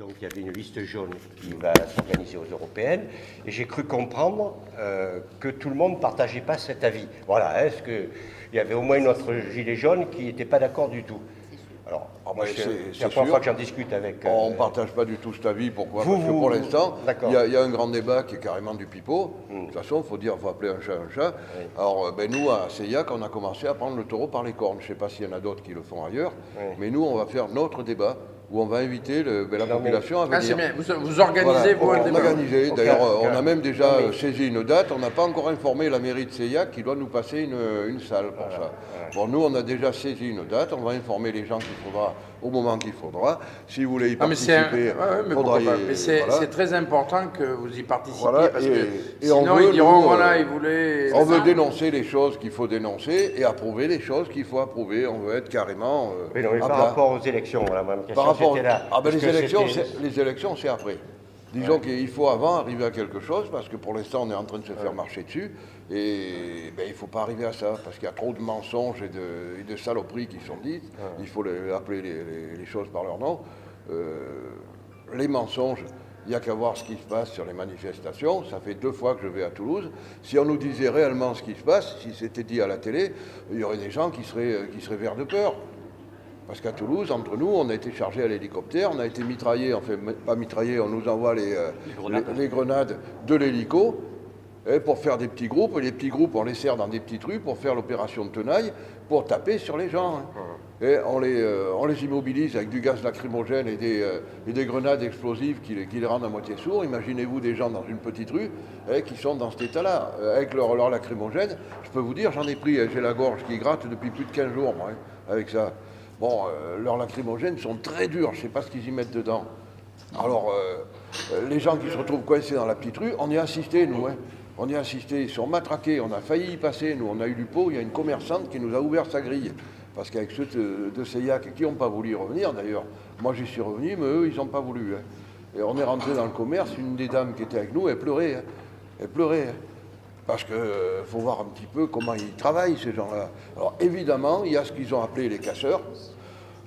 donc il y avait une liste jaune qui va s'organiser aux européennes, et j'ai cru comprendre que tout le monde ne partageait pas cet avis. Voilà, est-ce qu'il y avait au moins notre gilet jaune qui n'était pas d'accord du tout? Alors, moi, c'est la première fois que j'en discute avec... On ne partage pas du tout cet avis. Pourquoi? Parce que pour l'instant, il y a un grand débat qui est carrément du pipeau. De toute façon, il faut appeler un chat un chat. Oui. Alors, nous, à Seillac, on a commencé à prendre le taureau par les cornes. Je ne sais pas s'il y en a d'autres qui le font ailleurs. Oui. Mais nous, on va faire notre débat où on va inviter la population à venir. C'est bien. Vous organisez, voilà, vous, un débat. Organisé. D'ailleurs, on a même déjà saisi une date. On n'a pas encore informé la mairie de Seillac qui doit nous passer une salle pour ça. Bon, nous, on a déjà saisi une date. On va informer les gens qu'il faudra au moment qu'il faudra. Si vous voulez y participer, c'est très important que vous y participiez parce que sinon ils diront ils voulaient... On veut dénoncer les choses qu'il faut dénoncer et approuver les choses qu'il faut approuver. On veut être carrément... mais non, mais par rapport aux élections, voilà, ma question c'était là. Les élections, c'est après. Disons qu'il faut avant arriver à quelque chose, parce que pour l'instant, on est en train de se faire marcher dessus, et il ne faut pas arriver à ça, parce qu'il y a trop de mensonges et de saloperies qui sont dites. Il faut appeler les choses par leur nom. Les mensonges, il n'y a qu'à voir ce qui se passe sur les manifestations. Ça fait 2 fois que je vais à Toulouse. Si on nous disait réellement ce qui se passe, si c'était dit à la télé, il y aurait des gens qui seraient verts de peur. Parce qu'à Toulouse, entre nous, on a été chargé à l'hélicoptère, on a été mitraillé, enfin pas mitraillé, on nous envoie les grenades de l'hélico pour faire des petits groupes. Et les petits groupes, on les sert dans des petites rues pour faire l'opération de tenaille, pour taper sur les gens. Hein. Et on les immobilise avec du gaz lacrymogène et des grenades explosives qui les rendent à moitié sourds. Imaginez-vous des gens dans une petite rue qui sont dans cet état-là, avec leur lacrymogène. Je peux vous dire, j'en ai pris, j'ai la gorge qui gratte depuis plus de 15 jours, moi, avec ça. Bon, leurs lacrymogènes sont très durs, je ne sais pas ce qu'ils y mettent dedans. Alors, les gens qui se retrouvent coincés dans la petite rue, on y a assisté, nous. Hein. On y a assisté, ils sont matraqués, on a failli y passer. Nous, on a eu du pot, il y a une commerçante qui nous a ouvert sa grille. Parce qu'avec ceux de Seillac qui n'ont pas voulu revenir, d'ailleurs, moi j'y suis revenu, mais eux, ils n'ont pas voulu. Hein. Et on est rentré dans le commerce, une des dames qui était avec nous, elle pleurait. Hein. Elle pleurait. Hein. Parce qu'il faut voir un petit peu comment ils travaillent, ces gens-là. Alors évidemment, il y a ce qu'ils ont appelé les casseurs.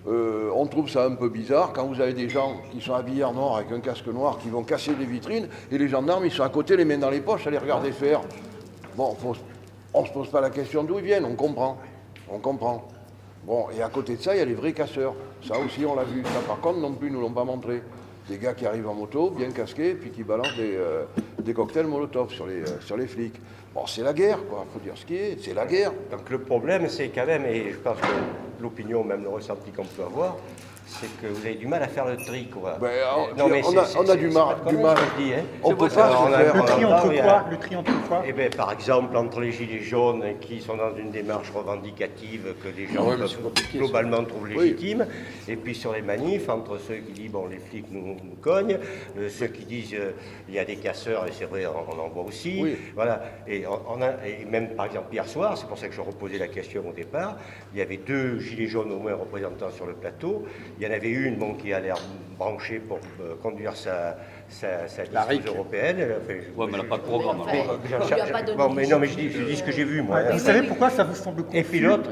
On trouve ça un peu bizarre quand vous avez des gens qui sont habillés en noir avec un casque noir qui vont casser des vitrines et les gendarmes, ils sont à côté, les mains dans les poches, à les regarder faire. Bon, on ne se pose pas la question d'où ils viennent, on comprend. On comprend. Bon, et à côté de ça, il y a les vrais casseurs. Ça aussi, on l'a vu. Ça, par contre, non plus, ils ne nous l'ont pas montré. Des gars qui arrivent en moto, bien casqués, puis qui balancent des cocktails Molotov sur les flics. Bon, c'est la guerre, quoi. Il faut dire ce qui est, c'est la guerre. Donc le problème, c'est quand même, et je pense que l'opinion, même le ressenti qu'on peut avoir, c'est que vous avez du mal à faire le tri, quoi. Ben, on a du mal. Dis, hein. On peut pas se faire. Le tri entre quoi? Eh bien, par exemple, entre les gilets jaunes qui sont dans une démarche revendicative que les gens globalement trouvent légitime, et puis sur les manifs, entre ceux qui disent, bon, les flics nous cognent, ceux qui disent, il y a des casseurs, et c'est vrai, on en voit aussi. Oui. Voilà. Et même, par exemple, hier soir, c'est pour ça que je reposais la question au départ, il y avait 2 gilets jaunes au moins représentants sur le plateau. Il y en avait une qui a l'air branchée pour conduire sa liste européenne. Oui, mais elle n'a pas de programme. Mais non, mais je dis ce que j'ai vu, moi. Vous savez pourquoi ça vous semble confus?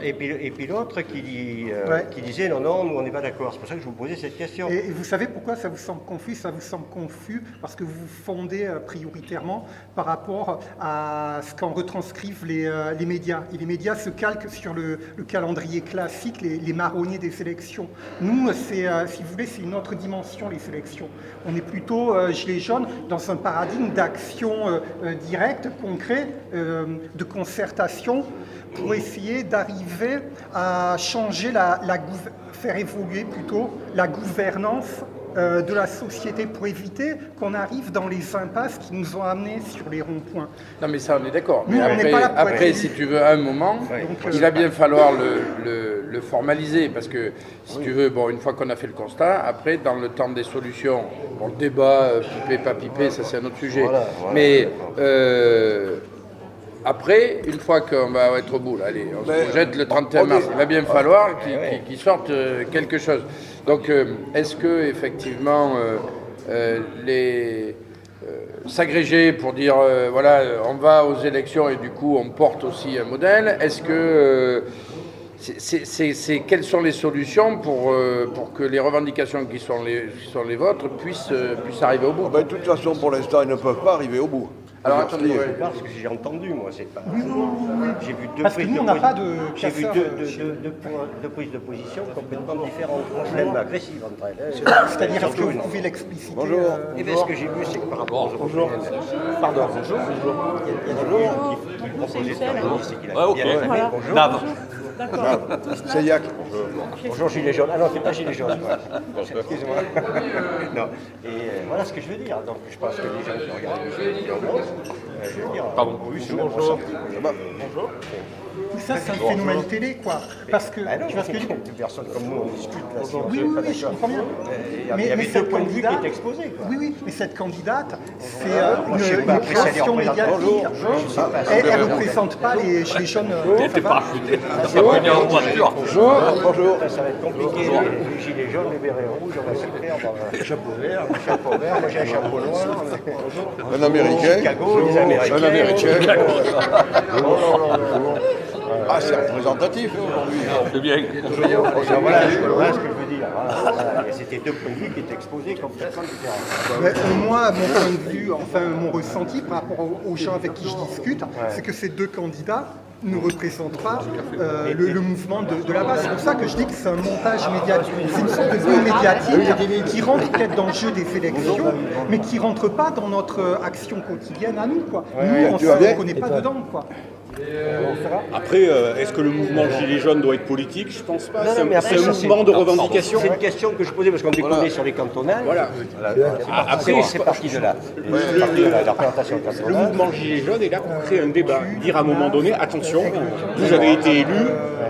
Et puis l'autre qui disait non, nous on n'est pas d'accord. C'est pour ça que je vous posais cette question. Et vous savez pourquoi ça vous semble confus? Ça vous semble confus parce que vous vous fondez prioritairement par rapport à ce qu'en retranscrivent les médias. Et les médias se calquent sur le calendrier classique, les marronniers des élections. Nous, si vous voulez, c'est une autre dimension, les élections. On est plutôt, gilets jaunes, dans un paradigme d'action directe, concret, de concertation, pour essayer d'arriver à changer faire évoluer plutôt la gouvernance de la société pour éviter qu'on arrive dans les impasses qui nous ont amenés sur les ronds-points. Non mais ça on est d'accord. Mais après si tu veux, à un moment, il va bien falloir le formaliser parce que si tu veux, bon, une fois qu'on a fait le constat, après dans le temps des solutions, bon, le débat, piper, pas piper, ça c'est un autre sujet. Voilà. Mais après, une fois qu'on va être au bout, là, allez, on se projette le 31 mars, il va bien falloir qu'il sorte quelque chose. Donc, est-ce que effectivement s'agréger pour dire voilà, on va aux élections et du coup on porte aussi un modèle? Est-ce que c'est quelles sont les solutions pour que les revendications qui sont les vôtres puissent arriver au bout. De toute façon, pour l'instant, ils ne peuvent pas arriver au bout. Alors attendez, parce que j'ai entendu, moi, c'est pas. J'ai vu deux Parce que prises nous, de on n'a pas position. de J'ai vu chasseurs, deux prises de position complètement différentes, même agressives entre elles. C'est-à-dire, est-ce que vous pouvez l'expliciter Bonjour. Et bien, ce que j'ai vu, c'est que par rapport aux européennes, pardon, bonjour, il y a des gens qui proposaient ce que c'est qu'il a bien aimé, bonjour. C'est Yac. Bonjour Gilets jaunes. Ah non, c'est pas Gilets jaunes. Excusez-moi. Non. Et voilà ce que je veux dire. Donc je pense que les gens qui regardent les Gilets jaunes, je veux dire, pardon. Bonjour. Bonjour. Ça, c'est un phénomène télé, quoi. Parce que, Ah non, tu vois ce que je veux dire? une personne comme nous, on discute là. Si on Oui, se met oui, pas oui, je d'accord. comprends bien. Il y avait deux points de vue qui étaient exposés. Quoi. Oui, oui, mais cette candidate, c'est Moi, je sais pas, une après, ça les création représente. médiatique. Bonjour. Je sais pas. Elle ne représente pas les gilets jaunes. T'es parachuté. Ça va venir en voiture. Bonjour. Ça va être compliqué. Les gilets jaunes, les bérets rouges, on va s'y faire. Chapeau vert. Moi, j'ai un chapeau noir. Un Américain. Chicago, les Américains. Un Américain. Ah, c'est représentatif aujourd'hui. C'est bien. Voilà ce que je veux dire. Voilà. C'était deux points de vue qui étaient exposés complètement différents. Mais moi, mon point de vue, enfin mon ressenti par rapport aux gens avec qui je discute, c'est que ces deux candidats ne représentent pas le mouvement de la base. C'est pour ça que je dis que c'est un montage médiatique. C'est une sorte de jeu médiatique qui rentre peut-être dans le jeu des élections, mais qui ne rentre pas dans notre action quotidienne à nous. Quoi. Nous, on ne connaît pas dedans. Quoi. Après, est-ce que le mouvement Gilets jaunes doit être politique? Je pense pas. Non, C'est mais après, un ça, mouvement de revendication. C'est une question que je posais parce qu'on déconnait sur les cantonales. Voilà. Après, c'est parti de là. C'est parti de la représentation Le cantonale. mouvement Gilets jaunes est là pour créer un débat. Dire à un moment donné, attention, vous avez été élu,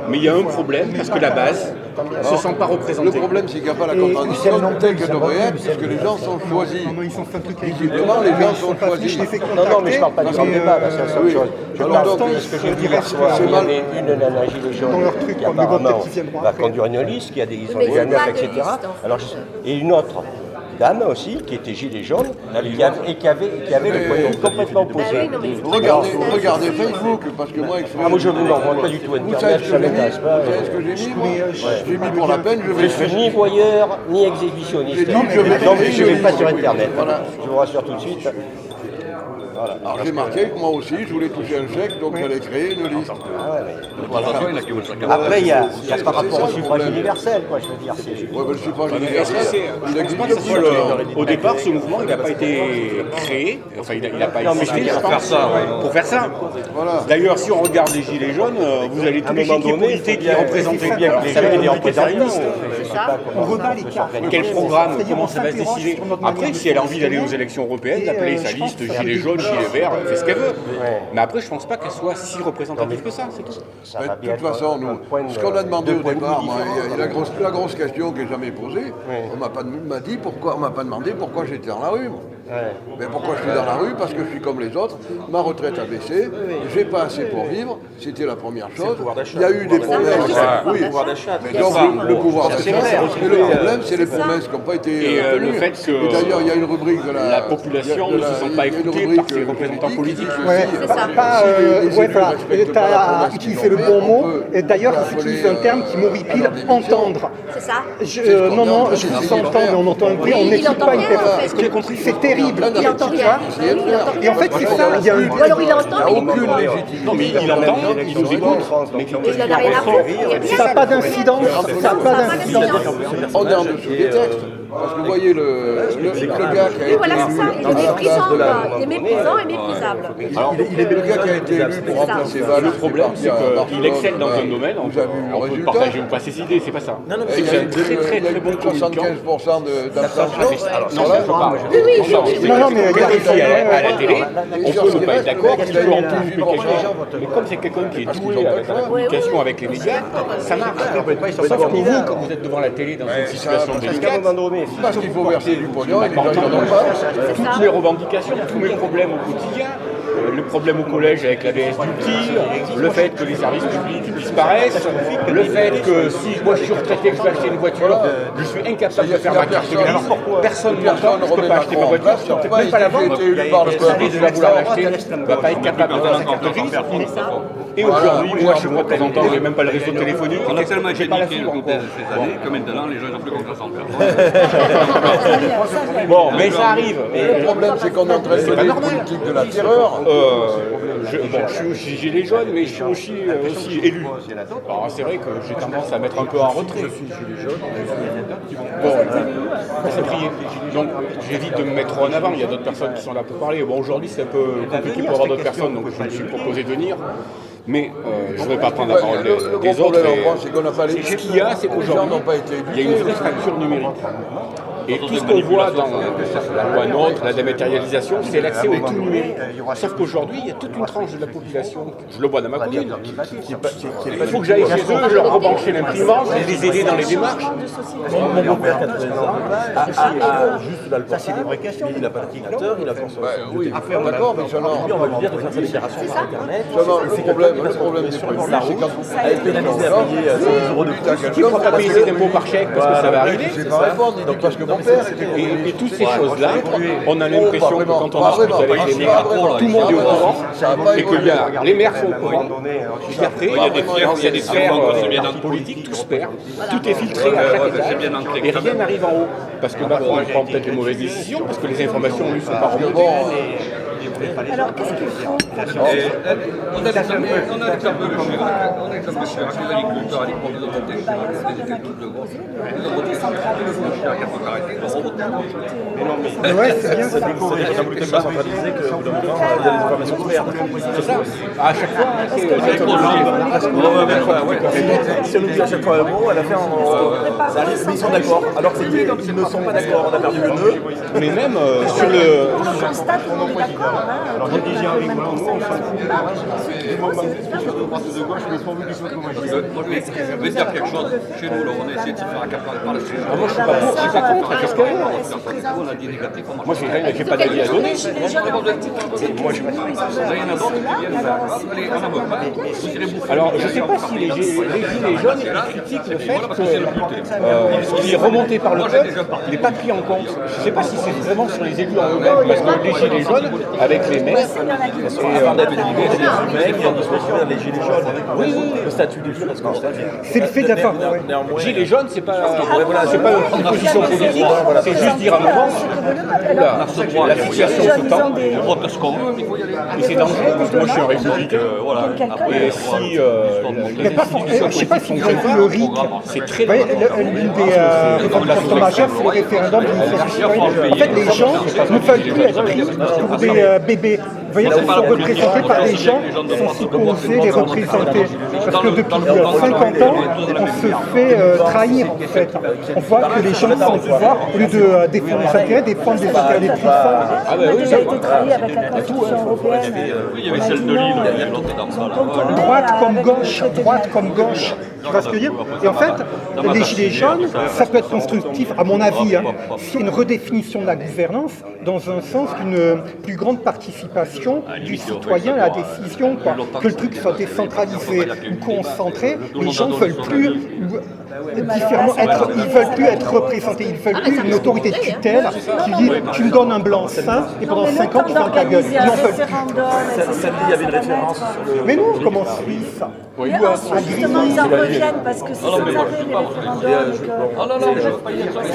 mais il y a un problème parce que la base ne se sent pas Le représentée. problème, c'est qu'il n'y a pas la contradiction telle qu'elle devrait être, parce que les gens sont choisis. Non, ils sont fait un truc avec Visiblement, les gens sont choisis. Non, mais je ne parle pas du grand débat, là, c'est la seule chose. Je Alors, parle donc, de ce que j'ai vu hier soir. Il y avait une nana gilet jaune dans leur truc, qui mais bon, apparemment peut-être qu'ils viendront va après. conduire une liste, qui a ils ont Mais des il y a anneaux, pas de etc. liste, en fait. Alors, et une autre dame aussi, qui était gilet jaune, et qui avait le point de vue complètement opposé. Bah oui, non, mais- Regardez Facebook, parce que moi, Ah, moi je ne vois pas du tout Vous savez Internet, ce ça que j'ai mis? m'intéresse pas. Vous savez ce que j'ai mis, moi? J'ai mis pour la peine, Je suis ni voyeur, ni exhibitionniste. J'ai dit que je vais Donc je ne créer vais une pas sur liste. Internet. Voilà. Je vous rassure tout de suite. Alors j'ai marqué que moi aussi, je voulais toucher un chèque, donc j'allais créer une liste. Après, il y a par rapport au suffrage universel, quoi, je veux dire. Ouais, ben, le suffrage Est-ce que universel, c'est- il existe Parce aussi. que, au départ, ce mouvement, il n'a pas été créé, enfin, il n'a pas existé je pense, pour faire ça. Voilà. D'ailleurs, si on regarde les Gilets jaunes, vous avez tous les échiquiers politiques qui est représenté. bien que les Ça va gens aient des être représentants. C'est ça. On rebat les cartes. Quel programme, C'est-à-dire, comment on ça va se s'interroge décider? sur notre Après, manière si elle a de envie d'aller aux fonctionner. élections européennes, Et, d'appeler je sa pense liste que Gilets jaunes, Gilets verts, elle fait ce qu'elle veut. Mais après, je pense pas qu'elle soit si représentative que ça, c'est tout. Ça Mais va de bien toute être façon, un nous, point de- ce qu'on a demandé deux au points de départ, vue moi, différents. il y a la grosse question qui n'est jamais posée. On m'a pas dit pourquoi, on m'a pas demandé pourquoi j'étais dans la rue. Moi. Mais pourquoi je suis dans la rue? Parce que je suis comme les autres, ma retraite a baissé, j'ai pas assez pour vivre, c'était la première chose. Il y a eu des promesses. Oui, mais donc le pouvoir d'achat. Et le problème, c'est les promesses qui n'ont pas été Et le tenues. fait que Et d'ailleurs, il y a une rubrique de la population ne se sent pas écoutée par ses représentants politiques. Ouais, C'est ça. voilà. Tu as utilisé le bon mot. Et d'ailleurs, ils utilisent un terme qui m'horripile, entendre. C'est ça. Non, je vous entends, mais on entend un bruit, on il n'écoute entend pas une rien, personne. en fait. Est-ce que j'ai compris? C'est terrible. Il entend rien. Et en fait, c'est ça, il y a un... Ou alors il entend, mais il aucune comprend. légitimité. Non, mais il entend, il nous écoute, mais Et il n'en a rien à foutre. Ça n'a pas d'incidence, ça n'a pas d'incidence. On est en dessous des textes. Parce que vous voyez le gars qui a Oui, été voilà, c'est ça. élu. Il est méprisant, quoi. Il est méprisant et méprisable. Alors, Le gars qui a été élu pour remplacer Valls. le problème, c'est qu'il excelle dans un domaine, on peut partager ou pas ses idées, c'est pas ça. C'est que c'est un très très très bon communicant. 75% d'abstention. Non, ça ne peut pas. Oui, oui, Non, mais regarde, Ici, à la télé, on peut ne pas être d'accord, il a toujours en eu plus quelqu'un. Mais comme c'est quelqu'un qui est doué avec la communication avec les médias, ça marche. Sauf que vous, quand vous êtes devant la télé dans une situation délicate, Parce qu'il faut verser du pognon et les gens ils n'en ont pas. toutes mes revendications, tous mes problèmes au quotidien, le problème au collège avec la BS d'outils, le fait que les services publics disparaissent, le fait que si moi je suis retraité et que je veux acheter une voiture, je suis incapable de faire ma carte grise, personne ne m'entend, je ne peux pas acheter ma voiture, je ne peux même pas la vendre, celui qui va vouloir l'acheter ne va pas être capable de faire sa carte grise. Et aujourd'hui, moi chez moi de temps en temps, je n'ai même pas le réseau téléphonique, On a tellement j'ai pas la éduqué le fibre côté encore. de ces années que maintenant les gens n'ont plus confiance en eux. Bon, mais ça arrive. Le problème, c'est qu'on est en train de faire une politique de la terreur. Je suis aussi gilet jaune, mais je suis aussi élu. Alors c'est vrai que j'ai tendance à mettre un peu en retrait. Bon, c'est prié. Donc j'évite de me mettre en avant. Il y a d'autres personnes qui sont là pour parler. Bon, aujourd'hui c'est un peu compliqué pour avoir d'autres personnes, donc je me suis proposé de venir. Mais je ne vais pas prendre la parole des autres. Le problème en France, c'est qu'on n'a pas les Ce qu'il y a, c'est qu'aujourd'hui, il y a une vraie fracture numérique. Et tout ce qu'on voit dans la loi NOTRe, la dématérialisation, c'est l'accès au tout numérique. Sauf qu'aujourd'hui, il y a toute une tranche de la population, je le vois dans ma commune, il faut que j'aille chez eux, je leur rebrancher l'imprimante, les aider dans les démarches. Mon beau-père, 80 ans, juste là, ça c'est des vraies questions. Il n'a pas d'ordinateur, il a pas son. Oui, d'accord, mais seulement. On va lui dire de faire sa déclaration par Internet. Le problème des produits, c'est quand avec pénalisé à payer 100 € de Tu ne pourras pas payer ses impôts par chèque parce que ça va arriver. je ne sais pas répondre, donc parce que mon père était. Et toutes ces choses-là, on a l'impression que quand on discute avec les maires, tout le monde est au courant et que les maires sont au courant. Et qu'après, il y a des sphères politiques, tout se perd, tout est filtré à chaque étage et rien n'arrive en haut. Parce que Macron prend peut-être les mauvaises décisions, parce que les informations ne lui sont pas remontées. Alors, qu'est-ce qu'il faut On a l'exemple chez les agriculteurs à l'époque de voter, des études de gauche. Ils ont voté centralisé. Mais ouais, c'est bien ça. Ça voulait tellement centraliser qu'au bout d'un moment, il y a des informations qui se perdent. C'est ça. À chaque fois, Si on oublie à chaque fois un mot, à la fin, mais ils sont d'accord. Alors qu'ils ne sont pas d'accord, on a perdu le nœud. mais même sur le... On constate qu'on est d'accord. Alors, je disais avec moi, on s'en fout. Je vais dire quelque chose. Chez nous, là, on a essayé de se faire accaparer par le sujet. Moi, je suis pas pour, je suis pas contre. Qu'est-ce qu'il y a ? On a dit négatif. Moi, j'ai pas d'avis à donner. Les jeunes en activité, Il y en a d'autres qui viennent faire. Allez, on n'en veut pas. Vous irez bouffer. Alors, je ne sais pas si les gilets jaunes critiquent le fait que ce qui est remonté par le peuple n'est pas pris en compte. Je ne sais pas si c'est vraiment sur les élus en eux-mêmes, parce que les gilets jaunes, avec les maires, Avant d'être libéré, il y a des humains qui ont discussion avec les gilets jaunes. Le statut des jeunes, parce que C'est le fait d'avoir. gilets jaunes, c'est pas une position politique, c'est juste dire à un moment, oula, la situation se tend, On vote ce qu'on veut, il faut y aller. et c'est dangereux, parce que moi je suis un républicain, et si les institutions Je ne sais pas si politiques vous avez vu le RIC. c'est très Vous voyez, l'une des revendications majeures, c'est le référendum d'initiative citoyenne. En fait, les gens ne veulent plus être pris pour des bébés. Vous voyez, ils sont représentés par des gens qui sont supposés les représenter. Parce que depuis 50 ans, on se fait trahir, en fait. On voit que les gens qui sont au pouvoir, au lieu de défendre les intérêts, défendent les intérêts des puissants. On a déjà été trahi avec la Constitution européenne. Il y avait celle de Lille, il y a l'autre dans ça. Droite comme gauche. Tu vois ce que je veux dire? Et en fait, les gilets jaunes, ça peut être constructif, à mon avis, hein, s'il y a une redéfinition de la gouvernance, dans un sens d'une plus grande participation du citoyen à la décision, quoi. Que le truc soit décentralisé ou concentré, les gens ne veulent plus différemment ils veulent plus être représentés, ils veulent plus une autorité de tutelle qui dit tu me donnes un blanc-seing et pendant 5 ans tu fermes ta gueule. Ils n'en veulent plus. Samedi, il y avait une référence sur le. Mais nous, comme en Suisse, Mais ensuite, justement, ils en reviennent parce que c'est sans arrêt les référendums.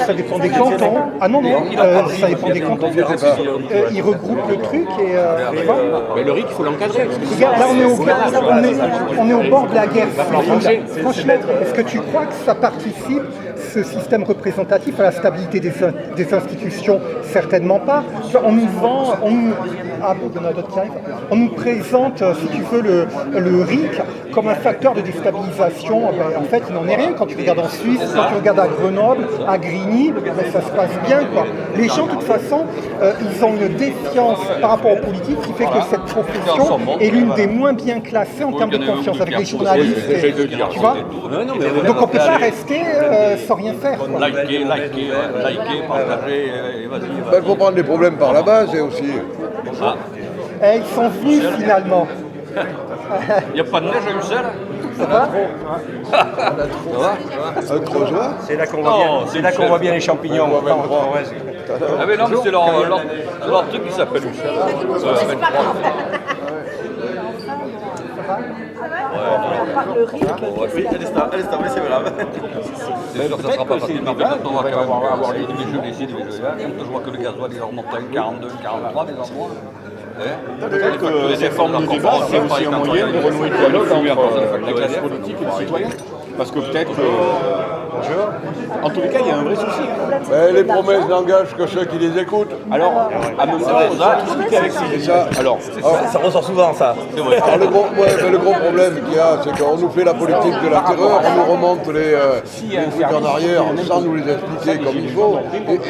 ça dépend des cantons. Ah non, ça dépend des cantons. Ils regroupent le truc et voilà. Mais le RIC, il faut l'encadrer. Parce que Regarde, là on est au bord de la guerre civile. Franchement, est-ce que tu crois que ça participe, ce système représentatif, à la stabilité des institutions? Certainement pas. On nous vend, il y en a d'autres qui arrivent. On nous présente, si tu veux, le RIC comme un facteur de déstabilisation. En fait, il n'en est rien. Quand tu regardes en Suisse, quand tu regardes à Grenoble, à Grigny, ça se passe bien, quoi. Les gens, de toute façon, ils ont une défiance par rapport aux politiques qui fait que cette profession est l'une des moins bien classées en termes de confiance avec les journalistes. Tu vois? Donc on ne peut pas rester sans rien faire, quoi. Liker, partager, et vas-y. Il faut prendre les problèmes par la base et aussi. Ils sont venus finalement. Il n'y a pas de neige à Ussel? Ça va? C'est là qu'on voit bien les champignons. Ah mais non, mais c'est leur truc qui s'appelle Ussel. Oui, elle est stable, mais c'est grave. C'est sûr que ça ne sera pas facile, mais peut-être on va quand même avoir les jeux ici, les jeux là. Quand je vois que le gasoil il remonte à 42, 43 des endroits. Peut-être que cette forme de débat, c'est aussi un moyen de renouer le dialogue entre la classe politique et les citoyens. Parce que peut-être que... En tous les cas, il y a un vrai souci. Mais les promesses n'engagent que ceux qui les écoutent. Alors, à mon sens, on a discuté avec ça. Alors, Ça ressort souvent, ça. C'est vrai. Alors, le gros problème qu'il y a, c'est qu'on nous fait la politique de la terreur, on nous remonte les trucs en arrière sans nous les expliquer comme il faut.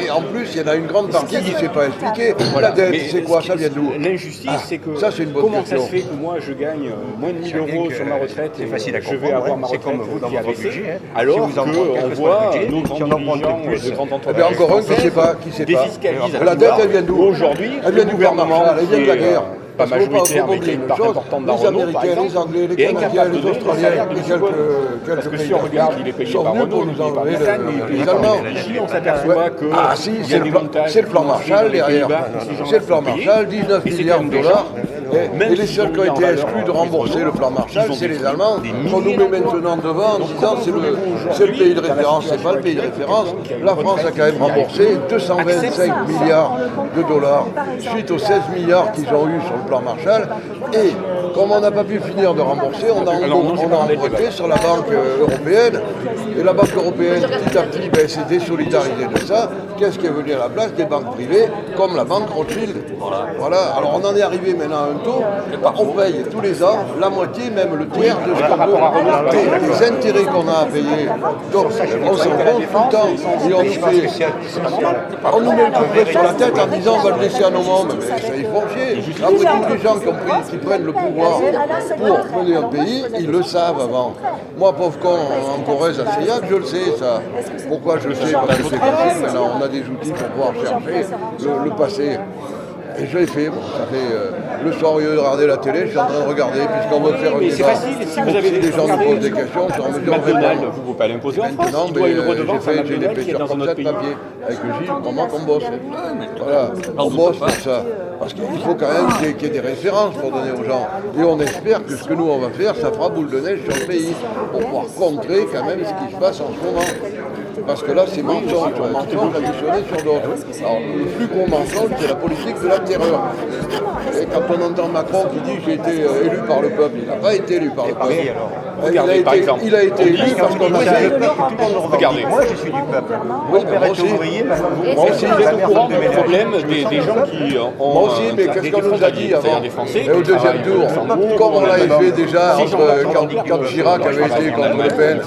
Et en plus, il y en a une grande partie qui ne sait pas expliquer. La dette, c'est quoi? Ça vient d'où? L'injustice, c'est que ça, c'est une bonne comment question. ça se fait que moi, je gagne moins de 1 000 euros sur ma retraite et facile à je vais avoir ma c'est retraite comme vous dans qui a votre baissé, budget, alors si vous en prenez qu'on quelque voit chose de nos budget, grands dirigeants plus. de grandes Eh entreprises bien, encore un qui ne sait pas. défiscalisent à La tout dette, va. elle vient d'où? Aujourd'hui, Elle vient le du gouvernement, gouvernement, elle vient de la qui est, guerre. pas Parce qu'il ne faut majoritaire, pas mais qui a oublier une une part chose, importante dans les Renault, par Américains, exemple, les Anglais, les est Canadiens, incapable les de donner le Australiens salaire et municipal. Parce quelques que pays si on regarde, il est payé sont par venus Renault, pour il est nous payé par enlever Nissan, il est payé les par Allemands. Ici, on s'aperçoit que Ah si, il y a des montages c'est le plan Marshall dans les derrière. Pays-Bas, ces gens-là C'est le plan sont payés. Marshall, 19 Et c'est milliards quand de même des dollars. gens, Et les seuls qui ont été exclus de rembourser le plan Marshall, c'est les Allemands. On nous met maintenant devant en disant c'est le pays de référence, c'est pas le pays de référence. La France a quand même remboursé 225 milliards de dollars suite aux 16 milliards qu'ils ont eu sur le plan Marshall. Et comme on n'a pas pu finir de rembourser, on a emprunté sur la Banque européenne. Et la Banque européenne, petit à petit, s'est désolidarisée de ça. Qu'est-ce qui est venu à la place? Des banques privées, comme la Banque Rothschild. Voilà. Alors on en est arrivé maintenant à un taux, on paye tous les ans la moitié, même le tiers de ce qu'on peut, des intérêts qu'on a à payer. Donc on s'en compte tout le temps. Et on nous met le couplet sur la tête en disant on va le laisser à nos membres. Mais ça, ils font chier. Après, tous les gens qui prennent le pouvoir pour mener un pays, ils le savent avant. Moi, pauvre con, en Corrèze, à Seillac, je le sais, ça. Pourquoi je le sais? Parce que c'est facile. Maintenant, on a des outils pour pouvoir chercher le passé. Et je l'ai fait, ça fait le soir au lieu de regarder la télé, je suis en train de regarder, puisqu'on veut faire un mais c'est débat. facile, si vous avez des gens nous posent des questions, sur mesure de McDonald's, répondre. vous ne pouvez pas l'imposer en France. Maintenant, Il doit une redevance à j'ai des McDonald's qui est pêcheurs dans comme un ça autre de pays. papier. Avec Gilles, comment qu'on bosse. Voilà, on bosse pour ça. Parce qu'il faut quand même qu'il y ait des références pour donner aux gens. Et on espère que ce que nous on va faire, ça fera boule de neige sur le pays. Pour pouvoir contrer quand même ce qui se passe en ce moment. Parce que là, c'est mensonge additionné sur d'autres. Alors, le plus gros mensonge, c'est la politique de la terreur. Et quand on entend Macron qui dit j'ai été élu par le peuple, il n'a pas été élu par le peuple. Regardez, par exemple. Il a été élu parce qu'on a fait. Regardez. Moi, je suis du peuple. Oui, mais moi aussi. Moi aussi, vous êtes au courant du problème des gens qui ont. Moi aussi, mais qu'est-ce qu'on nous a dit avant? Des Français Et au deuxième tour, comme on l'avait fait déjà quand Chirac avait été contre Le Pen,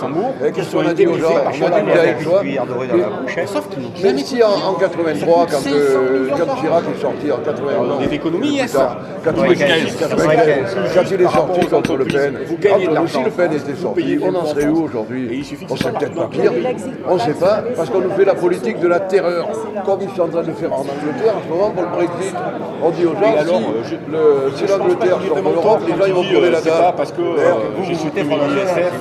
et qu'est-ce qu'on a dit aux gens? On a dit vous avez le choix. Même si en 83, quand Chirac est sorti en 91, des économies, yes. 95, quand il est sorti contre Le Pen, si Le Pen était sorti, on en serait où aujourd'hui? On serait peut-être pas pire. On ne sait pas, parce qu'on nous fait la politique de la terreur, comme ils sont en train de faire en Angleterre en ce moment pour le Brexit. On dit aux gens, si l'Angleterre sort de l'Europe, les gens ils vont crever la dalle. C'est pas parce que j'ai soutenu l'ISF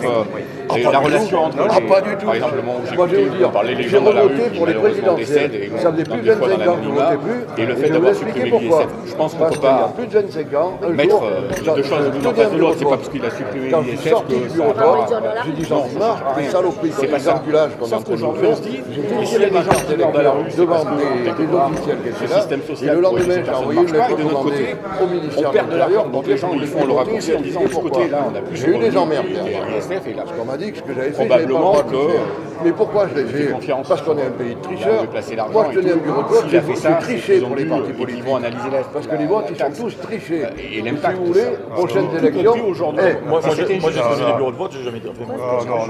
et la relation entre les... pas du tout. Par exemple, Moi, je vais vous dire, j'ai revoté pour les présidentielles. Ça faisait plus de 25 ans que je ne votais plus. Et le je fait vais d'avoir vous expliquer supprimé pourquoi. l'ISF, je pense qu'on Parce ne peut qu'il y a pas plus de 25 ans, un mettre jour, deux choses l'une en face de l'autre. C'est pas parce qu'il a supprimé quand je suis l'ISF sorti que du ça bureau de va... vote, j'ai dit j'en ai marre, des saloperies, C'est pas des ça. enculages qu'on est en Sauf train de qu'aujourd'hui, faire. on se dit, J'ai et dit s'il y a des gens qui meurent dans la rue, c'est devant parce que des officiels qui étaient là. système Et social le pour lendemain, les j'ai personnes envoyé une marche pas, lettre et de notre côté, au ministère on perd de l'Intérieur. l'argent. Donc les gens, ils font le raccourci en disant de ce côté-là, on a plus J'ai eu des emmerdes et derrière. l'ISF est là. Parce qu'on m'a dit que ce que j'avais fait, Probablement j'avais pas le droit de le que- faire. Mais pourquoi je l'ai fait? confiance. Parce qu'on est un pays de tricheurs. de placer l'argent Moi, je et tenais un tout. bureau de vote, S'il a fait j'ai ça, triché ils ont pour les dû- partis et qu'ils politiques. vont analyser Parce que les votes, ils sont tous trichés. Et l'impact, Si vous voulez, ça. prochaines Tout élections. compris aujourd'hui. Moi, C'était j'ai injuste. choisi les bureaux de vote, j'ai jamais été fait.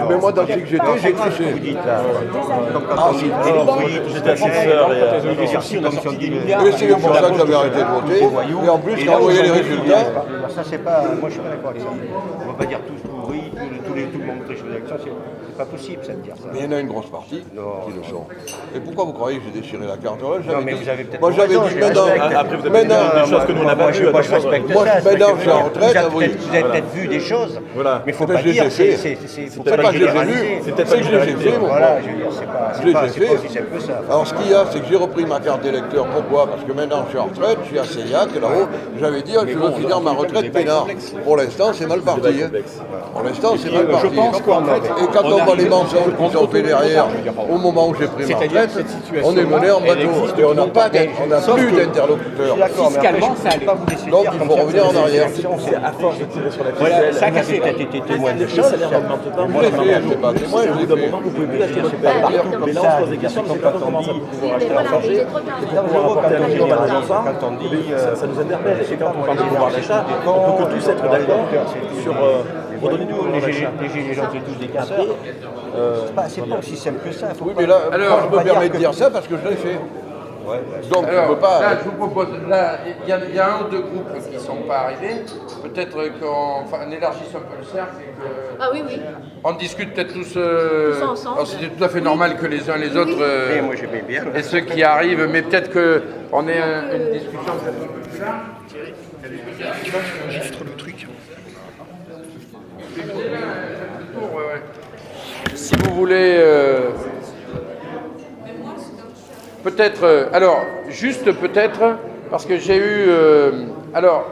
Mais moi, dans ce que j'étais, j'ai triché. Ah, si. J'étais assesseur et... Et c'est pour ça que j'avais arrêté de voter. Et en plus, quand on voyait les résultats, Ça, c'est pas. Moi, je suis pas d'accord. On ne va pas dire tous pourris, tous les tout le monde triche aux élections, c'est pas possible, ça de dire ça. Mais il y en a une grosse partie qui le sont. Et pourquoi vous croyez que j'ai déchiré la carte? Non, mais vous avez peut-être moi, j'avais dit, Après, vous avez dit des choses que nous, on n'a pas vues. Moi, je respecte ça. Maintenant, je suis en retraite. Vous avez peut-être vu des choses, voilà. mais il ne faut pas dire, faut pas généraliser. C'est peut-être pas que je les ai fait, voilà, je veux dire, c'est pas aussi simple que ça. Alors, ce qu'il y a, c'est que j'ai repris ma carte d'électeur. Pourquoi? Parce que maintenant, je suis en retraite, je suis à Céliac, là-haut. J'avais dit, je veux finir ma retraite peinard. Pour l'instant, c'est mal parti. Pour l'instant, c'est mal parti. Et quand on voit les mensonges qui sont faits derrière, au moment où j'ai pris ma retraite, on est mené en bateau. Et on n'a plus d'interlocuteurs. Fiscalement, ça allait. Donc, il faut revenir en arrière. C'est à force de tirer sur la Voilà, ficelle. ça a cassé. T'as été témoin de Les choses. salaires n'augmentent pas. Je l'ai fait, je sais pas. Moi, je l'ai fait. Vous pouvez plus acheter votre salaire. Mais là, on se pose des questions, donc quand on commence à pouvoir acheter à changer, quand on rapporte un minimum à nos enfants, ça nous interpelle. Et quand on parle de pouvoir d'achat, on peut que tous être d'accord sur redonner du pouvoir d'achat. Les gens, c'est tous des casseurs. C'est pas aussi simple que ça. Oui, mais là, je me permets de dire ça parce que je l'ai fait. Donc, je ne peux pas. Là, je vous propose, là, il y a un ou deux groupes qui ne sont pas arrivés. Peut-être qu'on élargisse un peu le cercle et que. Ah oui, oui. On discute peut-être tous. Ensemble. Alors, c'était tout à fait normal que les uns les autres. Mais moi, j'aimais bien. Et ceux qui arrivent, mais peut-être qu'on ait une discussion peut-être un peu plus large. Enregistre le truc. Si vous voulez. Peut-être, alors, juste peut-être, parce que j'ai eu, alors,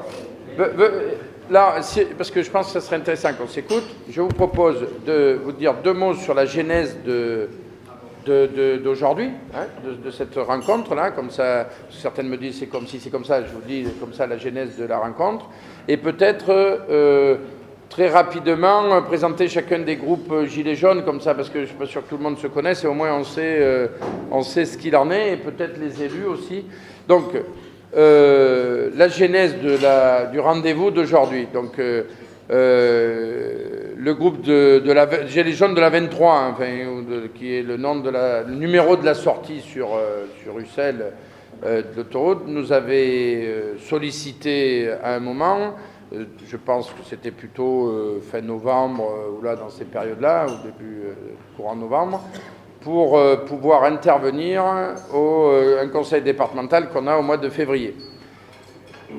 là, parce que je pense que ça serait intéressant qu'on s'écoute, je vous propose de vous dire deux mots sur la genèse d'aujourd'hui, hein, de cette rencontre-là, comme ça, certaines me disent c'est comme si c'est comme ça, je vous dis comme ça la genèse de la rencontre, et peut-être très rapidement présenter chacun des groupes Gilets jaunes comme ça, parce que je ne suis pas sûr que tout le monde se connaisse et au moins on sait ce qu'il en est et peut-être les élus aussi. Donc la genèse du rendez-vous d'aujourd'hui. Donc le groupe de la Gilets jaunes de la 23, hein, enfin, qui est le numéro de la sortie sur Ussel de l'autoroute, nous avait sollicité à un moment. Je pense que c'était plutôt fin novembre, ou là dans ces périodes-là, au début courant novembre, pour pouvoir intervenir un conseil départemental qu'on a au mois de février.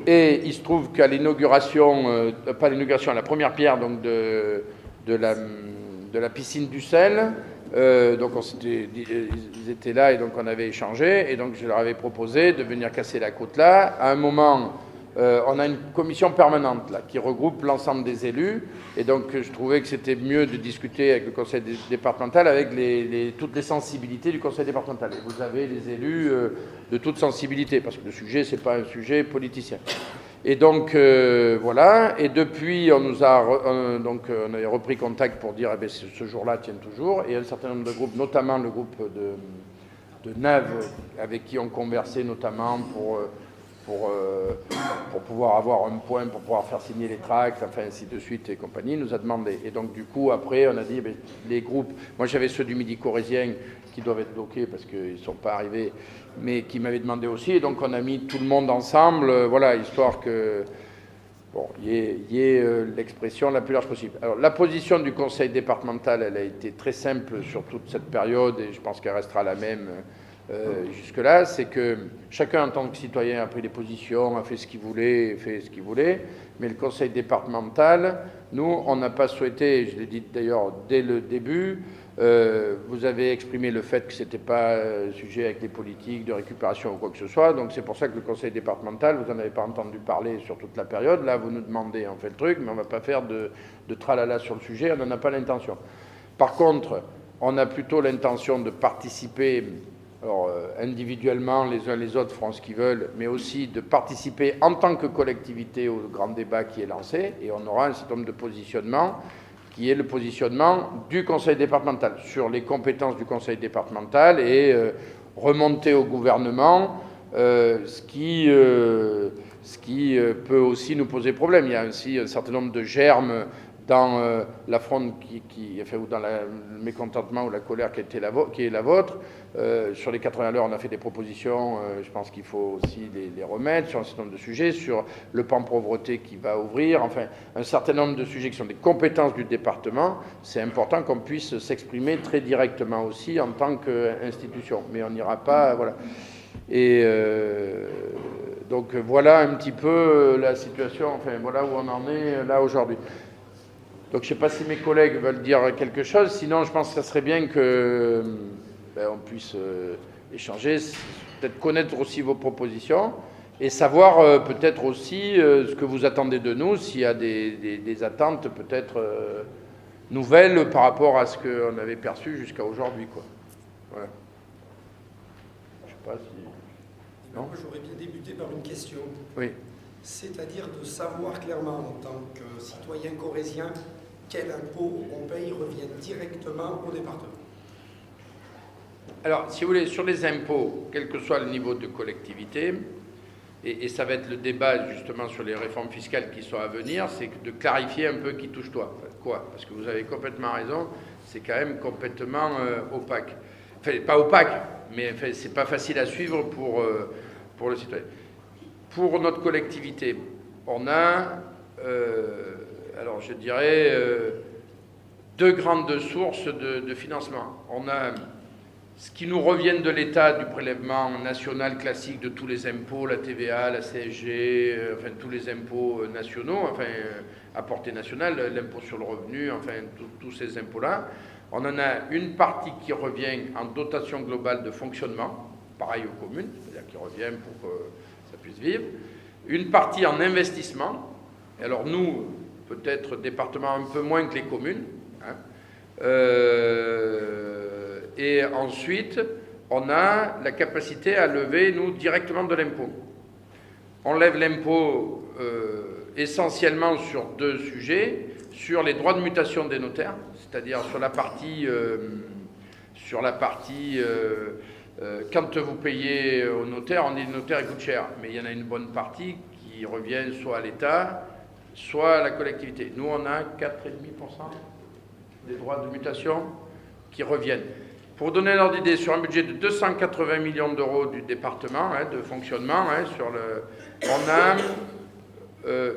Et il se trouve qu'à l'inauguration, pas l'inauguration, à la première pierre donc de la piscine d'Ussel, donc ils étaient là et donc on avait échangé, et donc je leur avais proposé de venir casser la côte là. À un moment, on a une commission permanente là, qui regroupe l'ensemble des élus, et donc je trouvais que c'était mieux de discuter avec le conseil départemental avec toutes les sensibilités du conseil départemental. Et vous avez les élus de toute sensibilité, parce que le sujet, c'est pas un sujet politicien. Et donc voilà, et depuis on avait repris contact pour dire ce jour-là tient toujours, et un certain nombre de groupes, notamment le groupe de Naves, avec qui on conversait notamment pour pouvoir avoir un point, pour pouvoir faire signer les tracts, enfin ainsi de suite et compagnie, nous a demandé. Et donc du coup, après, on a dit, les groupes, moi j'avais ceux du Midi corrézien qui doivent être bloqués parce qu'ils ne sont pas arrivés, mais qui m'avaient demandé aussi, et donc on a mis tout le monde ensemble, voilà, histoire que, bon, il y ait l'expression la plus large possible. Alors la position du conseil départemental, elle a été très simple sur toute cette période, et je pense qu'elle restera la même jusque-là, c'est que chacun en tant que citoyen a pris des positions, a fait ce qu'il voulait, mais le conseil départemental, nous, on n'a pas souhaité, je l'ai dit d'ailleurs dès le début, vous avez exprimé le fait que ce n'était pas sujet avec les politiques de récupération ou quoi que ce soit, donc c'est pour ça que le conseil départemental, vous n'en avez pas entendu parler sur toute la période, là vous nous demandez, on fait le truc, mais on ne va pas faire de tralala sur le sujet, on n'en a pas l'intention. Par contre, on a plutôt l'intention de participer. Alors, individuellement, les uns les autres feront ce qu'ils veulent, mais aussi de participer en tant que collectivité au grand débat qui est lancé, et on aura un certain nombre de positionnements, qui est le positionnement du conseil départemental, sur les compétences du conseil départemental, et remonter au gouvernement, ce qui peut aussi nous poser problème. Il y a aussi un certain nombre de germes dans la fronde ou dans le mécontentement ou la colère qui est la vôtre, Sur les 80 à l'heure, on a fait des propositions, je pense qu'il faut aussi les remettre sur un certain nombre de sujets, sur le pan pauvreté qui va ouvrir, enfin, un certain nombre de sujets qui sont des compétences du département. C'est important qu'on puisse s'exprimer très directement aussi en tant qu'institution, mais on n'ira pas, voilà. Et donc voilà un petit peu la situation, enfin voilà où on en est là aujourd'hui. Donc je ne sais pas si mes collègues veulent dire quelque chose, sinon je pense que ça serait bien que on puisse échanger, peut-être connaître aussi vos propositions et savoir peut-être aussi ce que vous attendez de nous, s'il y a des attentes peut-être nouvelles par rapport à ce qu'on avait perçu jusqu'à aujourd'hui, quoi. Voilà. Je ne sais pas si... Moi, j'aurais bien débuté par une question. Oui. C'est-à-dire de savoir clairement, en tant que citoyen corrézien, quel impôt on paye revient directement au département. Alors, si vous voulez, sur les impôts, quel que soit le niveau de collectivité, et ça va être le débat justement sur les réformes fiscales qui sont à venir, c'est de clarifier un peu qui touche quoi. Parce que vous avez complètement raison, c'est quand même complètement opaque. Enfin, pas opaque, mais enfin, c'est pas facile à suivre pour le citoyen. Pour notre collectivité, on a, alors je dirais, deux grandes sources de financement. On a ce qui nous revient de l'État, du prélèvement national classique de tous les impôts, la TVA, la CSG, enfin tous les impôts nationaux, enfin à portée nationale, l'impôt sur le revenu, enfin tous ces impôts-là. On en a une partie qui revient en dotation globale de fonctionnement, pareil aux communes, c'est-à-dire qui revient pour que ça puisse vivre. Une partie en investissement. Alors nous, peut-être département un peu moins que les communes, hein. Et ensuite, on a la capacité à lever, nous, directement de l'impôt. On lève l'impôt essentiellement sur deux sujets, sur les droits de mutation des notaires, c'est-à-dire sur la partie quand vous payez au notaire, on dit le notaire il coûte cher, mais il y en a une bonne partie qui revient soit à l'État, soit à la collectivité. Nous, on a 4,5% des droits de mutation qui reviennent. Pour donner l'ordre d'idée, sur un budget de 280 millions d'euros du département, hein, de fonctionnement, hein, on a,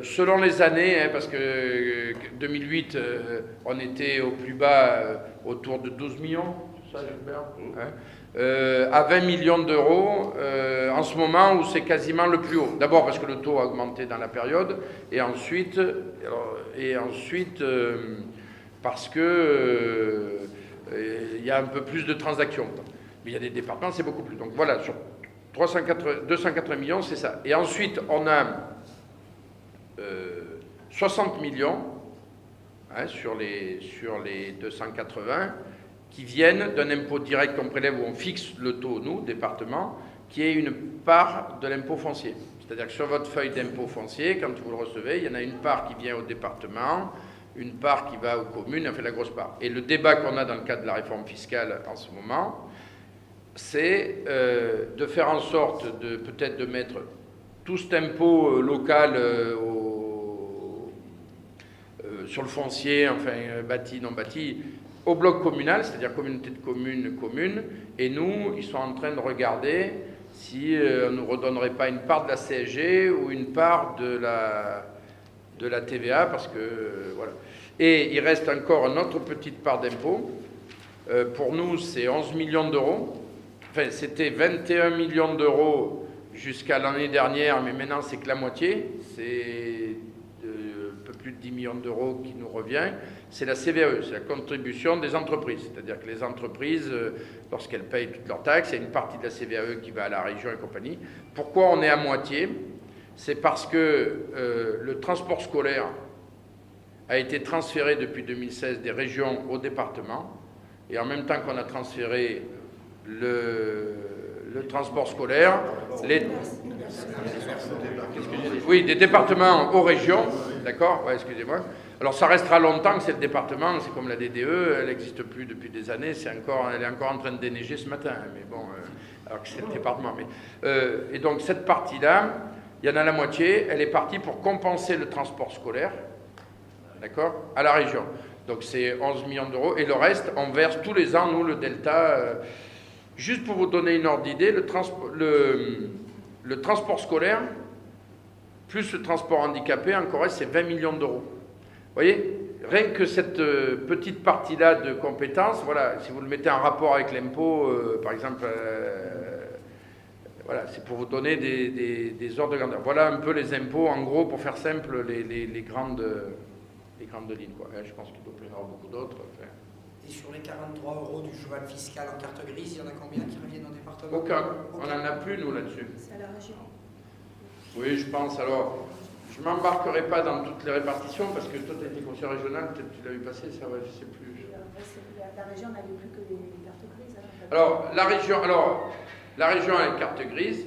selon les années, hein, parce que 2008, on était au plus bas, autour de 12 millions, c'est ça, Gilbert, hein, à 20 millions d'euros, en ce moment où c'est quasiment le plus haut. D'abord parce que le taux a augmenté dans la période, et ensuite parce que il y a un peu plus de transactions. Mais il y a des départements, c'est beaucoup plus. Donc voilà, sur 280 millions, c'est ça. Et ensuite, on a 60 millions hein, sur les 280 qui viennent d'un impôt direct qu'on prélève où on fixe le taux, nous, département, qui est une part de l'impôt foncier. C'est-à-dire que sur votre feuille d'impôt foncier, quand vous le recevez, il y en a une part qui vient au département, une part qui va aux communes, enfin la grosse part. Et le débat qu'on a dans le cadre de la réforme fiscale en ce moment, c'est de faire en sorte de peut-être de mettre tout cet impôt local sur le foncier, enfin bâti, non bâti, au bloc communal, c'est-à-dire communauté de communes, communes. Et nous, ils sont en train de regarder si on ne nous redonnerait pas une part de la CSG ou une part de la TVA, parce que voilà. Et il reste encore une autre petite part d'impôt. Pour nous, c'est 11 millions d'euros. Enfin, c'était 21 millions d'euros jusqu'à l'année dernière, mais maintenant c'est que la moitié. C'est un peu plus de 10 millions d'euros qui nous revient. C'est la CVAE, c'est la contribution des entreprises. C'est-à-dire que les entreprises, lorsqu'elles payent toutes leurs taxes, il y a une partie de la CVAE qui va à la région et compagnie. Pourquoi on est à moitié ? C'est parce que le transport scolaire a été transféré depuis 2016 des régions au département, et en même temps qu'on a transféré le transport scolaire, des départements aux régions, d'accord, ouais, excusez-moi. Alors ça restera longtemps que c'est le département, c'est comme la DDE, elle n'existe plus depuis des années, elle est encore en train de déneiger ce matin, mais bon, alors que c'est le département. Et donc cette partie-là, il y en a la moitié, elle est partie pour compenser le transport scolaire, d'accord, à la région. Donc c'est 11 millions d'euros, et le reste, on verse tous les ans, nous, le delta. Juste pour vous donner une ordre d'idée, le transport scolaire, plus le transport handicapé, en Corrèze, c'est 20 millions d'euros. Vous voyez, rien que cette petite partie-là de compétences, voilà, si vous le mettez en rapport avec l'impôt, par exemple, voilà, c'est pour vous donner des ordres de grandeur. Voilà un peu les impôts, en gros, pour faire simple, les grandes lignes, quoi. Je pense qu'il doit y en avoir beaucoup d'autres. Enfin. Et sur les 43 € du cheval fiscal en carte grise, il y en a combien qui reviennent au département? Aucun. On n'en a plus, nous, là-dessus. C'est à la région. Oui, je pense. Alors, je ne m'embarquerai pas dans toutes les répartitions, parce que toi, tu as été conseiller régional, peut-être que tu l'as vu passer, ça, ouais, je ne sais plus. La région n'avait plus que les cartes grises. Alors, la région a une carte grise.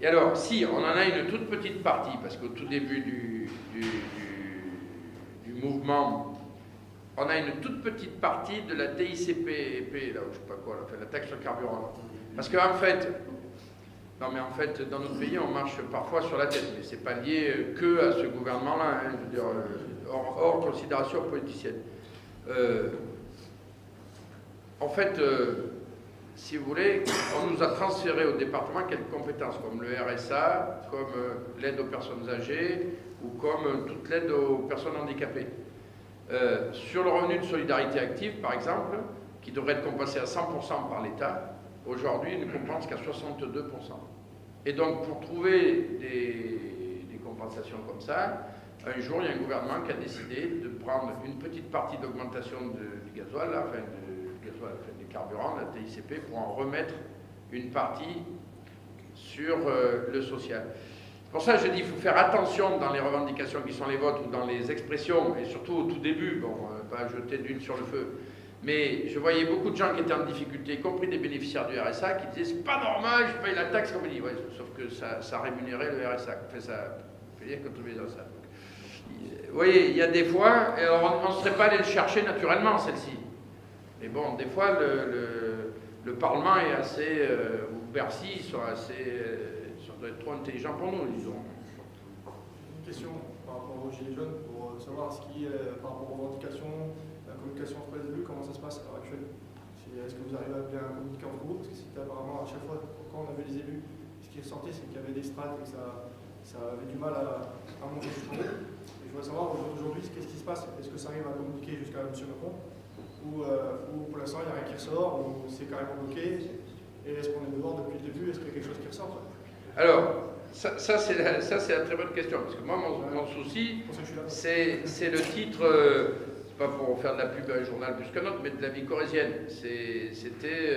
Et alors, si, on en a une toute petite partie, parce qu'au tout début du mouvement, on a une toute petite partie de la TICP, là, je sais pas quoi, la taxe sur le carburant. Parce qu'en fait, dans notre pays, on marche parfois sur la tête, mais c'est pas lié que à ce gouvernement-là, hein, je veux dire, hors considération politicienne. En fait, si vous voulez, on nous a transféré au département quelques compétences, comme le RSA, comme l'aide aux personnes âgées, ou comme toute l'aide aux personnes handicapées. Sur le revenu de solidarité active, par exemple, qui devrait être compensé à 100% par l'État, aujourd'hui, il ne compense qu'à 62%. Et donc, pour trouver des compensations comme ça, un jour, il y a un gouvernement qui a décidé de prendre une petite partie d'augmentation du gasoil, des carburants, la TICP, pour en remettre une partie sur le social. C'est pour ça que je dis qu'il faut faire attention dans les revendications qui sont les vôtres ou dans les expressions, et surtout au tout début, bon, pas jeter d'huile sur le feu. Mais je voyais beaucoup de gens qui étaient en difficulté, y compris des bénéficiaires du RSA, qui disaient c'est pas normal, je paye la taxe comme il dit. Ouais, sauf que ça rémunérait le RSA. Enfin, ça fait dire que tous les RSA. Vous voyez, il y a des fois, et alors on ne serait pas allé le chercher naturellement, celle-ci. Mais bon, des fois, le Parlement est assez, ou Bercy, sont doit être trop intelligent pour nous, disons. Une question par rapport aux Gilets jaunes, pour savoir ce qui est, par rapport aux revendications, la communication entre les élus, comment ça se passe à l'heure actuelle? Est-ce que vous arrivez à bien communiquer entre vous? Parce que c'était apparemment à chaque fois, quand on avait les élus, ce qui est sorti, c'est qu'il y avait des strates et que ça avait du mal à monter jusqu'en haut. Et je voudrais savoir aujourd'hui, qu'est-ce qui se passe? Est-ce que ça arrive à communiquer jusqu'à M. Macron? Ou pour l'instant, il n'y a rien qui ressort, ou c'est carrément bloqué? Et est-ce qu'on est dehors depuis le début? Est-ce qu'il y a quelque chose qui ressort? Alors, ça c'est la très bonne question, parce que moi, mon souci, c'est le titre, c'est pas pour faire de la pub à un journal plus qu'un autre, mais de la vie corrézienne. C'était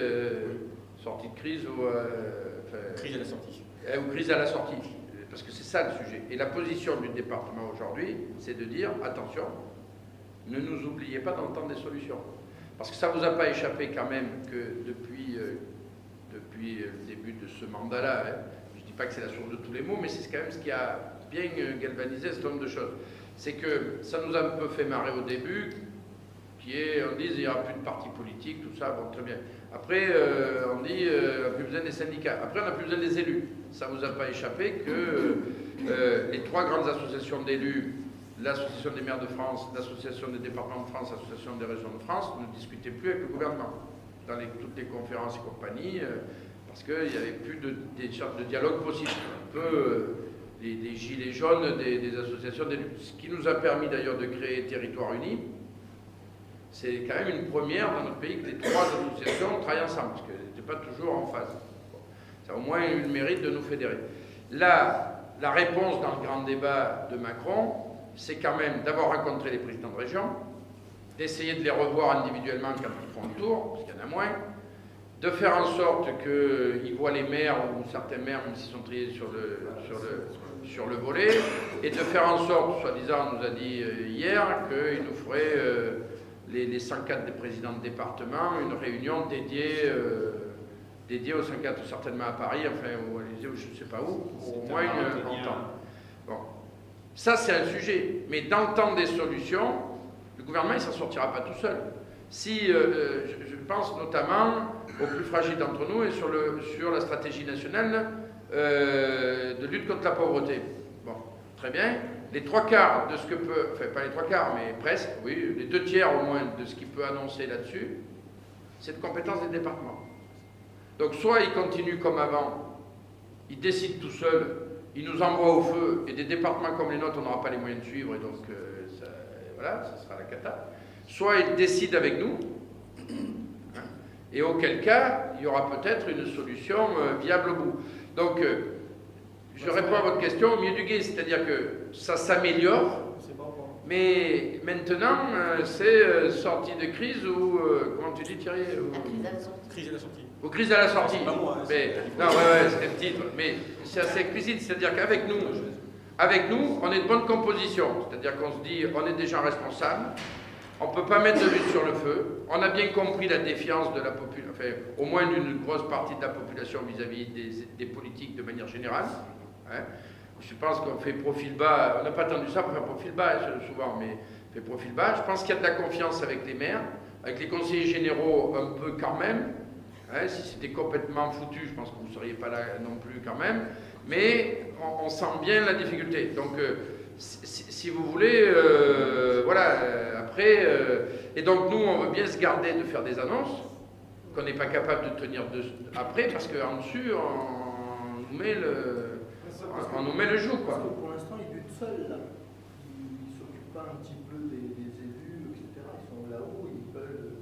sortie de crise ou... crise à la sortie. Ou crise à la sortie, parce que c'est ça le sujet. Et la position du département aujourd'hui, c'est de dire, attention, ne nous oubliez pas dans le temps des solutions. Parce que ça ne vous a pas échappé quand même que depuis le début de ce mandat-là, hein, je ne dis pas que c'est la source de tous les maux, mais c'est quand même ce qui a bien galvanisé un certain nombre de choses. C'est que ça nous a un peu fait marrer au début, on dit il n'y aura plus de partis politiques, tout ça, bon, très bien. Après, on dit on n'a plus besoin des syndicats. Après, on n'a plus besoin des élus. Ça ne vous a pas échappé que les trois grandes associations d'élus, l'Association des maires de France, l'Association des départements de France, l'Association des régions de France, ne discutaient plus avec le gouvernement dans toutes les conférences et compagnie, parce qu'il n'y avait plus des sortes de dialogue possible. Un peu les gilets jaunes des associations d'élus. Ce qui nous a permis d'ailleurs de créer Territoire Uni. C'est quand même une première dans notre pays que les trois associations travaillent ensemble, parce qu'elles n'étaient pas toujours en phase. Bon. Ça a au moins eu le mérite de nous fédérer. Là, la réponse dans le grand débat de Macron, c'est quand même d'avoir rencontré les présidents de région, d'essayer de les revoir individuellement quand ils font le tour, parce qu'il y en a moins, de faire en sorte qu'ils voient les maires, ou certains maires, même s'ils sont triés sur le volet, et de faire en sorte, soi-disant, on nous a dit hier, qu'ils nous feraient, les 104 des présidents de département, une réunion dédiée aux 104, certainement à Paris, enfin, ou à l'Élysée, ou je ne sais pas où, au moins un temps. Bon. Ça, c'est un sujet. Mais dans le temps des solutions, le gouvernement, il ne s'en sortira pas tout seul. Si, je pense notamment aux plus fragiles d'entre nous et sur la stratégie nationale de lutte contre la pauvreté. Bon, très bien. Les trois quarts de ce que peut... Enfin, pas les trois quarts, mais presque, oui, les 2 tiers au moins de ce qu'il peut annoncer là-dessus, c'est de compétence des départements. Donc soit il continue comme avant, il décide tout seul, il nous envoie au feu, et des départements comme les nôtres, on n'aura pas les moyens de suivre, et donc voilà, ça sera la cata. Soit il décide avec nous, et auquel cas, il y aura peut-être une solution viable au bout. Donc, je réponds à votre question au milieu du gué, c'est-à-dire que ça s'améliore, mais maintenant, c'est sortie de crise ou, comment tu dis Thierry Crise à la sortie. Ou crise à la sortie. Pas moi, hein, mais, non, ouais, c'est le titre, mais c'est assez explicite, c'est-à-dire qu'avec nous, on est de bonne composition, c'est-à-dire qu'on se dit, on est des gens responsables, on ne peut pas mettre de l'huile sur le feu. On a bien compris la défiance de la population, enfin, au moins d'une grosse partie de la population vis-à-vis des politiques de manière générale. Hein. Je pense qu'on fait profil bas, on n'a pas attendu ça pour faire profil bas souvent, mais on fait profil bas. Je pense qu'il y a de la confiance avec les maires, avec les conseillers généraux un peu quand même. Hein, si c'était complètement foutu, je pense que vous ne seriez pas là non plus quand même. Mais on sent bien la difficulté. Donc, si vous voulez, voilà, après, et donc nous, on veut bien se garder de faire des annonces qu'on n'est pas capable de tenir après, parce qu'en dessus, on nous met le joug, quoi. Parce que pour l'instant, ils luttent seuls, là. Ils ne s'occupent pas un petit peu des élus, etc. Ils sont là-haut, ils veulent...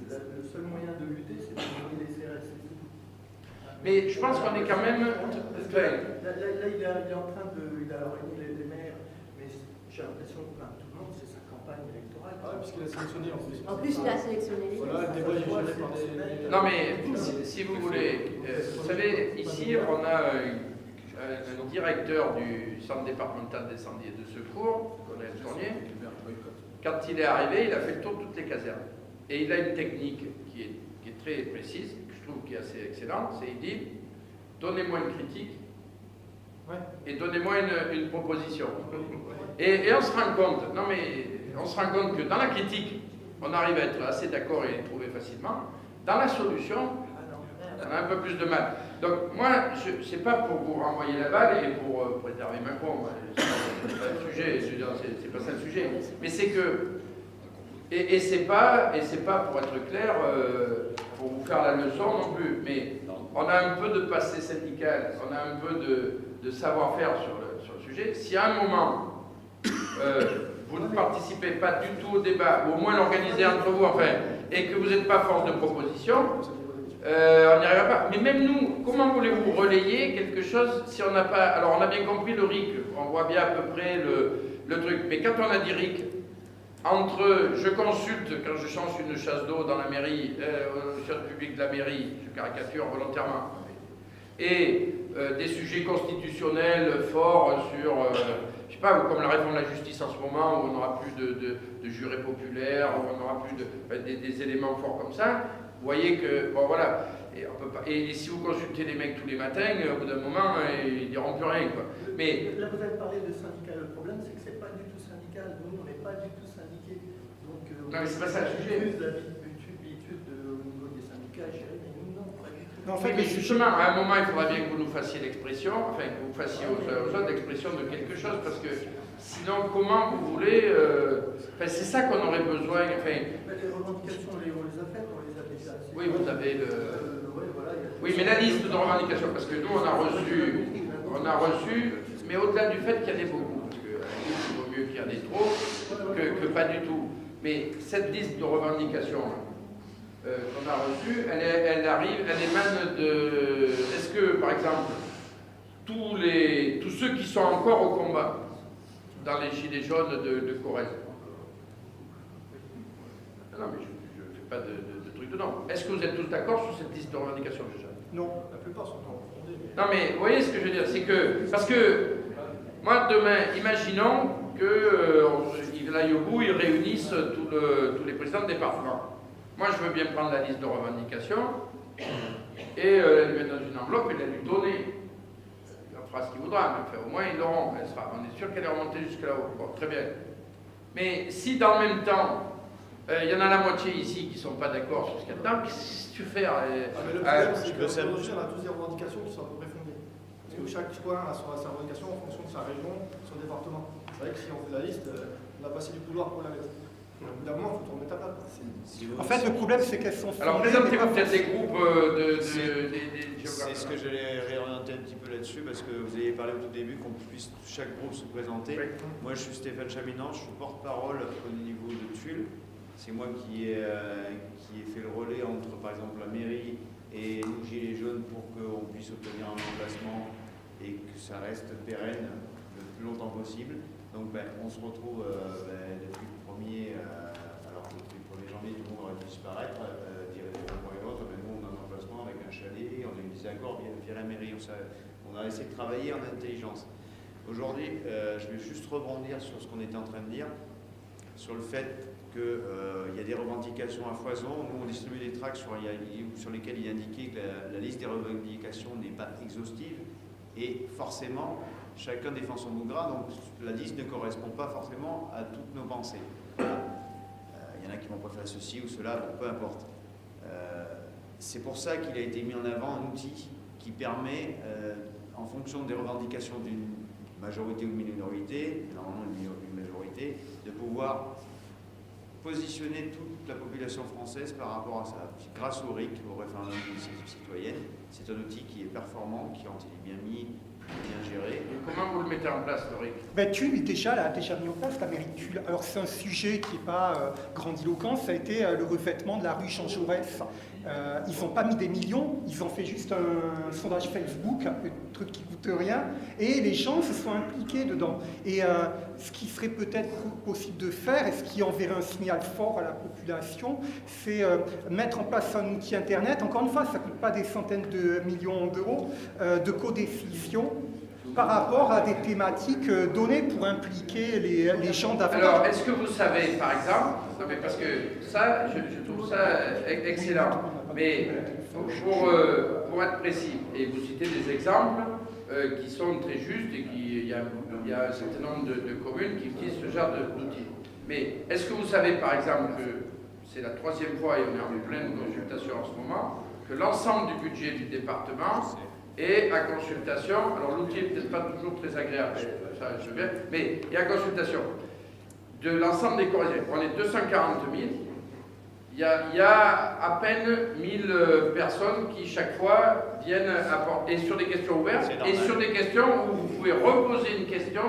le seul moyen de lutter, c'est de les laisser rester. Mais je pense qu'on est quand même... Là, il est en train de... Il a réuni les maires, mais j'ai l'impression que tout le monde, c'est sa campagne électorale. Ah, puisqu'il a sélectionné en plus. En plus, il a sélectionné les gens. Voilà, le débat est géré par des... Non mais, si vous voulez, vous savez, ici, on a un directeur du centre départemental d'incendie et de secours, Colonel Tournier. Quand il est arrivé, il a fait le tour de toutes les casernes. Et il a une technique qui est très précise, que je trouve qui est assez excellente, c'est il dit, donnez-moi une critique et donnez-moi une proposition. Et on se rend compte, non mais, on se rend compte que dans la critique, on arrive à être assez d'accord et les trouver facilement. Dans la solution, on a un peu plus de mal. Donc moi, c'est pas pour vous renvoyer la balle et pour préserver Macron, c'est pas le sujet, c'est pas ça le sujet. Mais c'est que, et c'est pas pour être clair, pour vous faire la leçon non plus, mais on a un peu de passé syndical, on a un peu de savoir-faire sur le sujet. Si à un moment, vous ne participez pas du tout au débat, ou au moins l'organiser entre vous, enfin, et que vous n'êtes pas force de proposition, on n'y arrivera pas. Mais même nous, comment voulez-vous relayer quelque chose si on n'a pas... Alors on a bien compris le RIC, on voit bien à peu près le truc, mais quand on a dit RIC, entre je consulte quand je change une chasse d'eau dans la mairie, au service public de la mairie, je caricature volontairement, et des sujets constitutionnels forts sur, je sais pas, comme la réforme de la justice en ce moment, où on n'aura plus de jurés populaires, où on n'aura plus des éléments forts comme ça, vous voyez que, bon voilà, et, on peut pas, et si vous consultez les mecs tous les matins, au bout d'un moment, ils diront plus rien, quoi. Mais, là, vous avez parlé de syndical, le problème c'est que c'est pas du tout syndical, nous on n'est pas du tout syndiqués. Donc, non mais c'est pas ça le sujet. L'habitude au niveau des syndicats, mais nous non, pas du tout. Non, en fait, mais justement, à un moment, il faudra bien que vous nous fassiez l'expression, enfin que vous fassiez aux autres l'expression de quelque chose, parce que sinon, comment vous voulez... Enfin, c'est ça qu'on aurait besoin, enfin... Les revendications, on les a faites, on les a déjà... Oui, vous avez le... ouais, voilà, oui, mais la liste de revendications, parce que nous, on a reçu, mais au-delà du fait qu'il y en ait beaucoup, parce qu'il vaut mieux qu'il y en ait trop que pas du tout. Mais cette liste de revendications qu'on a reçue, elle émane de... Est-ce que, par exemple, tous ceux qui sont encore au combat dans les gilets jaunes de Corrèze, non, mais je ne fais pas de truc dedans. Est-ce que vous êtes tous d'accord sur cette liste de revendications déjà? Non, la plupart sont en fondés. Non, mais vous voyez ce que je veux dire, c'est que... Parce que, moi, demain, imaginons qu'ils aillent au bout, ils réunissent tous les présidents de département. Moi, je veux bien prendre la liste de revendications et la lui mettre dans une enveloppe et la lui donner. Il fera ce qu'il voudra, mais enfin, au moins, ils l'auront. On est sûr qu'elle est remontée jusque là-haut. Bon, très bien. Mais si, dans le même temps, il y en a la moitié ici qui ne sont pas d'accord sur ce qu'il y a dedans, qu'est-ce que tu fais le problème, c'est qu'on a tous des revendications qui sont à peu près fondées. Parce que chaque coin a sa revendication en fonction de sa région, de son département. C'est vrai que si on fait la liste, on a passé du couloir pour la mettre. au bout d'un moment, il faut tourner ta patte. En fait, le problème, c'est qu'elles sont... Alors, présentez-vous peut-être des groupes des C'est ce que j'allais réorienter un petit peu là-dessus, parce que vous avez parlé au tout début qu'on puisse chaque groupe se présenter. Oui. Moi, je suis Stéphane Chaminant, je suis porte-parole au niveau de Tulle. C'est moi qui ai fait le relais entre, par exemple, la mairie et nous, Gilets jaunes, pour qu'on puisse obtenir un emplacement et que ça reste pérenne le plus longtemps possible. Donc, on se retrouve depuis le 1er, alors que depuis le 1er janvier, tout le monde aurait dû disparaître, dire d'un point et l'autre. Nous, on a un emplacement avec un chalet, on a eu des accords via la mairie. On a essayé de travailler en intelligence. Aujourd'hui, je vais juste rebondir sur ce qu'on était en train de dire, sur le fait qu'il y a des revendications à foison. Nous, on distribue des tracts sur lesquels il est indiqué que la liste des revendications n'est pas exhaustive. Et forcément, chacun défend son bout de gras, donc la liste ne correspond pas forcément à toutes nos pensées. Il y en a qui vont préférer ceci ou cela, bon, peu importe. C'est pour ça qu'il a été mis en avant un outil qui permet, en fonction des revendications d'une majorité ou d'une minorité, normalement une majorité, de pouvoir positionner toute la population française par rapport à ça. Grâce au RIC, au référendum d'initiative citoyenne, c'est un outil qui est performant, qui est bien mis, bien géré. Et comment vous le mettez en place, le RIC? Tulle l'a déjà mis en place, la mairie de Tulle. Alors c'est un sujet qui n'est pas grandiloquent, ça a été le revêtement de la rue Jean Jaurès. Ils n'ont pas mis des millions, ils ont fait juste un sondage Facebook, un truc qui ne coûte rien, et les gens se sont impliqués dedans. Et ce qui serait peut-être possible de faire, et ce qui enverrait un signal fort à la population, c'est mettre en place un outil Internet. Encore une fois, ça ne coûte pas des centaines de millions d'euros, de codécision par rapport à des thématiques données pour impliquer les gens d'avenir. Alors, est-ce que vous savez, par exemple, non mais parce que ça, je trouve ça excellent, mais pour être précis, et vous citez des exemples qui sont très justes et il y a un certain nombre de communes qui utilisent ce genre d'outils. Mais est-ce que vous savez, par exemple, que c'est la 3e fois, et on est en pleine consultation en ce moment, que l'ensemble du budget du département et à consultation, alors l'outil n'est peut-être pas toujours très agréable, ça je veux bien, mais et à consultation de l'ensemble des Corésiens. On est 240 000, il y a à peine 1000 personnes qui chaque fois viennent apporter, et sur des questions ouvertes, et sur des questions où vous pouvez reposer une question,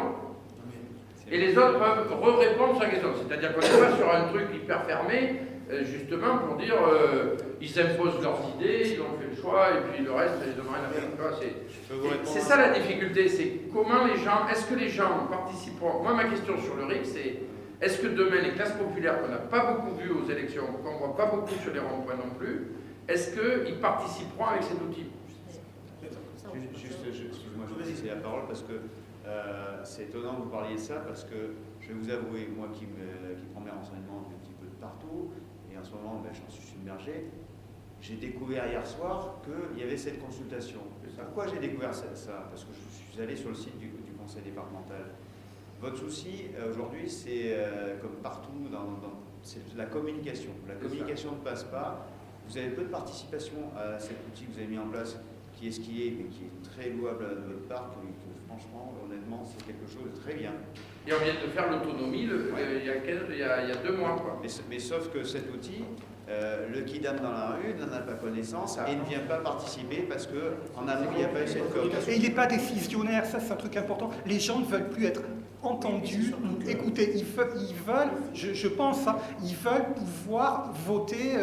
et les autres peuvent répondre sur la question. C'est-à-dire qu'on n'est pas sur un truc hyper fermé, justement pour dire ils imposent leurs idées, ils ont fait le choix et puis le reste ils n'ont rien à faire. C'est ça la difficulté, c'est comment les gens, est-ce que les gens participeront. Moi ma question sur le RIC c'est est-ce que demain les classes populaires qu'on n'a pas beaucoup vues aux élections, qu'on ne voit pas beaucoup sur les ronds-points non plus, est-ce qu'ils participeront avec cet outil? Excuse-moi, je vous laisse la parole parce que c'est étonnant que vous parliez de ça parce que je vais vous avouer, moi qui prends mes renseignements un petit peu de partout, et en ce moment j'en suis submergé, j'ai découvert hier soir qu'il y avait cette consultation. Pourquoi j'ai découvert ça? Parce que je suis allé sur le site du conseil départemental. Votre souci aujourd'hui, c'est comme partout, c'est la communication. La communication ne passe pas. Vous avez peu de participation à cet outil que vous avez mis en place, qui est ce qui est, mais qui est très louable de votre part, que franchement, honnêtement, c'est quelque chose de très bien. Et on vient de faire l'autonomie il y a 2 mois. Quoi. Mais sauf que cet outil, le kidam dans la rue n'en a pas connaissance et ne vient pas participer parce qu'en amont, il n'y a pas eu cette coopération. Et il n'est pas décisionnaire, ça c'est un truc important. Les gens ne veulent plus être entendus, écoutés. Ils veulent, je pense, ils veulent pouvoir voter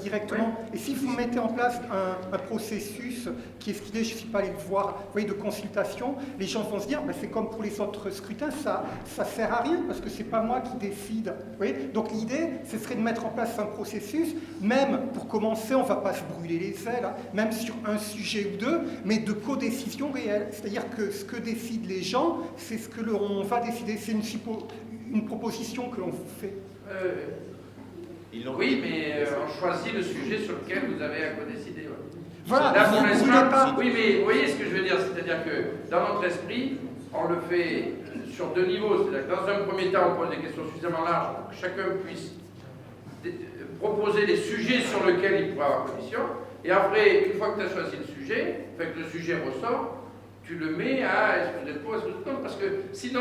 directement. Oui. Et si vous mettez en place un processus qui est ce qu'il est, je ne suis pas allé le voir, vous voyez, de consultation, les gens vont se dire, c'est comme pour les autres scrutins, ça ne sert à rien parce que ce n'est pas moi qui décide. Vous voyez. Donc l'idée, ce serait de mettre en place un processus, même pour commencer, on ne va pas se brûler les ailes, même sur un sujet ou deux, mais de codécision réelle. C'est-à-dire que ce que décident les gens, c'est ce que l'on va décider. C'est une proposition que l'on vous fait. Oui, mais on choisit le sujet sur lequel vous avez à codécider. Ouais. Voilà, là, pour l'instant, oui, mais vous voyez ce que je veux dire, c'est-à-dire que dans notre esprit, on le fait sur 2 niveaux. C'est-à-dire que dans un premier temps, on pose des questions suffisamment larges pour que chacun puisse proposer les sujets sur lesquels il pourra avoir position. Et après, une fois que tu as choisi le sujet, fait que le sujet ressort, tu le mets à est-ce que vous êtes pour, est-ce que vous êtes contre, parce que sinon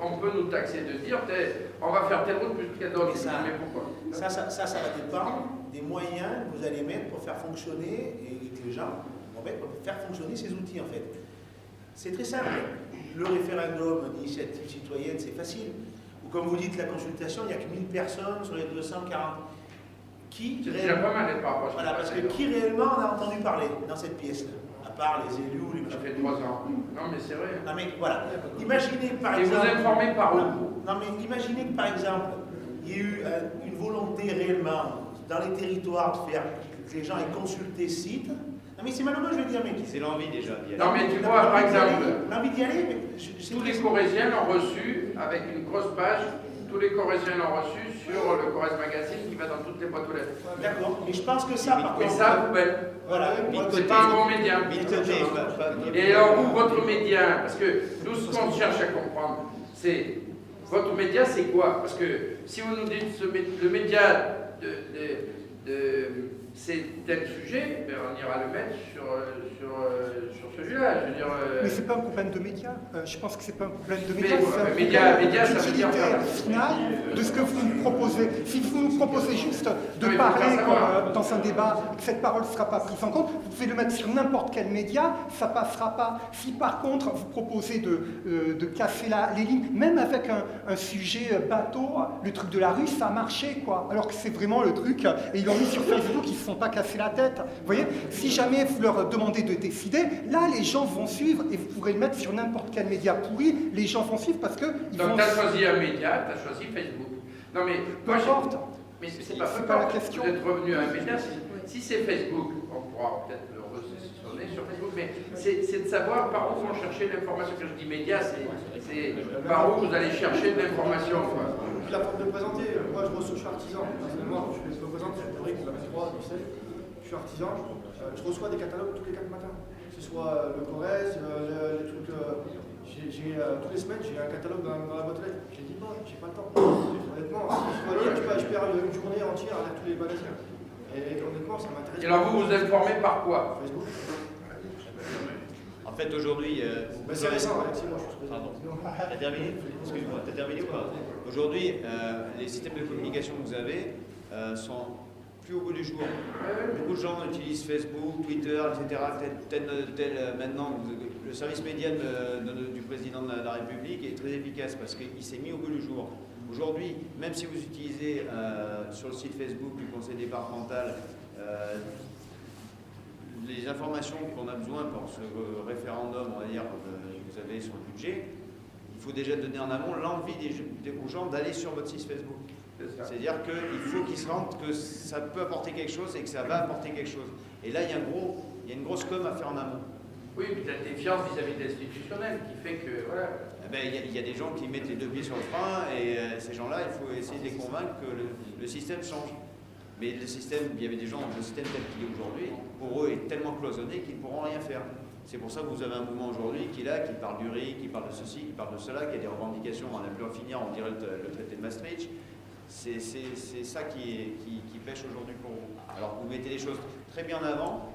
on peut nous taxer de dire on va faire telle route plus qu'à d'autres. Mais pourquoi? Ça va dépendre des moyens que vous allez mettre pour faire fonctionner et que les gens vont mettre pour faire fonctionner ces outils en fait. C'est très simple. Le référendum d'initiative citoyenne, c'est facile. Ou comme vous dites, la consultation, il n'y a que 1000 personnes sur les 240. Qui c'est déjà pas mal par rapport à voilà, parce que qui réellement on a entendu parler dans cette pièce-là? À part les élus ou les... Ça fait 3 ans. Non mais c'est vrai. Non mais voilà. Imaginez par exemple... Et vous informez par où? Non mais imaginez que par exemple, il y ait eu une volonté réellement dans les territoires de faire que les gens aient consulté ce site. Non mais c'est malheureux, je veux dire, mais... C'est l'envie déjà d'y aller. Non mais tu vois, par exemple... L'envie d'y aller, mais... Tous les Corésiens l'ont reçu avec une grosse page. Tous les Corésiens l'ont reçu sur le Corrèze Magazine qui va dans toutes les boîtes aux lettres. D'accord, mais je pense que ça, par contre... Mais ça, poubelle. Voilà, c'est pas un bon média. Et alors, vous, votre média, parce que nous, ce qu'on cherche à comprendre, c'est votre média, c'est quoi? Parce que si vous nous dites le média c'est tel sujet, ben on ira le mettre sur celui-là. Je veux dire, mais c'est pas un problème de médias. Je pense que c'est pas un problème de médias. Médias, ça veut dire finale de ce que vous nous proposez. Si vous nous proposez juste de parler dans un débat, que cette parole ne sera pas prise en compte, vous pouvez le mettre sur n'importe quel média, ça passera pas. Si par contre vous proposez de casser les lignes, même avec un sujet bateau, le truc de la rue, ça a marché, quoi. Alors que c'est vraiment le truc, et ils l'ont mis sur Facebook, ils ne se sont pas cassés la tête. Vous voyez, si jamais vous leur demandez de décider, là les gens vont suivre, et vous pourrez le mettre sur n'importe quel média pourri, les gens vont suivre parce que... Donc tu as choisi un média, tu as choisi Facebook. Non mais... Peu importe. Mais c'est pas la question. Vous êtes revenu à un média, si c'est Facebook, on pourra peut-être le ressonner sur Facebook, mais c'est de savoir par où vont chercher l'information. Quand je dis média, c'est par où vous allez chercher de l'information. La forme de présenter, moi je suis artisan, personnellement, je me présente sur le théorique de la 23, du 7, je suis artisan, je reçois des catalogues tous les 4 matins, que ce soit le Corrèze, les trucs, tous les semaines j'ai un catalogue dans la boîte aux lettres, j'ai dit pas, j'ai pas le temps, honnêtement, je perds une journée entière à lire tous les magazines, et honnêtement ça m'intéresse. Et alors vous informez par quoi? Facebook. En fait, aujourd'hui... c'est récent, Alexis, moi je suis Pardon. T'as terminé? Excuse-moi, t'as terminé ou pas? Aujourd'hui, les systèmes de communication que vous avez sont plus au bout du jour. Beaucoup de gens utilisent Facebook, Twitter, etc. Maintenant, le service média du président de la République est très efficace parce qu'il s'est mis au bout du jour. Aujourd'hui, même si vous utilisez sur le site Facebook du conseil départemental les informations qu'on a besoin pour ce référendum, on va dire, que vous avez sur le budget, il faut déjà donner en amont l'envie aux gens d'aller sur votre site Facebook. C'est-à-dire qu'il faut qu'ils se rendent que ça peut apporter quelque chose et que ça va apporter quelque chose. Et là, il y a une grosse com à faire en amont. Oui, puis la défiance vis-à-vis de l'institutionnel qui fait que, voilà... Il y a des gens qui mettent les deux pieds sur le frein et ces gens-là, il faut essayer de les convaincre que le système change. Mais le système, il y avait des gens, le système tel qu'il est aujourd'hui, pour eux, est tellement cloisonné qu'ils ne pourront rien faire. C'est pour ça que vous avez un mouvement aujourd'hui qui est là, qui parle du riz, qui parle de ceci, qui parle de cela, qui a des revendications, on n'a plus en finir, on dirait le traité de Maastricht. C'est ça qui pêche aujourd'hui pour vous. Alors vous mettez les choses très bien en avant,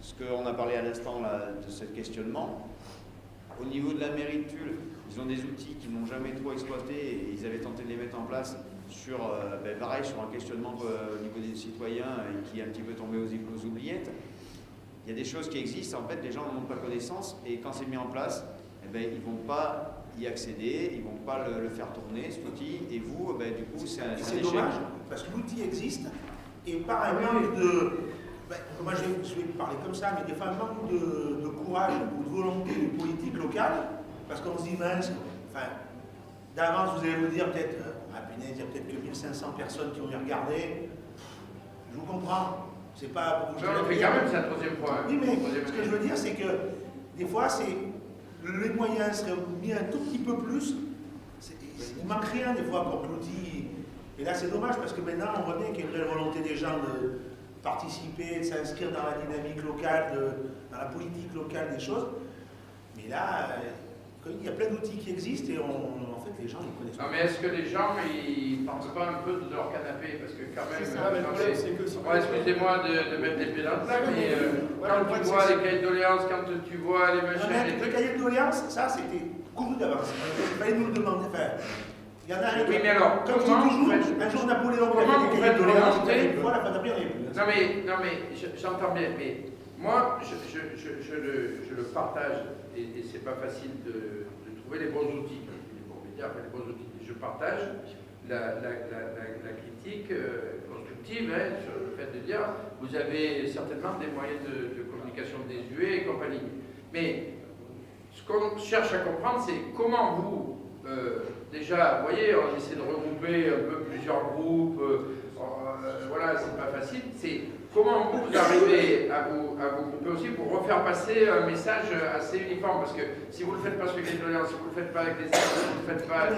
ce qu'on a parlé à l'instant de ce questionnement. Au niveau de la mairie de Tulle, ils ont des outils qu'ils n'ont jamais trop exploités et ils avaient tenté de les mettre en place sur, pareil, sur un questionnement au niveau des citoyens et qui est un petit peu tombé aux oubliettes. Il y a des choses qui existent, en fait, les gens n'en ont pas connaissance et quand c'est mis en place, ils ne vont pas y accéder, ils ne vont pas le faire tourner, cet outil, et vous, du coup, c'est un échec. C'est dommage, parce que l'outil existe, et par un manque de... moi je vais parler comme ça, mais des fois un manque de courage ou de volonté de politique locale, parce qu'on se dit, mince, d'avance vous allez vous dire peut-être, il y a peut-être que 1500 personnes qui vont y regarder, je vous comprends, c'est pas pour vous... Mais quand même, c'est la troisième fois. Oui, mais ce que je veux dire, c'est que des fois, les moyens seraient mis un tout petit peu plus, il manque rien des fois pour que l'outil... Et là, c'est dommage, parce que maintenant, on voit bien qu'il y a une vraie volonté des gens de participer, de s'inscrire dans la dynamique locale, dans la politique locale des choses. Mais là, il y a plein d'outils qui existent et en fait, les gens les connaissent pas. Non, mais est-ce que les gens, ils partent pas un peu de leur canapé? Parce que quand même, c'est ça, mais le problème, c'est que... excusez-moi de mettre les pieds dans le plat, mais quand tu vois les cahiers de doléances, quand tu vois les machins... Les cahiers de doléances, ça c'était couru d'avance. Il fallait nous le demander. Enfin, il y en a un. Oui, mais alors, comme toujours, un jour Napoléon a fait des cahiers de doléances, une fois la fin d'avril, non mais j'entends bien, mais moi je le partage et c'est pas facile de trouver les bons outils. Les bons outils. Je partage la critique constructive sur le fait de dire vous avez certainement des moyens de communication désuets et compagnie. Mais ce qu'on cherche à comprendre, c'est comment vous, déjà, vous voyez, on essaie de regrouper un peu plusieurs groupes, voilà, c'est pas facile, c'est comment vous arrivez à vous grouper aussi pour refaire passer un message assez uniforme, parce que si vous ne le faites pas sur les doléances, si vous ne le faites pas avec les services, si vous ne le faites pas...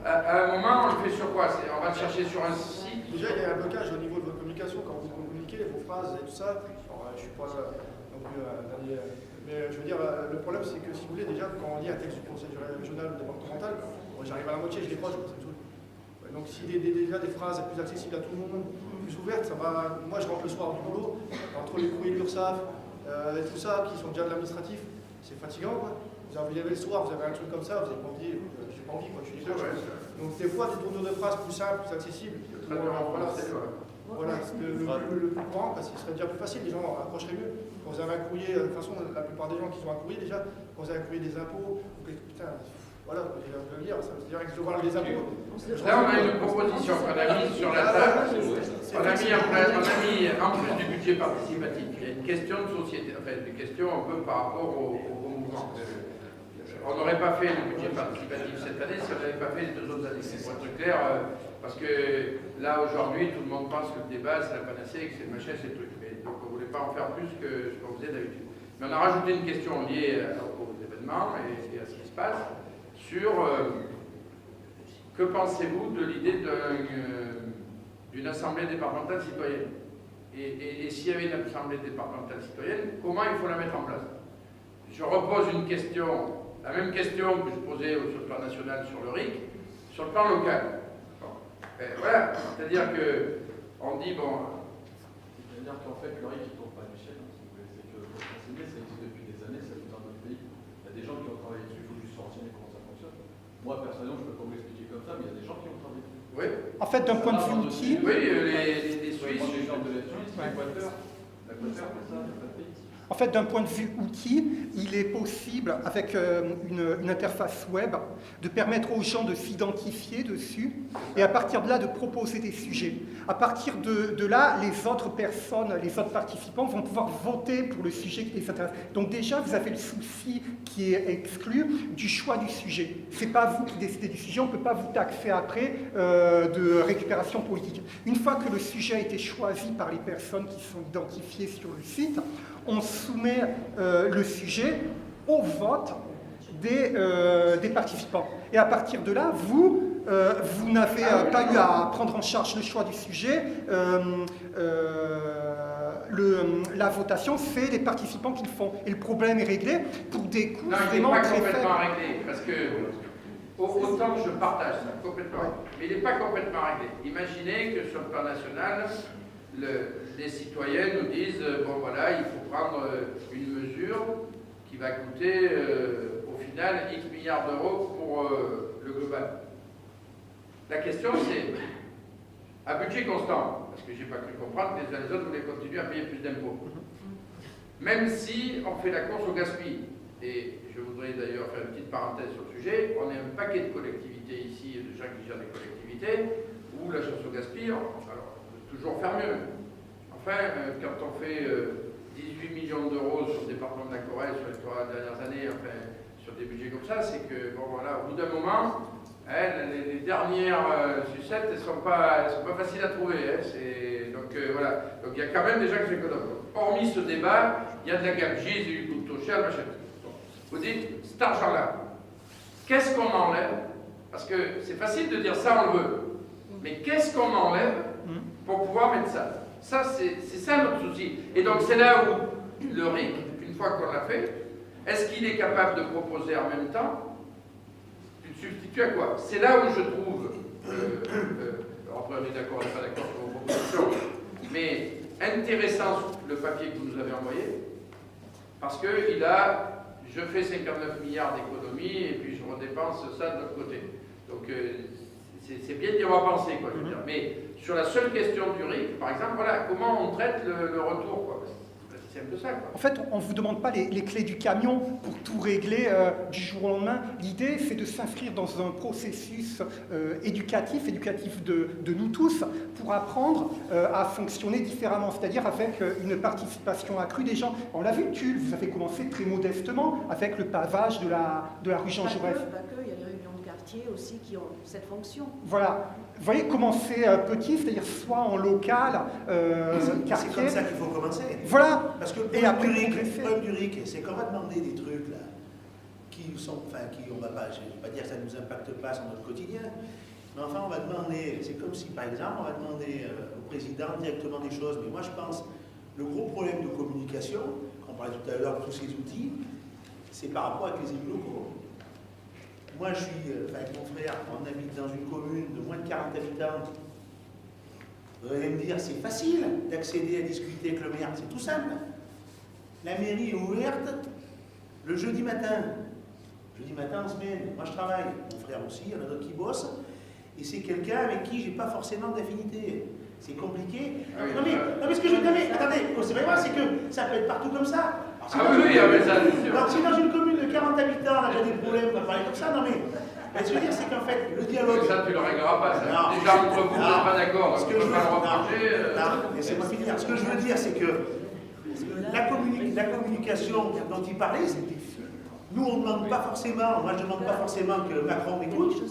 À un moment, on le fait sur quoi? On va le chercher sur un site. Déjà, il y a un blocage au niveau de votre communication, quand vous communiquez, vos phrases et tout ça. Alors, je ne suis pas non plus un dernier... Mais je veux dire, le problème, c'est que si vous voulez, déjà, quand on lit un texte du conseil régional ou départemental, j'arrive à la moitié, je décroche, ça me saoule. Donc si déjà des phrases plus accessibles à tout le monde, plus ouvertes, ça va... Moi je rentre le soir du boulot, entre les courriers de l'URSSAF et tout ça, qui sont déjà de l'administratif, c'est fatigant quoi. Vous arrivez le soir, vous avez un truc comme ça, vous avez pas envie, j'ai pas envie quoi, je suis désolé. Donc des fois des tournures de phrases plus simples, plus accessibles, voilà, le plus courant, parce qu'il serait déjà plus facile, les gens approcheraient mieux. Quand vous avez un courrier, de toute façon la plupart des gens qui ont un courrier déjà, quand vous avez un courrier des impôts, putain, voilà, je vais le dire, ça veut dire que je dois voir les impôts. Là, on a une proposition qu'on a mise sur la table. On a mis en plus du budget participatif, il y a une question de société, enfin une question un peu par rapport au mouvement. On n'aurait pas fait le budget participatif cette année si on n'avait pas fait les 2 autres années. C'est pour être clair, parce que là, aujourd'hui, tout le monde pense que le débat, c'est la panacée, que c'est le machin, c'est le truc. Mais, donc, on ne voulait pas en faire plus que ce qu'on faisait d'habitude. Mais on a rajouté une question liée aux événements et à ce qui se passe. Sur que pensez-vous de l'idée d'une assemblée départementale citoyenne et s'il y avait une assemblée départementale citoyenne, comment il faut la mettre en place? Je repose une question, la même question que je posais sur le plan national sur le RIC, sur le plan local. Bon. Voilà, c'est-à-dire qu'on dit, bon... C'est-à-dire qu'en fait, le RIC ne tombe pas du ciel, si vous voulez, c'est que pour s'enseigner, ça existe depuis des années, ça existe dans notre pays. Il y a des gens qui ont travaillé dessus, il faut juste sortir comment ça fonctionne. Moi, personnellement, je ne peux pas vous l'expliquer comme ça, mais il y a des gens qui ont travaillé dessus. Oui. En fait, d'un point de vue outil... Oui, les Suisses, les gens de la Suisse, l'Équateur, c'est ça, il n'y a pas de pays. En fait, d'un point de vue outil, il est possible, avec une interface web, de permettre aux gens de s'identifier dessus et à partir de là, de proposer des sujets. À partir de là, les autres personnes, les autres participants vont pouvoir voter pour le sujet qui les intéresse. Donc déjà, vous avez le souci qui est exclu du choix du sujet. Ce n'est pas vous qui décidez du sujet, on ne peut pas vous taxer après de récupération politique. Une fois que le sujet a été choisi par les personnes qui sont identifiées sur le site, on soumet le sujet au vote des participants. Et à partir de là, vous n'avez pas eu à prendre en charge le choix du sujet. La votation, c'est les participants qui le font. Et le problème est réglé pour des coûts vraiment très faibles. Non, il n'est pas complètement réglé, parce que autant je partage ça, complètement. Mais il n'est pas complètement réglé. Imaginez que sur le plan national, les citoyens nous disent bon voilà, il faut prendre une mesure qui va coûter au final X milliards d'euros pour le global. La question c'est, à budget constant, parce que j'ai pas cru comprendre que les uns et les autres voulaient continuer à payer plus d'impôts, même si on fait la course au gaspillage. Et je voudrais d'ailleurs faire une petite parenthèse sur le sujet, on est un paquet de collectivités ici, de gens qui gèrent des collectivités, où la chasse au gaspillage, alors toujours faire mieux. Enfin, quand on fait 18 millions d'euros sur le département de la Corrèze sur les 3 dernières années, enfin, sur des budgets comme ça, c'est que, bon voilà, au bout d'un moment, les dernières sucettes, elles ne sont pas faciles à trouver. Donc voilà, donc il y a quand même des gens qui s'économisent. Hormis ce débat, il y a de la gabegie, du couteau cher, machin. Vous dites, cet argent-là, qu'est-ce qu'on enlève? Parce que c'est facile de dire ça, on le veut. Mais qu'est-ce qu'on enlève pour pouvoir mettre ça? Ça, c'est ça notre souci. Et donc, c'est là où le RIC, une fois qu'on l'a fait, est-ce qu'il est capable de proposer en même temps une substitut à quoi? C'est là où je trouve, après on est d'accord, on n'est pas d'accord sur vos propositions, mais intéressant le papier que vous nous avez envoyé, Parce que je fais 59 milliards d'économies et puis je redépense ça de l'autre côté. Donc c'est bien d'y avoir pensé, quoi, je veux dire. Mais sur la seule question du RIC, par exemple, voilà, comment on traite le retour, quoi. C'est un peu ça, quoi. En fait, on ne vous demande pas les clés du camion pour tout régler du jour au lendemain. L'idée, c'est de s'inscrire dans un processus éducatif de nous tous, pour apprendre à fonctionner différemment, c'est-à-dire avec une participation accrue des gens. On l'a vu, Tulle, vous avez commencé très modestement avec le pavage de la rue Jean Jaurès. Pas que, il y a les réunions de quartier aussi qui ont cette fonction. Voilà. Vous voyez, commencer petit, c'est-à-dire soit en local, quartier. C'est comme ça qu'il faut commencer. Voilà. Parce que le problème du RIC, c'est qu'on va demander des trucs là, qui on va pas, je ne vais pas dire que ça ne nous impacte pas sur notre quotidien, mais enfin on va demander, c'est comme si par exemple on va demander au président directement des choses, mais moi je pense, le gros problème de communication, qu'on parlait tout à l'heure de tous ces outils, c'est par rapport avec les élus locaux. Moi, je suis, avec mon frère, on habite dans une commune de moins de 40 habitants. Vous allez me dire, c'est facile d'accéder à discuter avec le maire, c'est tout simple. La mairie est ouverte le jeudi matin. Jeudi matin en semaine, moi je travaille, mon frère aussi, il y en a d'autres qui bossent. Et c'est quelqu'un avec qui j'ai pas forcément d'affinité. C'est compliqué. Non mais ce que je veux dire, attendez, c'est pas grave, c'est que ça peut être partout comme ça. Si dans une commune de 40 habitants, on a déjà des problèmes, on va parler comme ça, non mais ce que je veux dire, c'est qu'en fait, le dialogue... Ça, tu le régleras pas, ça. Déjà, entre vous, vous n'êtes pas d'accord. Ce que je veux laissez-moi finir. Ce que je veux dire, c'est que la communication dont il parlait, nous, on ne demande pas forcément, moi je ne demande pas forcément que Macron m'écoute,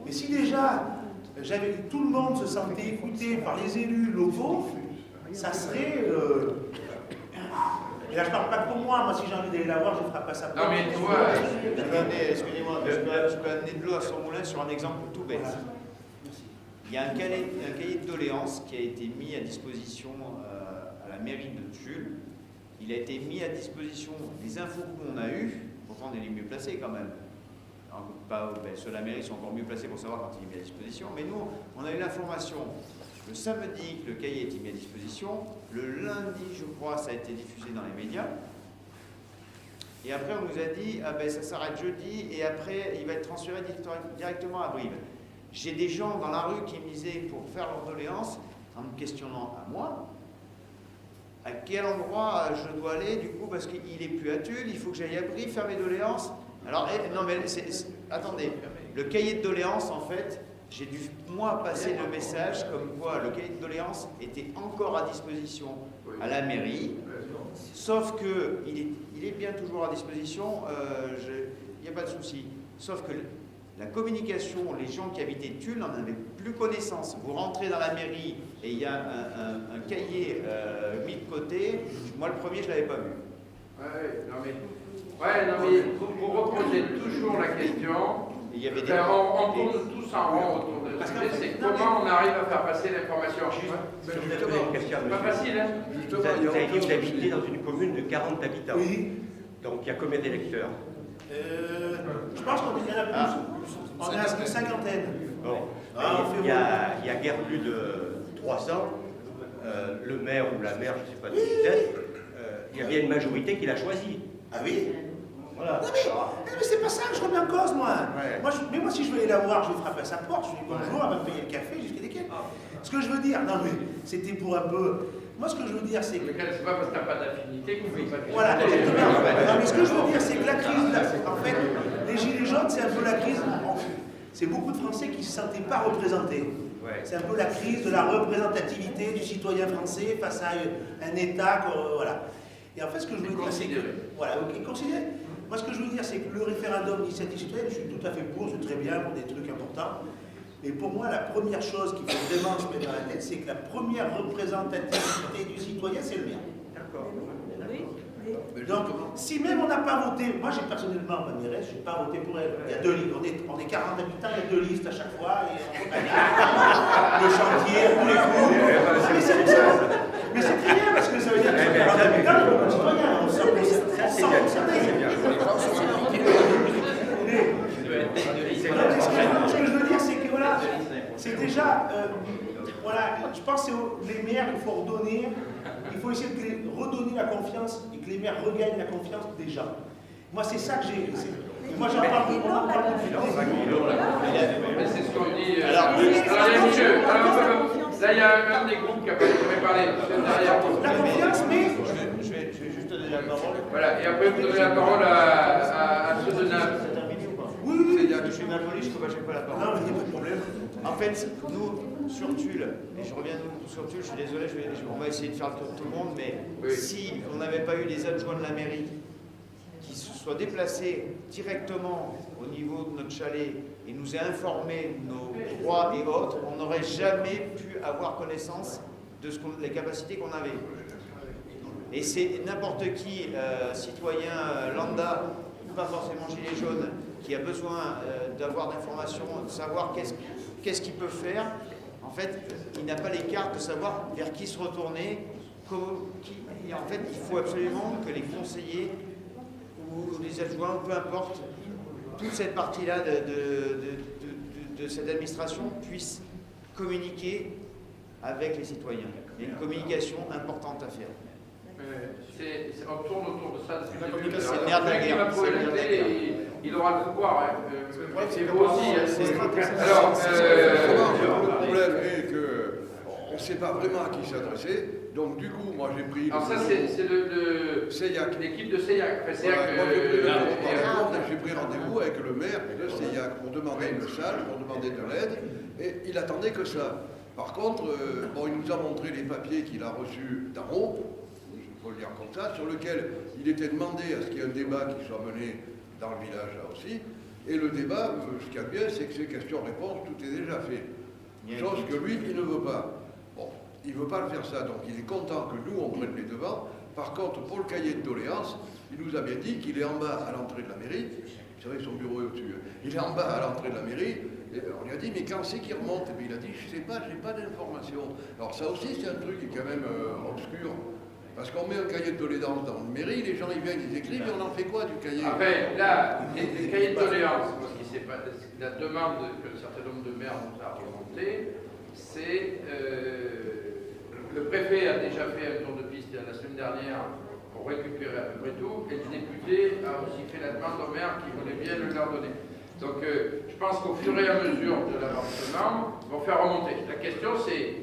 mais si déjà tout le monde se sentait écouté par les élus locaux, ça serait... Et là, je ne parle pas pour moi. Moi, si j'ai envie d'aller la voir, je ne ferai pas ça pour moi. Non, mais tu vois... Excusez-moi, je peux amener de l'eau à son moulin sur un exemple tout bête. Il y a un cahier de doléances qui a été mis à disposition à la mairie de Tulle. Il a été mis à disposition des infos qu'on a eues. Pourtant, on est les mieux placés quand même. Ceux de la mairie sont encore mieux placés pour savoir quand il est mis à disposition. Mais nous, on a eu l'information le samedi que le cahier a été mis à disposition. Le lundi, je crois, ça a été diffusé dans les médias. Et après, on nous a dit, ça s'arrête jeudi, et après, il va être transféré directement à Brive. J'ai des gens dans la rue qui me disaient, pour faire leur doléance, en me questionnant à moi, à quel endroit je dois aller, du coup, parce qu'il n'est plus à Tulle, il faut que j'aille à Brive faire mes doléances. Alors, non, mais attendez, le cahier de doléances, en fait, j'ai dû, moi, passer le message comme quoi le cahier de doléances était encore à disposition à la mairie, sauf qu'il est bien toujours à disposition, il n'y a pas de souci. Sauf que la communication, les gens qui habitaient Tulle n'en avaient plus connaissance. Vous rentrez dans la mairie et il y a un cahier mis de côté. Moi, le premier, je ne l'avais pas vu. Vous reposez toujours la question. Il y avait des... on tourne tous en rond autour de ça. C'est comment on arrive à faire passer l'information. C'est pas facile, hein. Vous avez dit que vous habitez dans une commune de 40 habitants. Oui. Donc il y a combien d'électeurs? Je pense qu'on est à plus. On est à une cinquantaine. Bon. Il y a guère plus de 300. Le maire ou la maire, je ne sais pas qui c'est, il y a bien une majorité qui l'a choisi. Ah oui? Voilà. Non mais c'est pas ça que je remets en cause, moi. Ouais. Moi, si je veux aller la voir, je vais frapper à sa porte, je lui dis bonjour, elle va me payer le café, jusqu'à des quêtes. Ce que je veux dire, non mais c'était pour un peu... Moi, ce que je veux dire, c'est que... C'est pas parce que t'as pas d'affinité qu'on ne fait pas de... Voilà, non, mais ce que je veux dire, c'est que la crise, en fait, les Gilets jaunes, c'est un peu la crise... C'est beaucoup de Français qui ne se sentaient pas représentés. Ouais. C'est un peu la crise de la représentativité du citoyen français face à un État, voilà. Et en fait, ce que je veux dire, c'est que... Voilà, ok, considérez. Moi, ce que je veux dire, c'est que le référendum d'initiative citoyenne, je suis tout à fait pour, c'est très bien pour des trucs importants. Mais pour moi, la première chose qu'il faut vraiment se mettre dans la tête, c'est que la première représentativité du citoyen, c'est le maire. D'accord. Donc, si même on n'a pas voté, moi j'ai personnellement, ma mairesse, je n'ai pas voté pour elle. Il y a 2 listes, on est 40 habitants, il y a 2 listes à chaque fois, et le chantier, tous les coups. Mais c'est ça. Mais c'est très bien, parce que ça veut dire que c'est 40 habitants, il y a beaucoup de citoyens. On sort de ça. C'est bien. Ce que je veux dire, c'est que voilà, c'est déjà, voilà, je pense que les maires, il faut redonner il faut essayer de redonner la confiance et que les maires regagnent la confiance déjà. Moi, c'est ça que j'ai. Moi, j'en parle de mon mais c'est ce qu'on dit. Alors, monsieur, là, il y a un des groupes qui a parlé. La confiance, mais. Je vais juste donner la parole. Voilà, et après, vous donnez la parole à ceux de Naples. Oui, je suis mal poli, je ne peux pas la parole. Non, mais il n'y a pas de problème. En fait, nous, sur Tulle, et je reviens sur Tulle, je suis désolé, on va essayer de faire le tour de tout le monde, mais si on n'avait pas eu les adjoints de la mairie qui se soient déplacés directement au niveau de notre chalet et nous aient informé de nos droits et autres, on n'aurait jamais pu avoir connaissance de les capacités qu'on avait. Et c'est n'importe qui, citoyen lambda, pas forcément gilet jaune, qui a besoin d'avoir d'informations, de savoir qu'est-ce qu'il peut faire. En fait, il n'a pas les cartes de savoir vers qui se retourner. Et en fait, il faut absolument que les conseillers ou les adjoints, peu importe, toute cette partie-là de cette administration puisse communiquer avec les citoyens. Il y a une communication importante à faire. On tourne autour de ça depuis la communication. C'est le nerf de la guerre. Il aura le pouvoir. C'est vous aussi. Alors, le problème est qu'on ne sait pas vraiment à qui s'adresser. Donc, du coup, moi, j'ai pris. Alors, ça, c'est l'équipe de Seillac. J'ai pris rendez-vous avec le maire de Seillac pour demander une salle, pour demander de l'aide. Et il attendait que ça. Par contre, il nous a montré les papiers qu'il a reçus d'en haut, il faut le dire comme ça, sur lequel il était demandé à ce qu'il y ait un débat qui soit mené dans le village là aussi. Et le débat, ce qu'il y a de bien, c'est que ces questions-réponses, tout est déjà fait. Chose que lui, il ne veut pas. Bon, il ne veut pas le faire ça, donc il est content que nous, on prenne les devants. Par contre, pour le cahier de doléances, il nous a bien dit qu'il est en bas à l'entrée de la mairie. C'est vrai que son bureau est au-dessus. Il est en bas à l'entrée de la mairie. Et on lui a dit, mais quand c'est qu'il remonte? Et puis il a dit, je ne sais pas, je n'ai pas d'informations. Alors ça aussi, c'est un truc qui est quand même obscur. Parce qu'on met un cahier de doléances dans la mairie, les gens ils viennent, ils écrivent, et on en fait quoi du cahier? Après, là, les cahiers de doléances, la demande qu'un certain nombre de maires nous a remonté, c'est le préfet a déjà fait un tour de piste la semaine dernière pour récupérer à peu près tout, et le député a aussi fait la demande aux maires qui voulaient bien le leur donner. Donc je pense qu'au fur et à mesure de l'avancement, ils vont faire remonter. La question c'est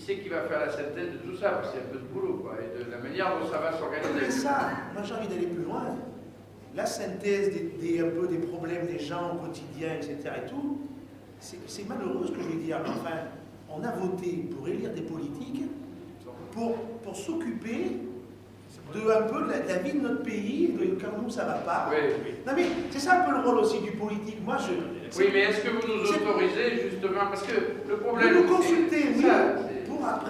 qui va faire la synthèse de tout ça, parce qu'il y a un peu de boulot, quoi, et de la manière dont ça va s'organiser. Mais ça, moi j'ai envie d'aller plus loin. La synthèse un peu des problèmes des gens au quotidien, etc. et tout, c'est malheureux ce que je veux dire. Enfin, on a voté pour élire des politiques pour s'occuper un peu de la vie de notre pays, quand nous ça va pas. Oui. Non mais c'est ça un peu le rôle aussi du politique. Moi oui, mais est-ce que vous nous autorisez justement, parce que le problème. De nous consulter, oui, pour après.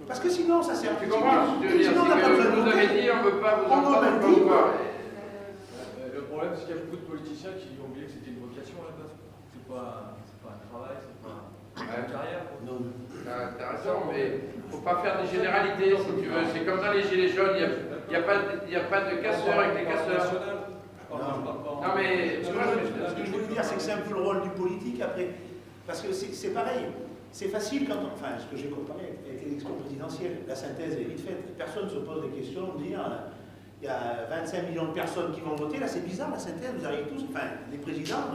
Parce que sinon ça sert. Tu comprends ce que je veux dire? Vous avez dit on ne veut pas vous entendre pas. Le problème c'est qu'il y a beaucoup de politiciens qui ont oublié que c'était une vocation à la base. C'est pas un travail, c'est pas une carrière. Non. Intéressant, mais il ne faut pas faire des généralités si tu veux. C'est comme dans les gilets jaunes, il n'y a pas de casseurs avec les casseurs. Non mais ce que je voulais dire, c'est que c'est un peu le rôle du politique après. Parce que c'est pareil. C'est facile quand on. Enfin, ce que j'ai comparé avec l'élection présidentielle, la synthèse est vite faite. Personne ne se pose des questions, dire il y a 25 millions de personnes qui vont voter. Là, c'est bizarre, la synthèse, vous arrivez tous. Enfin, les présidents,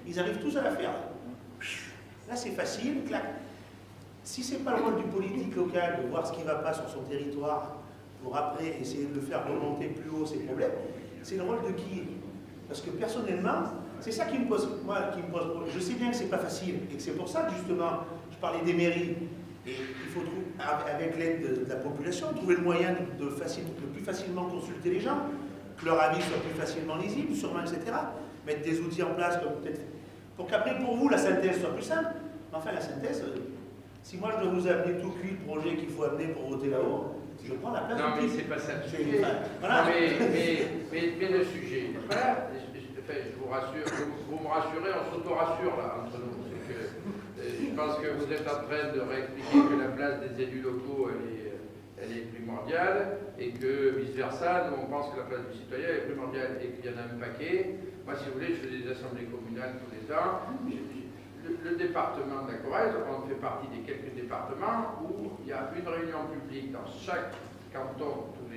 ils arrivent tous à la faire. Là, c'est facile, clac. Si ce n'est pas le rôle du politique local de voir ce qui ne va pas sur son territoire pour après essayer de le faire remonter plus haut ces problèmes, c'est le rôle de qui? Parce que personnellement, c'est ça qui me pose problème. Je sais bien que ce n'est pas facile et que c'est pour ça que justement, je parlais des mairies. Et il faut trouver, avec l'aide de la population, trouver le moyen de plus facilement consulter les gens, que leur avis soit plus facilement lisible, sûrement, etc. Mettre des outils en place comme peut-être pour qu'après, pour vous, la synthèse soit plus simple. Mais enfin, la synthèse, si moi je dois vous amener tout cuit le projet qu'il faut amener pour voter là-haut, je prends la place. Non, mais c'est pas ça le sujet. Voilà. Mais le sujet, voilà, je vous rassure, vous me rassurez, on s'auto-rassure là entre nous. C'est que, je pense que vous êtes en train de réexpliquer que la place des élus locaux, elle est primordiale, et que vice-versa, nous on pense que la place du citoyen est primordiale, et qu'il y en a un paquet. Moi, si vous voulez, je fais des assemblées communales tous les ans. le département de la Corrèze, on fait partie des quelques départements où il y a une réunion publique dans chaque canton tous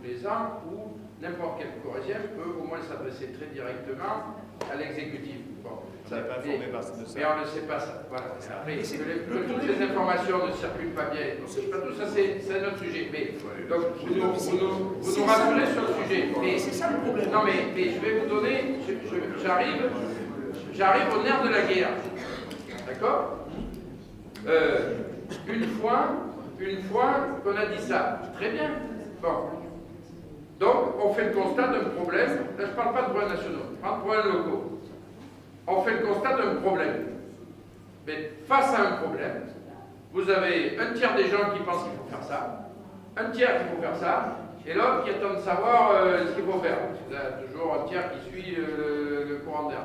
les ans où n'importe quel Corrézien peut au moins s'adresser très directement à l'exécutif. Bon, on n'est pas informé de ça. Mais on ne sait pas ça. Voilà. Après, que toutes les informations ne circulent pas bien, on ne sait pas tout ça, c'est un autre sujet. Mais, donc, vous nous rassurez sur le sujet. Mais, c'est ça le problème. Non, mais je vais vous donner, j'arrive au nerf de la guerre. D'accord une fois qu'on a dit ça, très bien. Bon. Donc, on fait le constat d'un problème. Là, je ne parle pas de problèmes nationaux, je parle de problèmes locaux. On fait le constat d'un problème. Mais face à un problème, vous avez un tiers des gens qui pensent qu'il faut faire ça, un tiers qu'il faut faire ça, et l'autre qui attend de savoir ce qu'il faut faire. Vous avez toujours un tiers qui suit le courant d'air.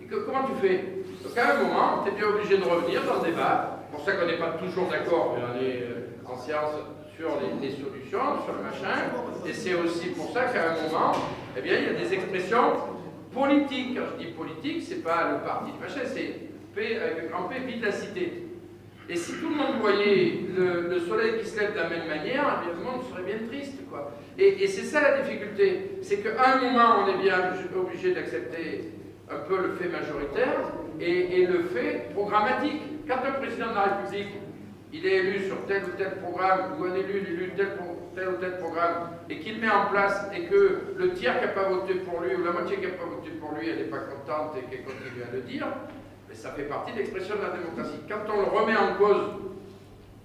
Et comment tu fais? Donc à un moment, tu es bien obligé de revenir dans le débat. C'est pour ça qu'on n'est pas toujours d'accord, mais on est en séance sur les solutions, sur le machin. Et c'est aussi pour ça qu'à un moment, eh bien, il y a des expressions politiques. Quand je dis politique, c'est pas le parti de machin, c'est P avec un grand P, vie de la cité. Et si tout le monde voyait le soleil qui se lève de la même manière, eh bien, le monde serait bien triste, quoi. Et c'est ça la difficulté, c'est qu'à un moment, on est bien obligé d'accepter un peu le fait majoritaire et le fait programmatique. Quand un président de la République, il est élu sur tel ou tel programme, ou un élu, il est élu tel ou tel programme, et qu'il met en place, et que le tiers qui n'a pas voté pour lui, ou la moitié qui n'a pas voté pour lui, elle n'est pas contente et qu'elle continue à le dire, mais ça fait partie de l'expression de la démocratie. Quand on le remet en cause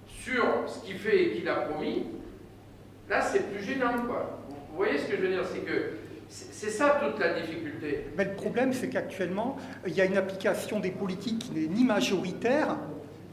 sur ce qu'il fait et qu'il a promis, là c'est plus gênant, quoi. Vous voyez ce que je veux dire, c'est que c'est ça toute la difficulté. Mais le problème, c'est qu'actuellement, il y a une application des politiques qui n'est ni majoritaire,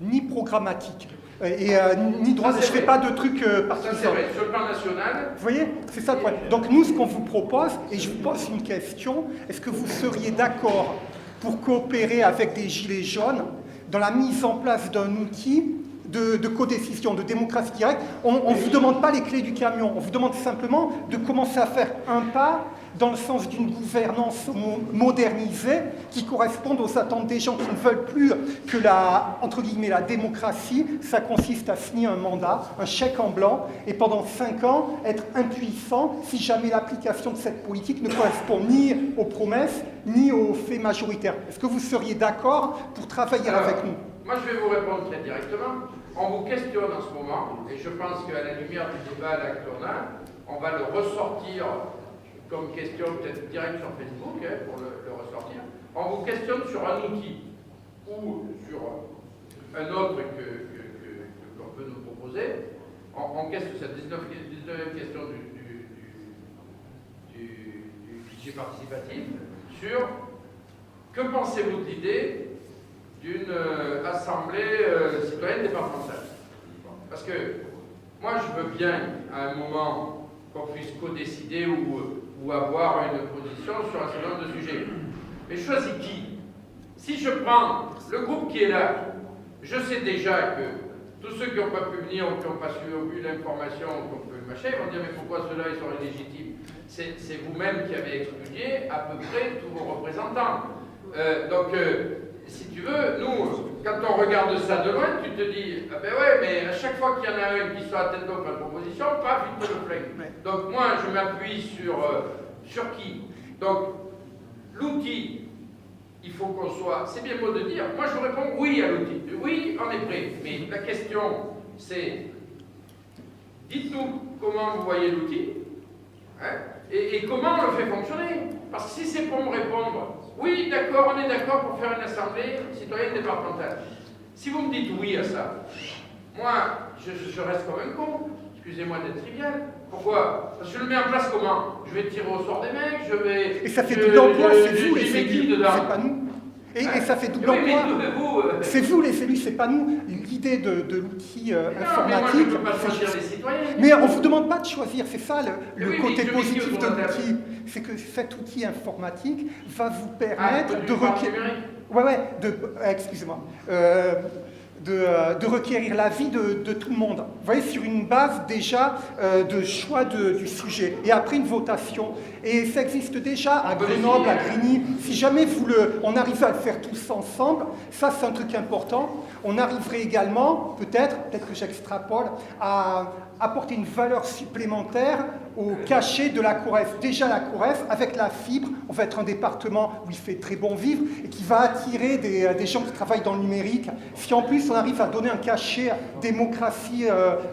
ni programmatique. Ni droit, je ne fais pas de trucs partisans. Ça, c'est vrai. Sur le plan national... Vous voyez, c'est ça le problème. Donc nous, ce qu'on vous propose, et je vous pose une question, est-ce que vous seriez d'accord pour coopérer avec des gilets jaunes dans la mise en place d'un outil de codécision, de démocratie directe? On ne vous demande pas les clés du camion, on vous demande simplement de commencer à faire un pas dans le sens d'une gouvernance modernisée qui corresponde aux attentes des gens qui ne veulent plus que entre guillemets, la démocratie, ça consiste à signer un mandat, un chèque en blanc, et pendant 5 ans, être impuissant si jamais l'application de cette politique ne correspond ni aux promesses, ni aux faits majoritaires. Est-ce que vous seriez d'accord pour travailler avec nous? Moi, je vais vous répondre très directement. On vous questionne en ce moment, et je pense qu'à la lumière du débat là que l'on a, on va le ressortir comme question peut-être direct sur Facebook, pour le ressortir. On vous questionne sur un outil ou sur un autre qu'on peut nous proposer. On questionne cette 19e question du budget participatif sur que pensez-vous de l'idée d'une assemblée citoyenne départementale. Parce que moi, je veux bien, à un moment, qu'on puisse co-décider ou avoir une position sur un certain nombre de sujets. Mais je choisis qui? Si je prends le groupe qui est là, je sais déjà que tous ceux qui n'ont pas pu venir ou qui n'ont pas eu l'information qu'on peut machin, ils vont dire mais pourquoi ceux-là ils sont illégitimes? C'est vous-même qui avez expédié à peu près tous vos représentants. Si tu veux, nous, quand on regarde ça de loin, tu te dis, ah ben ouais, mais à chaque fois qu'il y en a un qui soit à tête d'offre à proposition, paf, il te le flingue. Donc moi, je m'appuie sur qui? Donc, l'outil, il faut qu'on soit, c'est bien beau de dire, moi je vous réponds oui à l'outil. Oui, on est prêt. Mais la question, c'est, dites-nous comment vous voyez l'outil, hein, et comment on le fait fonctionner. Parce que si c'est pour me répondre, oui, d'accord, on est d'accord pour faire une assemblée citoyenne départementale. Si vous me dites oui à ça, moi, je reste comme un con. Excusez-moi d'être trivial. Pourquoi? Parce que je le mets en place comment? Je vais tirer au sort des mecs, je vais... Et ça fait double emploi, c'est vous les élus, c'est pas nous. Et ça fait double emploi. C'est vous les élus, c'est pas nous. L'idée de l'outil informatique... Mais moi, je ne peux pas choisir les citoyens. Mais on ne vous demande pas de choisir, c'est ça le côté positif de l'outil. C'est que cet outil informatique va vous permettre de requérir... excusez-moi. de requérir l'avis de tout le monde. Vous voyez, sur une base déjà de choix du sujet. Et après une votation. Et ça existe déjà à Grenoble, à Grigny. Si jamais on arrive à le faire tous ensemble, ça c'est un truc important. On arriverait également, peut-être que j'extrapole, à apporter une valeur supplémentaire au cachet de la Corrèze. Déjà la Corrèze, avec la fibre, on va être un département où il fait très bon vivre et qui va attirer des gens qui travaillent dans le numérique. Si en plus on arrive à donner un cachet démocratie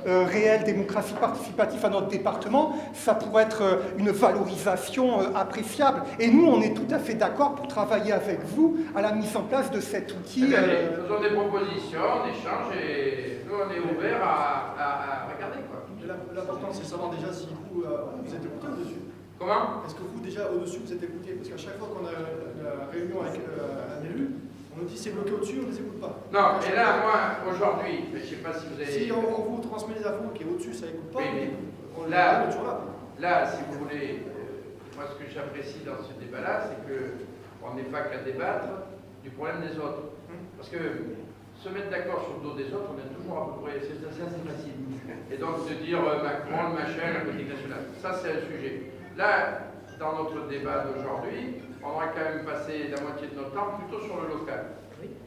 réelle, démocratie participative à notre département, ça pourrait être une valorisation appréciable. Et nous, on est tout à fait d'accord pour travailler avec vous à la mise en place de cet outil. Faisons des propositions, on échange et nous on est ouverts à regarder quoi. L'important c'est de savoir déjà si vous êtes écouté au-dessus. Comment? Est-ce que vous déjà au-dessus vous êtes écouté? Parce qu'à chaque fois qu'on a la réunion avec un élu, on nous dit c'est bloqué au-dessus, on ne les écoute pas. Non, et là moi aujourd'hui, je ne sais pas si vous avez... Si on vous transmet les infos qui est au-dessus, ça n'écoute pas, oui, on là, toujours là. Là, si vous voulez, moi ce que j'apprécie dans ce débat-là, c'est qu'on n'est pas qu'à débattre du problème des autres. Parce que se mettre d'accord sur le dos des autres, on est toujours à peu près, c'est assez facile. Et donc de dire Macron, le machin, la politique nationale, ça c'est un sujet. Là, dans notre débat d'aujourd'hui, on aura quand même passé la moitié de notre temps plutôt sur le local.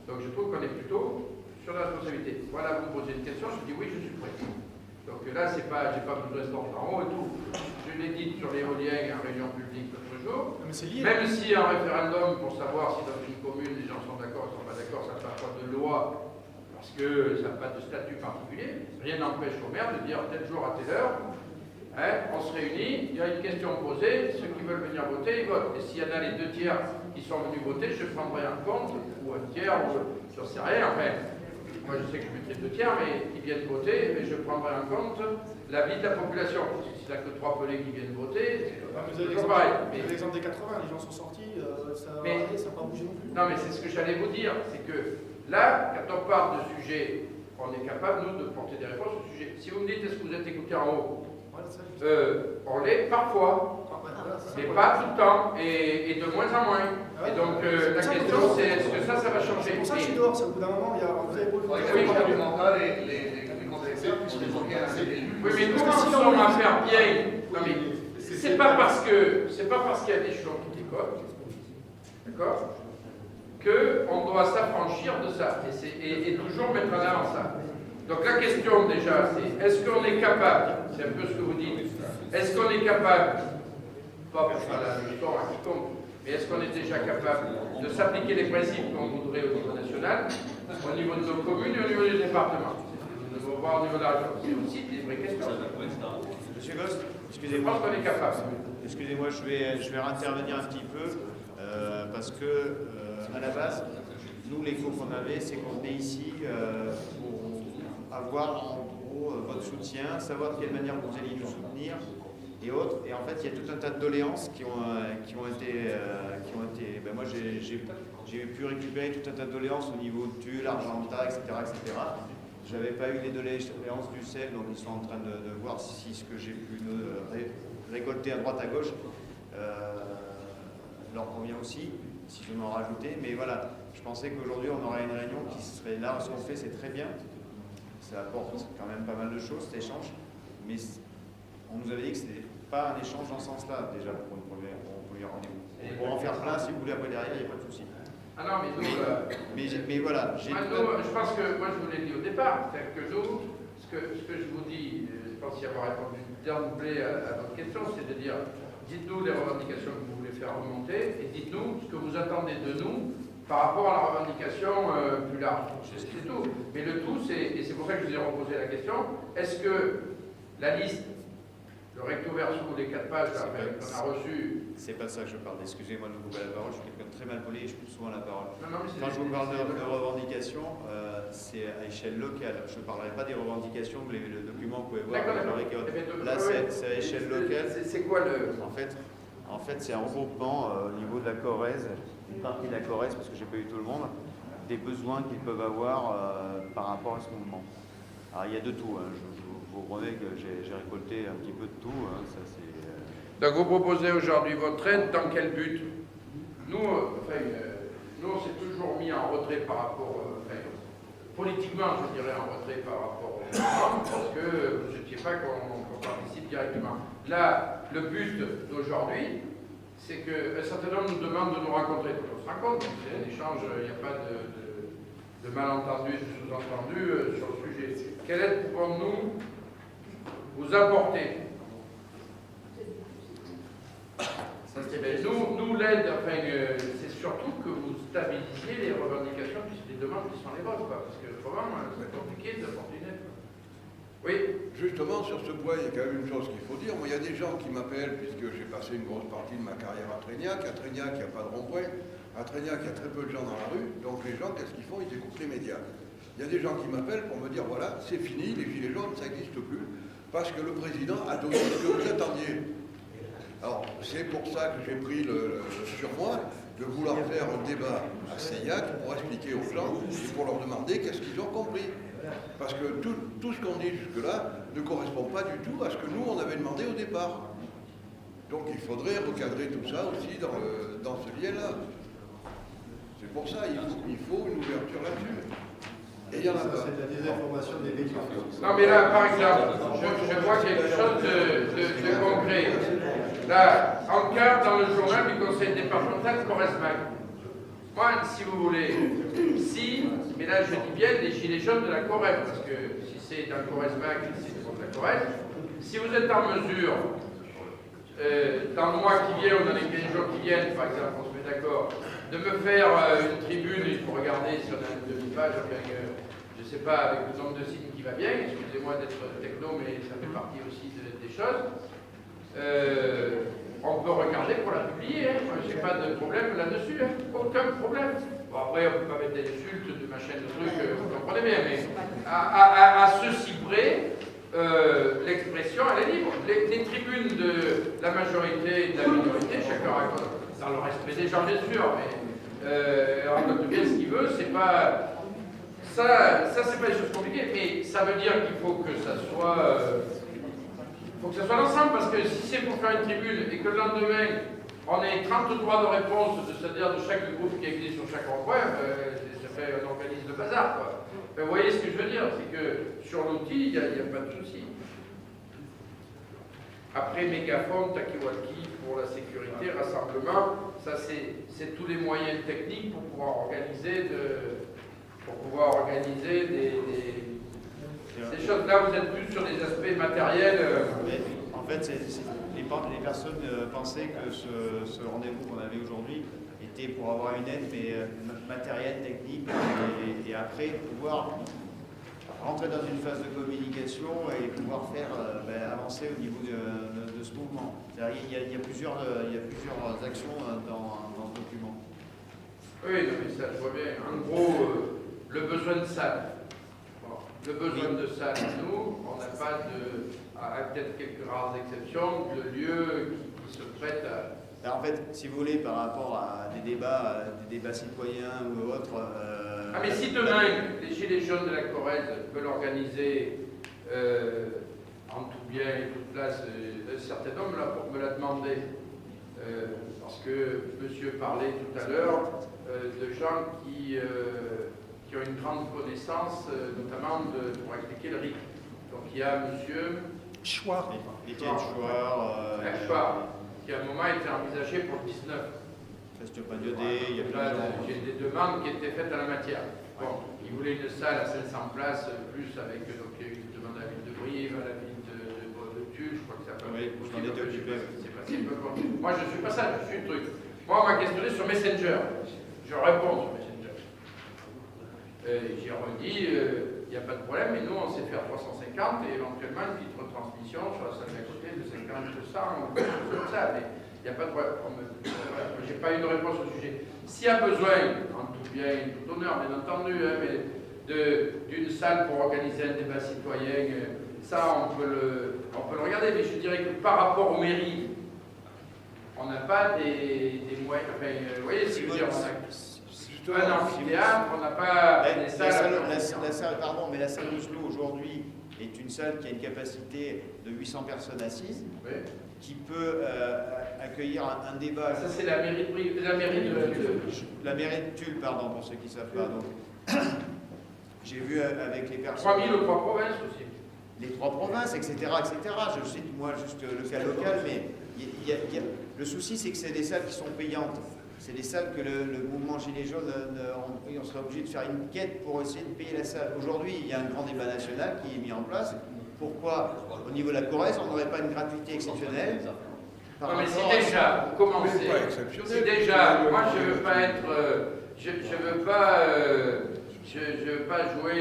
Donc je trouve qu'on est plutôt sur la responsabilité. Voilà, vous me posez une question, je dis oui, je suis prêt. Donc là, j'ai pas besoin de se en haut et tout. Je l'ai dit sur l'éolien en réunion publique l'autre jour. Même si un référendum pour savoir si dans une commune les gens sont d'accord ou ne sont pas d'accord, ça ne fait pas de loi parce que ça n'a pas de statut particulier. Rien n'empêche au maire de dire tel jour à telle heure, on se réunit, il y a une question posée, ceux qui veulent venir voter, ils votent. Et s'il y en a les 2 tiers qui sont venus voter, je prendrai en compte, ou un tiers, ou je ne sais rien, enfin. Moi, je sais que je mettrai 2 tiers, mais ils viennent voter, et je prendrai en compte l'avis de la population. Parce que s'il n'y a que 3 collègues qui viennent voter, c'est toujours pareil. Mais l'exemple des 80, les gens sont sortis, ça n'a pas bougé non plus. Non, mais c'est ce que j'allais vous dire, c'est que là, quand on parle de sujet, on est capable, nous, de porter des réponses au sujet. Si vous me dites, est-ce que vous êtes écouté en haut, on l'est parfois, mais pas tout le temps, et de moins en moins. Et donc, la question, c'est est-ce que ça va changer? C'est pour ça que je suis dehors, c'est au bout d'un moment, vous avez beau le oui, mais nous, on sommes à faire bien. Non, mais c'est pas parce qu'il y a des échelons qui décollent, d'accord, qu'on doit s'affranchir de ça, et toujours mettre en avant ça. Donc la question déjà, c'est est-ce qu'on est capable, c'est un peu ce que vous dites, est-ce qu'on est capable, pas pour faire la leçon à quiconque, mais est-ce qu'on est déjà capable de s'appliquer les principes qu'on voudrait au niveau national, au niveau de nos communes et au niveau des départements? Nous devons voir au niveau de l'argent. C'est aussi des vraies questions. Monsieur Gost, excusez-moi. Je pense qu'on est capable. Excusez-moi, je vais intervenir un petit peu, parce que, à la base, nous, l'écho qu'on avait, c'est qu'on venait ici pour avoir, en gros, votre soutien, savoir de quelle manière vous alliez nous soutenir, et autres. Et en fait, il y a tout un tas de doléances qui ont été ben moi, j'ai pu récupérer tout un tas de doléances au niveau de Tulle, Argentat, etc., etc. Je n'avais pas eu les doléances du CEL, donc ils sont en train de voir si ce que j'ai pu récolter à droite à gauche leur convient aussi, si je m'en rajoutais. Mais voilà, je pensais qu'aujourd'hui on aurait une réunion qui serait là. Ce qu'on fait, c'est très bien. Ça apporte quand même pas mal de choses, cet échange. Mais on nous avait dit que ce n'était pas un échange dans ce sens-là, déjà, pour une première rendez-vous. On pourra en faire plein si vous voulez après derrière, il n'y a pas de souci. Ah non, mais nous, mais voilà. Je pense que, moi je vous l'ai dit au départ, c'est que nous, ce que je vous dis, je pense y avoir répondu d'emblée à votre question, c'est de dire, dites-nous les revendications que vous voulez faire remonter, et dites-nous ce que vous attendez de nous par rapport à la revendication plus large. C'est tout. Mais le tout, et c'est pour ça que je vous ai reposé la question, est-ce que la liste, le recto verso ou les 4 pages qu'on a reçues... C'est pas ça que je parle. Excusez-moi de vous couper la parole, je suis quelqu'un de très mal poli et je coupe souvent la parole. Non, quand je vous parle de revendications, c'est à échelle locale. Je ne parlerai pas des revendications que le document vous pouvez voir. Là, c'est à échelle locale. C'est quoi le... En fait, c'est un regroupement au niveau de la Corrèze, une partie de la Corrèze, parce que j'ai pas eu tout le monde, des besoins qu'ils peuvent avoir par rapport à ce mouvement. Alors, il y a de tout. Je vous promets que j'ai récolté un petit peu de tout. Donc, vous proposez aujourd'hui votre aide dans quel but? Nous, on s'est toujours mis en retrait par rapport... politiquement, je dirais, en retrait par rapport au gouvernement, parce que vous ne souhaitiez pas qu'on participe directement. Là, le but d'aujourd'hui, c'est qu'un certain nombre nous demandent de nous rencontrer. Donc on se rencontre, c'est un échange, il n'y a pas de malentendu, de sous-entendu sur le sujet. Quelle aide pouvons-nous vous apporter? Nous l'aide, enfin, c'est surtout que vous stabilisiez les revendications, les demandes qui sont les vôtres, parce que vraiment, c'est compliqué d'apporter une aide. Oui. Justement, sur ce point, il y a quand même une chose qu'il faut dire. Moi, il y a des gens qui m'appellent, puisque j'ai passé une grosse partie de ma carrière à Trégnac. À Trégnac, il n'y a pas de rond-point. À Trégnac, il y a très peu de gens dans la rue. Donc les gens, qu'est-ce qu'ils font? Ils écoutent les médias. Il y a des gens qui m'appellent pour me dire, voilà, c'est fini, les gilets jaunes, ça n'existe plus, parce que le président a donné ce que vous attendiez. Alors, c'est pour ça que j'ai pris sur moi de vouloir faire un débat à Seillac pour expliquer aux gens et pour leur demander qu'est-ce qu'ils ont compris. Parce que tout ce qu'on dit jusque-là ne correspond pas du tout à ce que nous, on avait demandé au départ. Donc il faudrait recadrer tout ça aussi dans ce lien-là. C'est pour ça il faut une ouverture là-dessus. Et il y en a pas. C'est la désinformation des médias. Non mais là, par exemple, je vois quelque chose de concret. Là, en carte dans le journal du conseil départemental Corresmac. Moi, si vous voulez, mais là je dis bien les gilets jaunes de la Corrèze, parce que si c'est dans Corresmac, c'est contre la Corrèze, si vous êtes en mesure, dans le mois qui vient ou dans les 15 jours qui viennent, par exemple, on se met d'accord, de me faire une tribune, il faut regarder si on a une demi-page, je ne sais pas, avec le nombre de signes qui va bien, excusez-moi d'être techno, mais ça fait partie aussi des choses. On peut regarder pour la publier, hein. Je n'ai pas de problème là-dessus, hein. Aucun problème. Bon, après, on ne peut pas mettre des insultes, de machin, de trucs, vous comprenez bien, mais à ceci près, l'expression, elle est libre. Les tribunes de la majorité et de la minorité, chacun raconte, dans le respect des gens, bien sûr, mais raconte bien ce qu'il veut, c'est pas... Ça c'est pas des choses compliquées, mais ça veut dire qu'il faut que ça soit... Il faut que ça soit l'ensemble, parce que si c'est pour faire une tribune et que le lendemain, on ait 30 droits de réponse, c'est-à-dire de chaque groupe qui existe sur chaque rond-point, ça fait un organisme de bazar, quoi. Vous voyez ce que je veux dire, c'est que sur l'outil, il n'y a pas de souci. Après, mégaphone, talkie-walkie pour la sécurité, rassemblement, ça c'est tous les moyens techniques pour pouvoir organiser des choses. Là, vous êtes plus sur des aspects matériels. En fait, les personnes pensaient que ce rendez-vous qu'on avait aujourd'hui était pour avoir une aide, mais matérielle, technique, et après pouvoir rentrer dans une phase de communication et pouvoir faire avancer au niveau de ce mouvement. Il y a plusieurs actions dans ce document. Oui, non, mais ça, je vois bien. En gros, le besoin de salle. Le besoin de salle, nous, on n'a pas à peut-être quelques rares exceptions, de lieux qui se prêtent à... Alors, en fait, si vous voulez, par rapport à des débats citoyens ou autres... Ah, mais si demain, les Gilets jaunes de la Corrèze veulent organiser en tout bien et toute place, un certain nombre me l'a demandé, parce que monsieur parlait tout à l'heure de gens qui ont une grande connaissance, notamment pour expliquer le RIC. Donc il y a monsieur Chouard, qui à un moment était envisagé pour le 19. J'ai des demandes qui étaient faites en la matière. Bon, il voulait une salle à 500 places, plus avec, donc il y a eu une demande à la ville de Brive, à la ville de Tulle, je crois que ça peut être possible. C'est facile. Moi je ne suis pas ça, je suis le truc. Moi on m'a questionné sur Messenger. Je réponds sur Messenger. J'ai redit, il n'y a pas de problème, mais nous on sait faire 350 et éventuellement une petite retransmission sur la salle d'à côté de 50 ou 100 ou comme ça, mais il n'y a pas de problème. J'ai pas eu de réponse au sujet. S'il y a besoin, en tout bien, tout honneur bien entendu, hein, mais d'une salle pour organiser un débat citoyen, ça on peut le regarder, mais je dirais que par rapport aux mairies, on n'a pas des moyens, enfin, vous voyez ce que je veux dire, on a un amphithéâtre, on n'a pas des salles. La salle Oslo aujourd'hui est une salle qui a une capacité de 800 personnes assises, oui, qui peut accueillir un débat. Ça c'est la mairie de Tulle. La mairie de Tulle, pardon, pour ceux qui ne savent pas. Donc, J'ai vu avec les personnes... 3000 aux 3 provinces aussi. Les 3 provinces, etc., etc. Je cite moi juste le cas local, mais le souci c'est que c'est des salles qui sont payantes. C'est des salles que le mouvement Gilets jaunes, on serait obligé de faire une quête pour essayer de payer la salle. Aujourd'hui, il y a un grand débat national qui est mis en place. Pourquoi, au niveau de la Corrèze, on n'aurait pas une gratuité exceptionnelle Non, mais si déjà, vous commencez, si déjà, moi je ne veux pas être, je veux pas jouer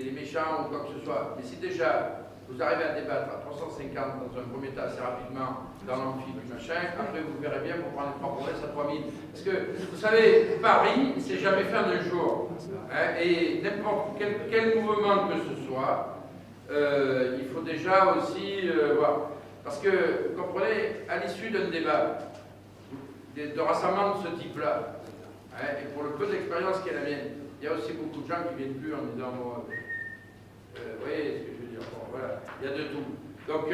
les méchants ou quoi que ce soit, mais si déjà vous arrivez à débattre à 350 dans un premier temps assez rapidement dans l'amphi du machin, après vous verrez bien pour prendre les 3 provinces à 3000. Parce que vous savez, Paris, c'est jamais fait en un jour. Hein, et n'importe quel mouvement que ce soit, il faut déjà aussi voir. Parce que, vous comprenez, à l'issue d'un débat, de rassemblement de ce type-là, hein, et pour le peu d'expérience qui est la mienne, il y a aussi beaucoup de gens qui ne viennent plus en disant, bon, vous voyez ce que je veux dire, bon, voilà, il y a de tout. Donc,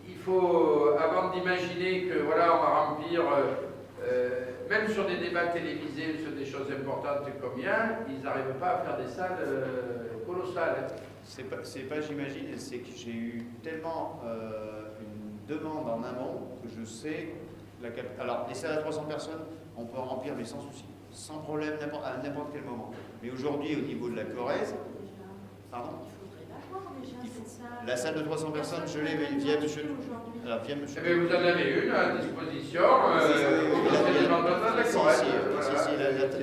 il faut, avant d'imaginer que, voilà, on va remplir, même sur des débats télévisés, sur des choses importantes comme il y a, ils n'arrivent pas à faire des salles colossales. C'est pas j'imagine, c'est que j'ai eu tellement une demande en amont que je sais... Alors, les salles à 300 personnes, on peut en remplir, mais sans souci, sans problème, à n'importe quel moment. Mais aujourd'hui, au niveau de la Corrèze... Pardon ? La salle de 300 personnes, je l'ai via monsieur... Alors, via monsieur... Eh bien, vous en avez une à disposition.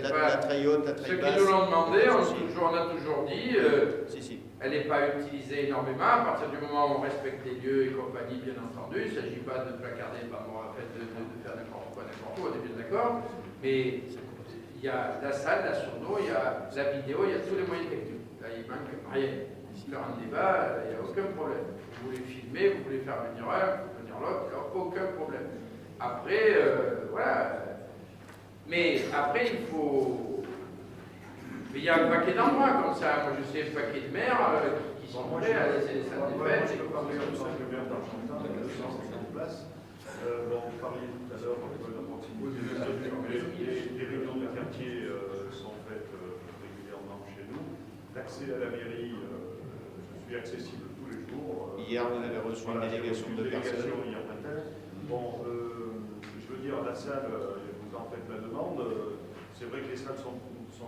La très haute, la très basse. Ceux qui nous l'ont demandé, on a toujours dit, elle n'est pas utilisée énormément. À partir du moment où on respecte les lieux et compagnie, bien entendu, il ne s'agit pas de placarder, de faire n'importe quoi, n'importe où, on est bien d'accord. Mais il y a la salle, la sono, il y a la vidéo, il y a tous les moyens techniques. Là, il manque rien. Faire un débat, il n'y a aucun problème. Vous voulez filmer, vous voulez faire venir un, venir l'autre, il n'y a aucun problème. Après, voilà. Mais après, il faut... Mais il y a un paquet d'endroits comme ça. Moi, je sais un paquet de maires qui sont prêts à laisser les salles des fêtes. Je peux parler de 5 maires d'Argentin, il y a 250 places. Vous parliez tout à l'heure de la proximité. Les réunions de quartier sont faites régulièrement chez nous. L'accès à la mairie... accessible tous les jours. Hier, on avait reçu une délégation de personnes. Hier matin. Bon, je veux dire, la salle, vous en faites la demande. C'est vrai que les salles sont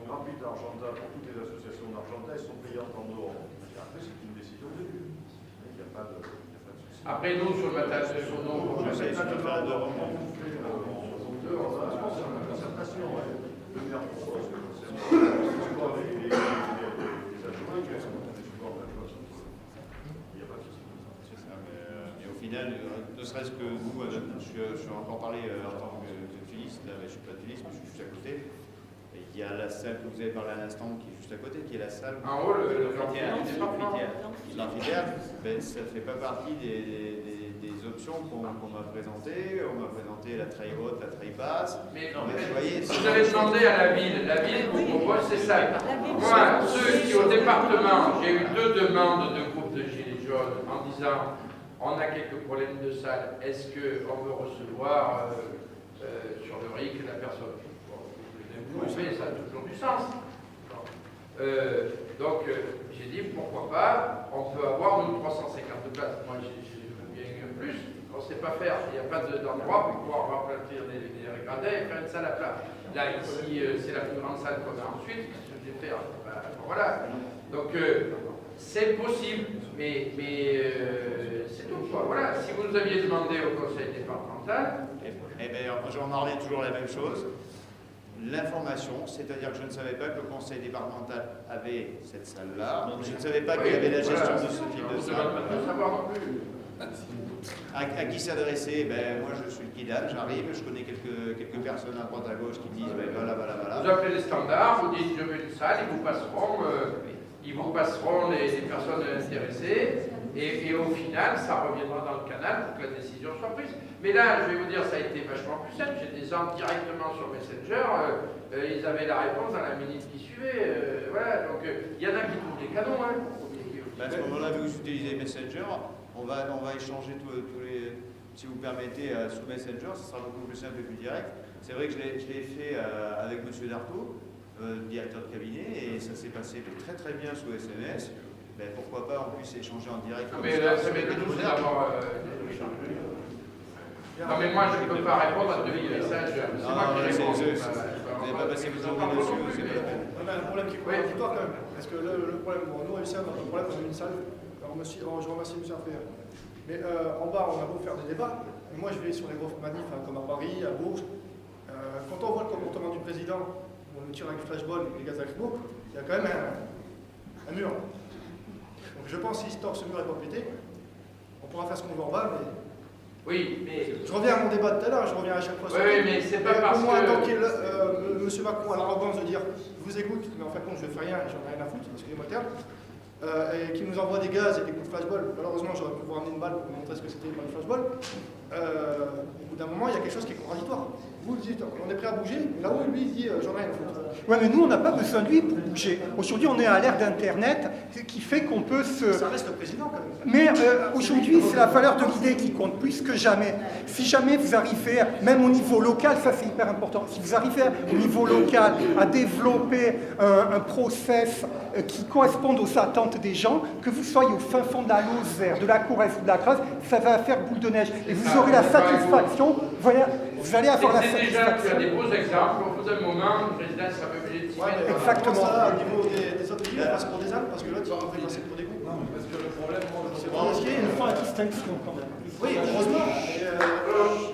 gratuites à Argentin pour toutes les associations d'Argentin. Elles sont payantes en dehors. Après, c'est une décision d'élu. Il n'y a pas de souci. Après, nous, sur le matage de son nom, je sais, sur le matage de son nom, on fait la concertation. Le maire propose que c'est les adjoints qui sont ne serait-ce que nous, je suis encore parlé en tant que filiste, là, je ne suis pas filiste, mais je suis juste à côté. Et il y a la salle que vous avez parlé à l'instant qui est juste à côté, qui est la salle. En haut, l'amphithéâtre. L'amphithéâtre, ben, ça ne fait pas partie des options qu'on m'a présentées. On m'a présenté la très haute, la très basse. Mais vous voyez, vous avez demandé à la ville vous propose ces salles. Moi, ceux qui au département, j'ai eu 2 demandes de groupes de Gilets jaunes en disant on a quelques problèmes de salle, est-ce qu'on veut recevoir sur le RIC la personne? Bon, ça a toujours du sens. Donc, j'ai dit pourquoi pas, on peut avoir nous 350 places. Moi, j'ai bien plus, on ne sait pas faire. Il n'y a pas d'endroit pour pouvoir remplir des régradins et faire une salle à plat. Là, ici, c'est la plus grande salle qu'on a ensuite. Qu'est-ce que je vais faire? Voilà. Donc, c'est possible, mais c'est tout. Voilà. Si vous nous aviez demandé au conseil départemental... Eh bien, j'en parlais toujours la même chose. L'information, c'est-à-dire que je ne savais pas que le conseil départemental avait cette salle-là. Je ne savais pas qu'il y avait la gestion de ce type de salle. À qui s'adresser? Ben, moi, je suis le guidage, j'arrive, je connais quelques personnes à droite à gauche qui disent ben, voilà. Vous appelez les standards, vous dites je veux une salle, ils vous passeront les personnes intéressées. Et au final, ça reviendra dans le canal pour que la décision soit prise. Mais là, je vais vous dire, ça a été vachement plus simple. J'ai des gens directement sur Messenger, ils avaient la réponse dans la minute qui suivait. Voilà, donc il y en a qui trouvent des canons. Hein. À ce moment-là, vu que vous utilisez Messenger, on va échanger tous les... Si vous permettez, sous Messenger, ce sera beaucoup plus simple et plus direct. C'est vrai que je l'ai fait avec M. Dartout. directeur de cabinet, et ça s'est passé très très bien sous SMS. Ben, pourquoi pas on puisse échanger en direct. Mais là, ça m'étonne d'avoir. Non, mais moi, je ne peux pas répondre à 2000 messages. C'est moi qui réponds. Vous n'avez pas passé votre journée dessus, c'est pas la peine. On a un problème qui est contradictoire quand même. Parce que le problème, bon, nous, ici, on a un problème, on a une salle. Alors, je remercie M. Arpé. Mais en bas, on a beau faire des débats. Mais moi, je vais sur les grosses manifs, comme à Paris, à Bourges. Quand on voit le comportement du président, on le tire avec le flashball et les gaz lacrymaux, il y a quand même un mur. Donc je pense que si ce mur n'est pas pété, on pourra faire ce qu'on veut en bas, mais... Oui, mais... Je reviens à mon débat de tout à l'heure, je reviens à chaque fois sur... Oui, mais c'est pas parce que... M. Macron a l'arrogance de dire « je vous écoute, mais en fin de compte, je ne fais rien et j'en ai rien à foutre », excusez-moi le terme, et qui nous envoie des gaz et des coups de flashball. Malheureusement, j'aurais pu vous ramener une balle pour vous montrer ce que c'était une balle de flashball. Au bout d'un moment, il y a quelque chose qui est contradictoire. Vous dites, on est prêt à bouger, mais là-haut, lui, il dit, j'en ai rien à foutre. Ouais, mais nous, on n'a pas besoin de lui pour bouger. Aujourd'hui, on est à l'ère d'Internet, qui fait qu'on peut se... Ça reste le président, quand même. Mais aujourd'hui, c'est la valeur de l'idée qui compte plus que jamais. Si jamais vous arrivez, même au niveau local, ça c'est hyper important, si vous arrivez au niveau local à développer un process qui corresponde aux attentes des gens, que vous soyez au fin fond de la Lozère, de la Corrèze ou de la Creuse, ça va faire boule de neige. Et vous aurez la satisfaction, voilà, vous allez avoir la satisfaction. Tu as des beaux exemples, au bout d'un moment, le président sera obligé de s'y mettre. Exactement. Ça, au niveau des autres villes, parce qu'on des âmes, parce que l'autre, il va passer pour des coups. Non, mais parce que le problème, c'est pas risqué. Il faut la distinction quand même. Oui, heureusement.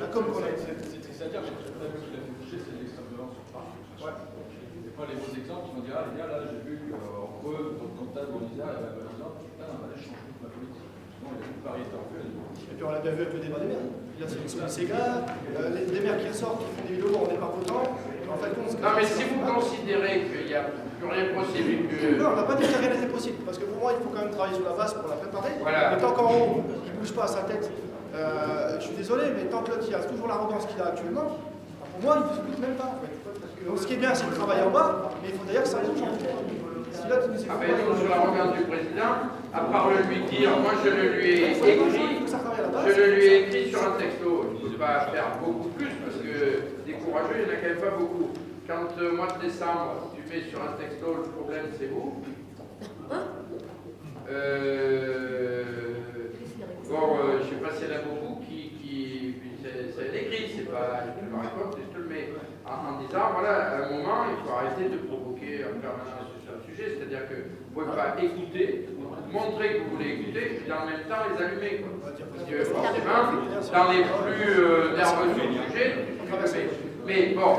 La com qu'on a. C'est-à-dire que le problème qu'il a fait toucher, c'est l'extrême violence sur Paris. Ouais. C'est pas les beaux exemples qui vont dire, ah les gars, là, j'ai vu qu'en Creux, votre comptable en Isère, il y avait un exemple, putain, on va aller changer toute ma politique. Sinon, il y a tout Paris était en feu. Et puis on l'a bien vu avec le débat des maires. Il y a ces gars, des maires qui ressortent, qui font des vidéos, on n'est pas content. En fait, non, mais si vous considérez qu'il n'y a plus rien possible que... Non, on n'a pas dit que rien n'était possible, parce que pour moi, il faut quand même travailler sur la base pour la préparer. Voilà. Mais tant qu'en haut, il ne bouge pas à sa tête, je suis désolé, mais tant que l'autre, il a toujours l'arrogance qu'il a actuellement, pour moi, il ne se bouge même pas. En fait. Donc ce qui est bien, c'est de travailler en bas, mais il faut d'ailleurs que ça bouge en haut. Si là, tu sur l'arrogance du président, à part le lui dire, moi je le lui ai écrit sur un texto. Je ne peux pas faire beaucoup plus parce que des courageux, il n'y en a quand même pas beaucoup. Quand au mois de décembre, tu mets sur un texto, le problème c'est vous. Bon, je ne sais pas s'il y en a beaucoup qui c'est écrit, c'est pas, je te le raconte, je te le mets en disant, voilà, à un moment, il faut arrêter de provoquer en permanence sur le sujet, c'est-à-dire que vous ne pouvez pas écouter, montrer que vous voulez écouter, et en même temps les allumer. Quoi. Parce que forcément, dans les plus nerveux sur le sujet, mais bon,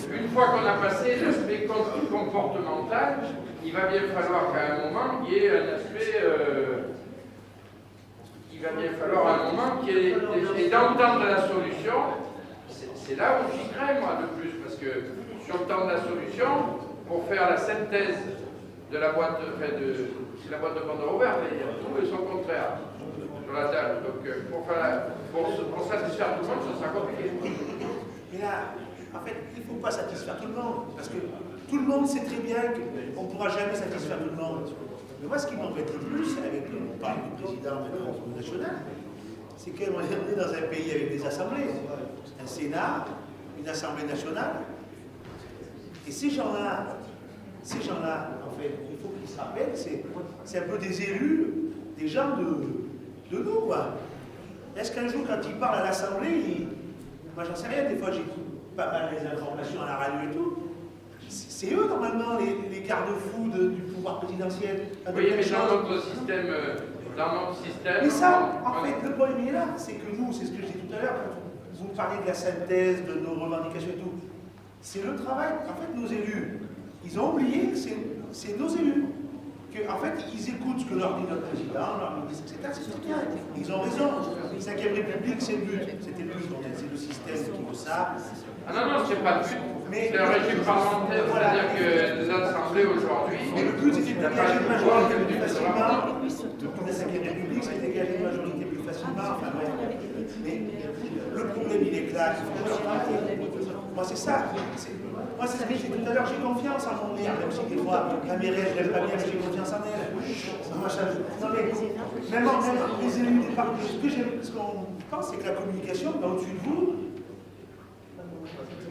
une fois qu'on a passé l'aspect comportemental, il va bien falloir qu'à un moment, il y ait un aspect... il va bien falloir à un moment qu'il y ait... Et d'entendre la solution, c'est là où j'y crains, moi, de plus, parce que sur le temps de la solution, pour faire la synthèse de la boîte de Pandore ouverte, il y a tout et son contraire sur la table. Donc, pour satisfaire tout le monde, ça sera compliqué. Mais là, en fait, il ne faut pas satisfaire tout le monde, parce que tout le monde sait très bien qu'on ne pourra jamais satisfaire tout le monde. Mais moi, ce qui m'embête le plus, on parle du président de l'Assemblée nationale, c'est qu'on est dans un pays avec des assemblées, un Sénat, une Assemblée nationale, et ces gens-là, en fait, il faut qu'ils se rappellent, c'est un peu des élus, des gens de nous, quoi. Est-ce qu'un jour, quand ils parlent à l'Assemblée, moi j'en sais rien, des fois j'écoute pas mal les informations à la radio et tout, c'est eux, normalement, les garde-fous du pouvoir présidentiel. Oui, mais dans notre système... Mais ça, en fait, le problème est là, c'est que nous, c'est ce que je disais tout à l'heure, quand vous parlez de la synthèse, de nos revendications et tout, c'est le travail, en fait, nos élus. Ils ont oublié que c'est nos élus. En fait, ils écoutent ce que leur dit notre président, leur ministre, etc. C'est tout bien. Ils ont raison. La 5e République, c'est le but. C'était le but. C'est le système qui veut ça. Ah non, c'est pas le but. C'est un régime parlementaire, c'est-à-dire que les assemblées aujourd'hui... Mais le but, c'était de dégager une majorité plus facilement. La 5e République, c'est de dégager une majorité plus facilement. Enfin, bref. Mais le problème, il est clair. Moi, c'est ça. Moi, c'est ce que j'ai dit tout à l'heure, j'ai confiance en mon maire, même si des fois, la mairesse, je l'aime pas bien, mais j'ai confiance en elle. Moi, non, mais même les élus des partis, ce qu'on pense, c'est que la communication va au-dessus de vous.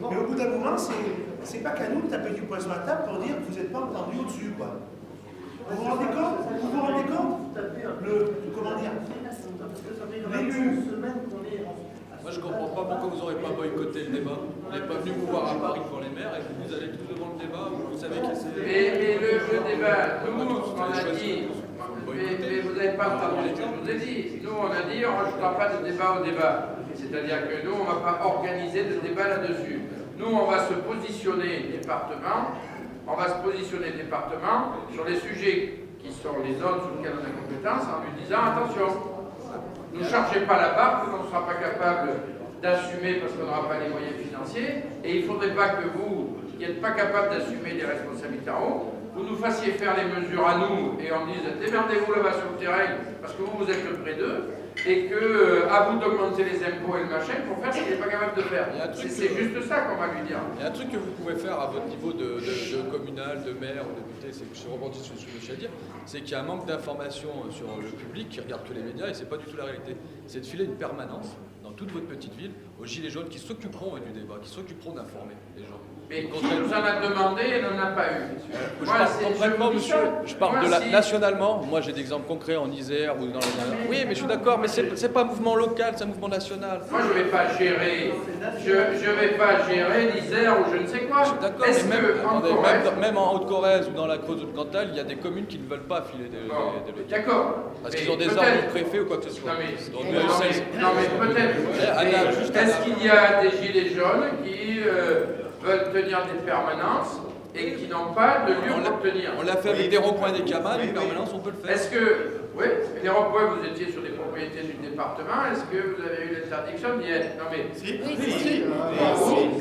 Mais au bout d'un moment, c'est c'est pas qu'à nous de taper du poing sur la table pour dire que vous n'êtes pas entendu au-dessus, quoi. Vous vous rendez compte? Comment dire? L'élu. Moi, je comprends pas pourquoi vous n'aurez pas boycotté le débat. Vous n'êtes pas venu vous voir à Paris pour les maires et vous allez tous devant le débat. Vous savez qui c'est. Mais le débat, nous, on a dit. Mais vous n'avez pas entendu ce que je vous ai dit. Nous, on a dit, on ne rajoutera pas de débat au débat. C'est-à-dire que nous, on ne va pas organiser de débat là-dessus. Nous, on va se positionner département. On va se positionner département sur les sujets qui sont les zones sur lesquelles on a compétence en lui disant attention. Ne chargez pas la barre, qu'on ne sera pas capable d'assumer parce qu'on n'aura pas les moyens financiers. Et il ne faudrait pas que vous, qui n'êtes pas capable d'assumer les responsabilités en haut, vous nous fassiez faire les mesures à nous et on dise démerdez-vous là-bas sur le terrain parce que vous êtes le près d'eux et que à vous d'augmenter les impôts et le machin pour faire ce qu'il n'est pas capable de faire. C'est juste ça qu'on va lui dire. Il y a un truc que vous pouvez faire à votre niveau de communal, de maire ou de député, c'est que je rebondis sur ce que je veux dire, c'est qu'il y a un manque d'information sur le public qui regarde que les médias et c'est pas du tout la réalité. C'est de filer une permanence dans toute votre petite ville aux gilets jaunes qui s'occuperont du débat, qui s'occuperont d'informer les gens. Mais qui nous en a demandé et n'en a pas eu. Je parle concrètement, monsieur. Je parle nationalement. Moi, j'ai des exemples concrets en Isère ou dans les... Oui, mais je suis d'accord, mais c'est pas un mouvement local, c'est un mouvement national. Moi, je ne vais pas gérer. Je vais pas gérer l'Isère ou je ne sais quoi. Je suis d'accord, mais même en Haute-Corrèze ou dans la Creuse ou le Cantal, il y a des communes qui ne veulent pas filer des locaux. D'accord. Parce qu'ils ont des ordres du préfet ou quoi que ce soit. Non, mais peut-être. Est-ce qu'il y a des gilets jaunes qui veulent tenir des permanences et qui n'ont pas de lieu pour tenir? On l'a fait avec des ronds-points des cabanes, une permanence, on peut le faire. Est-ce que, oui, les ronds-points, vous étiez sur des propriétés du département, est-ce que vous avez eu l'interdiction d'y être? Non mais... Si.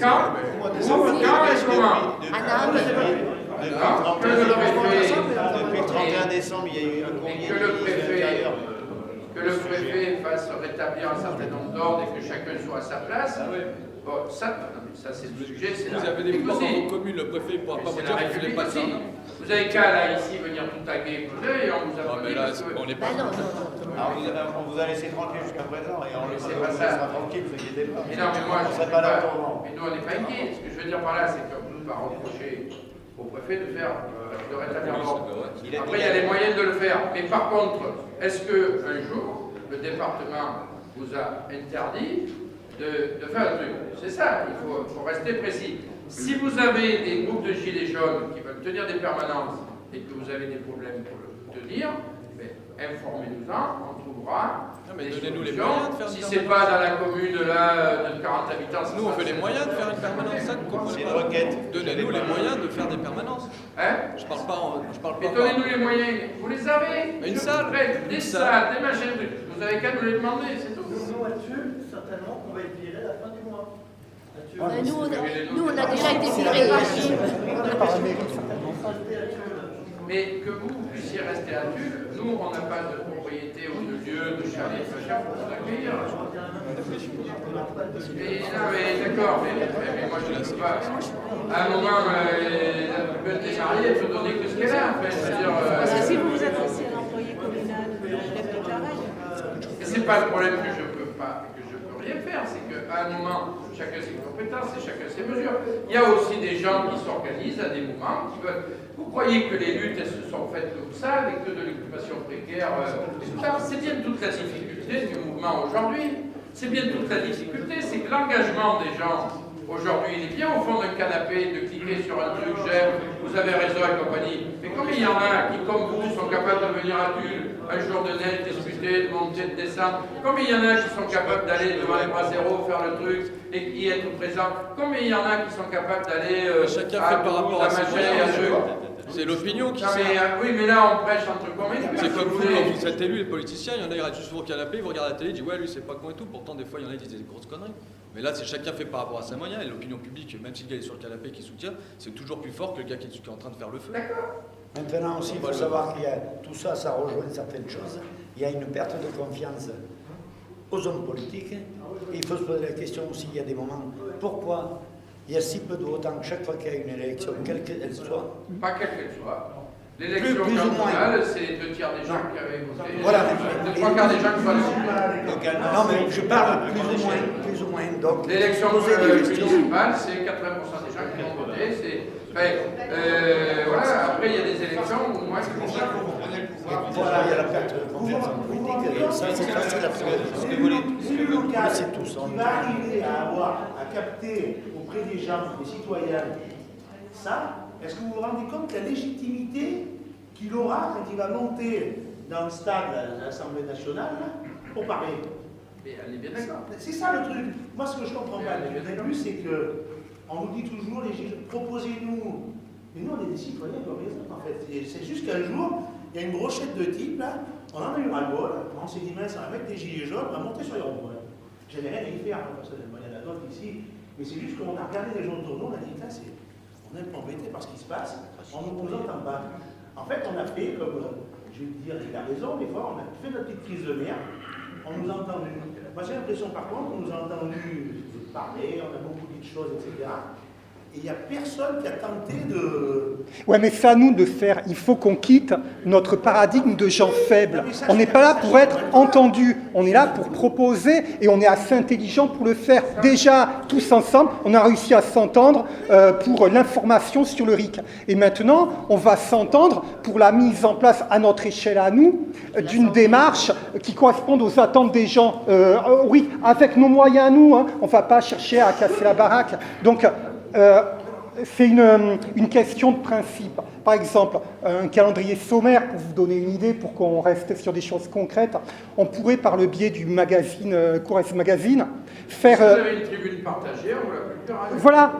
Quand et comment? Depuis le 31 décembre, il y a eu un courrier que le préfet fasse rétablir un certain nombre d'ordres et que chacun soit à sa place. Bon, ça c'est le sujet. Vous avez des plans dans vos communes, le préfet ne pourra pas vous dire que vous ne voulez pas ça. Vous avez qu'à là ici venir tout taguer et on vous a mais là, on n'est pas. On vous a laissé tranquille jusqu'à présent et on le laissera tranquille, vous inquiétez pas. Mais non, mais moi, je ne serai pas là pour. Mais nous, on n'est pas inquiets. Ce que je veux dire par là, c'est qu'on ne peut pas reprocher au préfet de rétablir l'ordre. Après, il y a les moyens de le faire. Mais par contre, est-ce qu'un jour, le département vous a interdit de faire un truc? C'est ça, il faut rester précis. Si vous avez des groupes de gilets jaunes qui veulent tenir des permanences et que vous avez des problèmes pour le tenir, informez-nous-en, on trouvera des donnez-nous les solutions. moyens de faire une Si c'est pas dans la commune là, de 40 habitants, nous on fait les moyens de faire une permanence, ça vous comprenez pas. Donnez-nous les moyens de faire des permanences. Hein? Je parle pas. Mais donnez-nous les moyens, vous les avez. Une salle. Des salles, des machins, vous avez qu'à nous les demander, c'est tout. Nous là-dessus, certainement qu'on va être viré à la fin du mois. Nous, on a déjà été virés par Mais que vous puissiez rester à Tulle, nous, on n'a pas de propriété ou de lieu, de chalet, de machin pour vous accueillir. Mais d'accord, mais moi je ne peux pas. À un moment, la plus belle des mariées, elle peut donner que ce qu'elle a, en fait. Parce que si vous vous adressez à l'employé communal, il lève le carré. C'est pas le problème que je peux pas, que je peux rien faire, c'est qu'à un moment, chacun ses compétences et chacun ses mesures. Il y a aussi des gens qui s'organisent à des moments qui veulent. Vous croyez que les luttes, elles se sont faites comme ça, avec que de l'occupation précaire c'est bien toute la difficulté du mouvement aujourd'hui. C'est bien toute la difficulté, c'est que l'engagement des gens aujourd'hui, il est bien au fond d'un canapé, de cliquer sur un truc, j'aime, vous avez raison et compagnie. Mais combien il y en a qui, comme vous, sont capables de venir à Tulle un jour de neige, discuter, de monter, de descendre? Combien il y en a qui sont capables d'aller devant les bras zéro, faire le truc et qui être présent? Combien il y en a qui sont capables d'aller chacun fait par rapport à ses moyens. C'est l'opinion qui sait. Oui, mais là, on prêche entre convaincus. C'est comme vous, quand vous êtes élu, les politiciens, il y en a, ils restent juste sur le canapé, ils vous regardent la télé, ils disent ouais, lui, c'est pas con et tout. Pourtant, des fois, il y en a qui disent des grosses conneries. Mais là, c'est chacun fait par rapport à ses moyens. Et l'opinion publique, même si le gars est sur le canapé qui soutient, c'est toujours plus fort que le gars qui est en train de faire le feu. Maintenant aussi, il faut savoir qu'il y a tout ça, ça rejoint certaines choses. Il y a une perte de confiance aux hommes politiques. Et il faut se poser la question aussi, il y a des moments, pourquoi il y a si peu de votants chaque fois qu'il y a une élection, quelle qu'elle soit? Pas quelle qu'elle soit. L'élection plus ou moins. cantonale, c'est les 2 tiers des gens qui avaient voté. Voilà. Les 3 quarts des gens qui sont Non, mais je parle plus ou moins. Donc, l'élection municipale, c'est 80% des gens qui ont voté. Voilà, après, il y a des élections où moi, c'est pour ça que vous prenez le pouvoir. Voilà, il y a la perte de confiance en politique. Ça, c'est facile à faire. L'élu local qui va arriver à capter auprès des gens, des citoyens, ça, est-ce que vous vous rendez compte de la légitimité qu'il aura quand il va monter dans le stade de l'Assemblée nationale pour parler? Mais elle est bien d'accord. C'est ça le truc. Moi, ce que je comprends pas depuis le début, c'est que on nous dit toujours, proposez-nous. Mais nous, on est des citoyens comme les autres, en fait. C'est juste qu'un jour, il y a une brochette de type, là, on en a eu ras-le-bol, on s'est dit, mince, on va mettre des gilets jaunes, on va monter sur les ronds-points. J'avais rien à y faire, personnellement, il y en a d'autres ici, mais c'est juste qu'on a regardé les gens autour de nous, on a dit, là, on est un peu embêté par ce qui se passe, en nous posant en bas. En fait, on a fait, comme je vais te dire, il a raison, des fois, on a fait notre petite crise de merde, on nous a entendu. Moi, j'ai l'impression, par contre, qu'on nous a entendu parler, on a beaucoup dit de choses, etc. Et il n'y a personne qui a tenté de... Ouais, mais c'est à nous de faire. Il faut qu'on quitte notre paradigme de gens faibles. On n'est pas là pour être entendus. On est là pour proposer et on est assez intelligent pour le faire. Déjà, tous ensemble, on a réussi à s'entendre pour l'information sur le RIC. Et maintenant, on va s'entendre pour la mise en place à notre échelle à nous d'une démarche qui corresponde aux attentes des gens. Oui, avec nos moyens à nous, hein, on ne va pas chercher à casser la baraque. Donc, c'est une question de principe. Par exemple, un calendrier sommaire, pour vous donner une idée, pour qu'on reste sur des choses concrètes, on pourrait, par le biais du magazine, Corrèze Magazine, faire... Si vous avez une tribune partagée, on l'a plus faire. Voilà,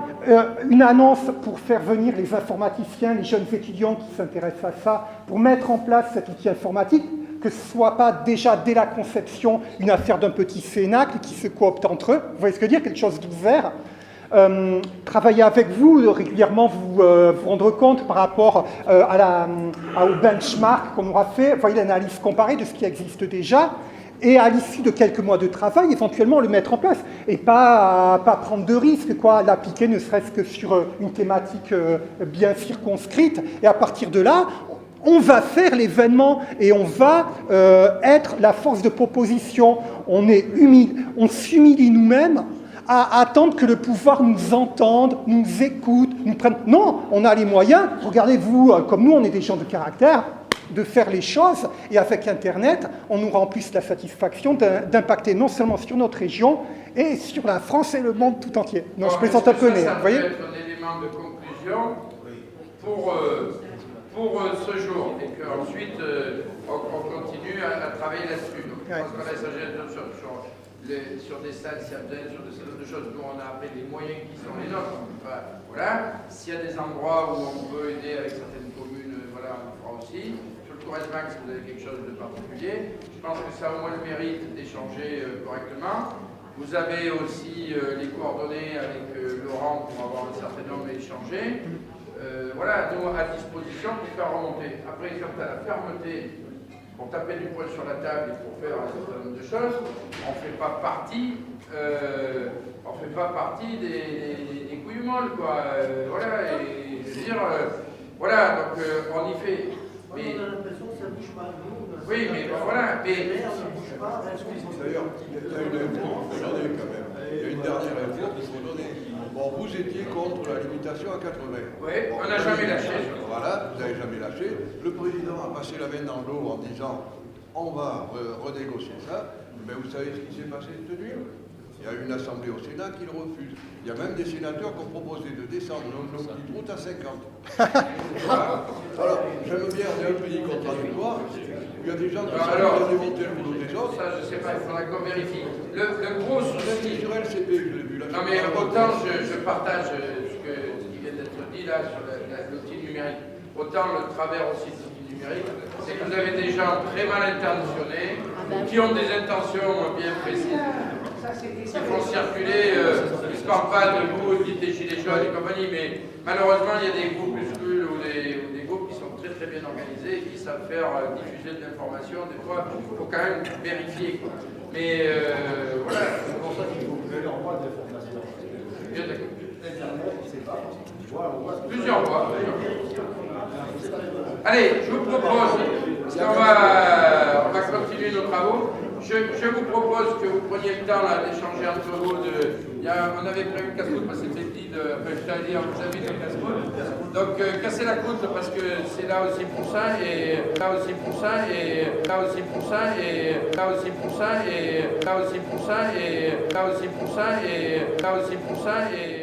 une annonce pour faire venir les informaticiens, les jeunes étudiants qui s'intéressent à ça, pour mettre en place cet outil informatique, que ce ne soit pas déjà dès la conception une affaire d'un petit cénacle qui se coopte entre eux. Vous voyez ce que je veux dire? Quelque chose d'ouvert. Travailler avec vous, régulièrement vous rendre compte par rapport au benchmark qu'on aura fait, vous voyez l'analyse comparée de ce qui existe déjà, et à l'issue de quelques mois de travail, éventuellement le mettre en place, et pas prendre de risques, l'appliquer ne serait-ce que sur une thématique bien circonscrite, et à partir de là, on va faire l'événement et on va être la force de proposition. On s'humilie nous-mêmes à attendre que le pouvoir nous entende, nous écoute, nous prenne... Non, on a les moyens, regardez-vous, comme nous, on est des gens de caractère, de faire les choses, et avec Internet, on aura en plus la satisfaction d'impacter non seulement sur notre région, et sur la France et le monde tout entier. Non, je plaisante un peu, mais vous voyez... Ça peut être un élément de conclusion pour ce jour, et qu'ensuite, on continue à travailler là-dessus. Donc, je pense qu'on a s'agir sur des salles certaines, sur de choses dont on a appris les moyens qui sont les nôtres. Voilà. S'il y a des endroits où on peut aider avec certaines communes, voilà, on le fera aussi. Sur le Corrèze Max, vous avez quelque chose de particulier. Je pense que ça a au moins le mérite d'échanger correctement. Vous avez aussi les coordonnées avec Laurent pour avoir un certain nombre à échanger. Voilà, nous à disposition pour faire remonter. Après, quand tu as la fermeté, pour taper du poing sur la table et pour faire un certain nombre de choses, on ne fait pas partie des couilles molles, quoi. Voilà, et je veux dire, voilà, donc on y fait. Mais... On a l'impression que ça ne bouge pas. Oui, mais voilà. Mais... Ça ne bouge pas. D'ailleurs, il y a une info, regardez quand même. Il y a une dernière info qu'il faut donner. Bon, vous étiez contre la limitation à 80. Oui, on n'a jamais lâché. Voilà, vous n'avez jamais lâché. Le président a passé la main dans l'eau en disant on va renégocier ça. Mais vous savez ce qui s'est passé cette nuit? Il y a une assemblée au Sénat qui le refuse. Il y a même des sénateurs qui ont proposé de descendre nos petites routes à 50. Voilà. Alors, j'aime bien, on est un pays contradictoire. Il y a des gens qui sont démonter le boulot des autres. Ça, je ne sais pas, il faudra qu'on vérifie. Le gros souci... Sur LCP, je l'ai vu là. Non, mais autant je partage ce qui vient d'être dit là sur l'outil numérique, autant le travers aussi de l'outil numérique, c'est que vous avez des gens très mal intentionnés, qui ont des intentions bien précises, qui font circuler, ils ne se parlent pas de vous, dites des gilets jaunes et compagnie, mais malheureusement, il y a des groupuscules ou des groupes qui sont très très bien organisés et qui savent faire diffuser de l'information. Des fois, il faut quand même vérifier, quoi. Mais voilà. C'est pour ça qu'il faut que leur voie d'information. Bien d'accord. Internet, c'est pas. Plusieurs voies. Allez, je vous propose, parce qu'on va continuer nos travaux, je vous propose que vous preniez le temps d'échanger entre vous. On avait prévu casse-croûte parce que c'était dit, je t'avais dit, vous avez des casse-croûte. Donc cassez la croûte parce que c'est là aussi pour ça, et là aussi pour ça, et là aussi pour ça, et là aussi pour ça, et là aussi pour ça, et là aussi pour ça, et là aussi pour ça, et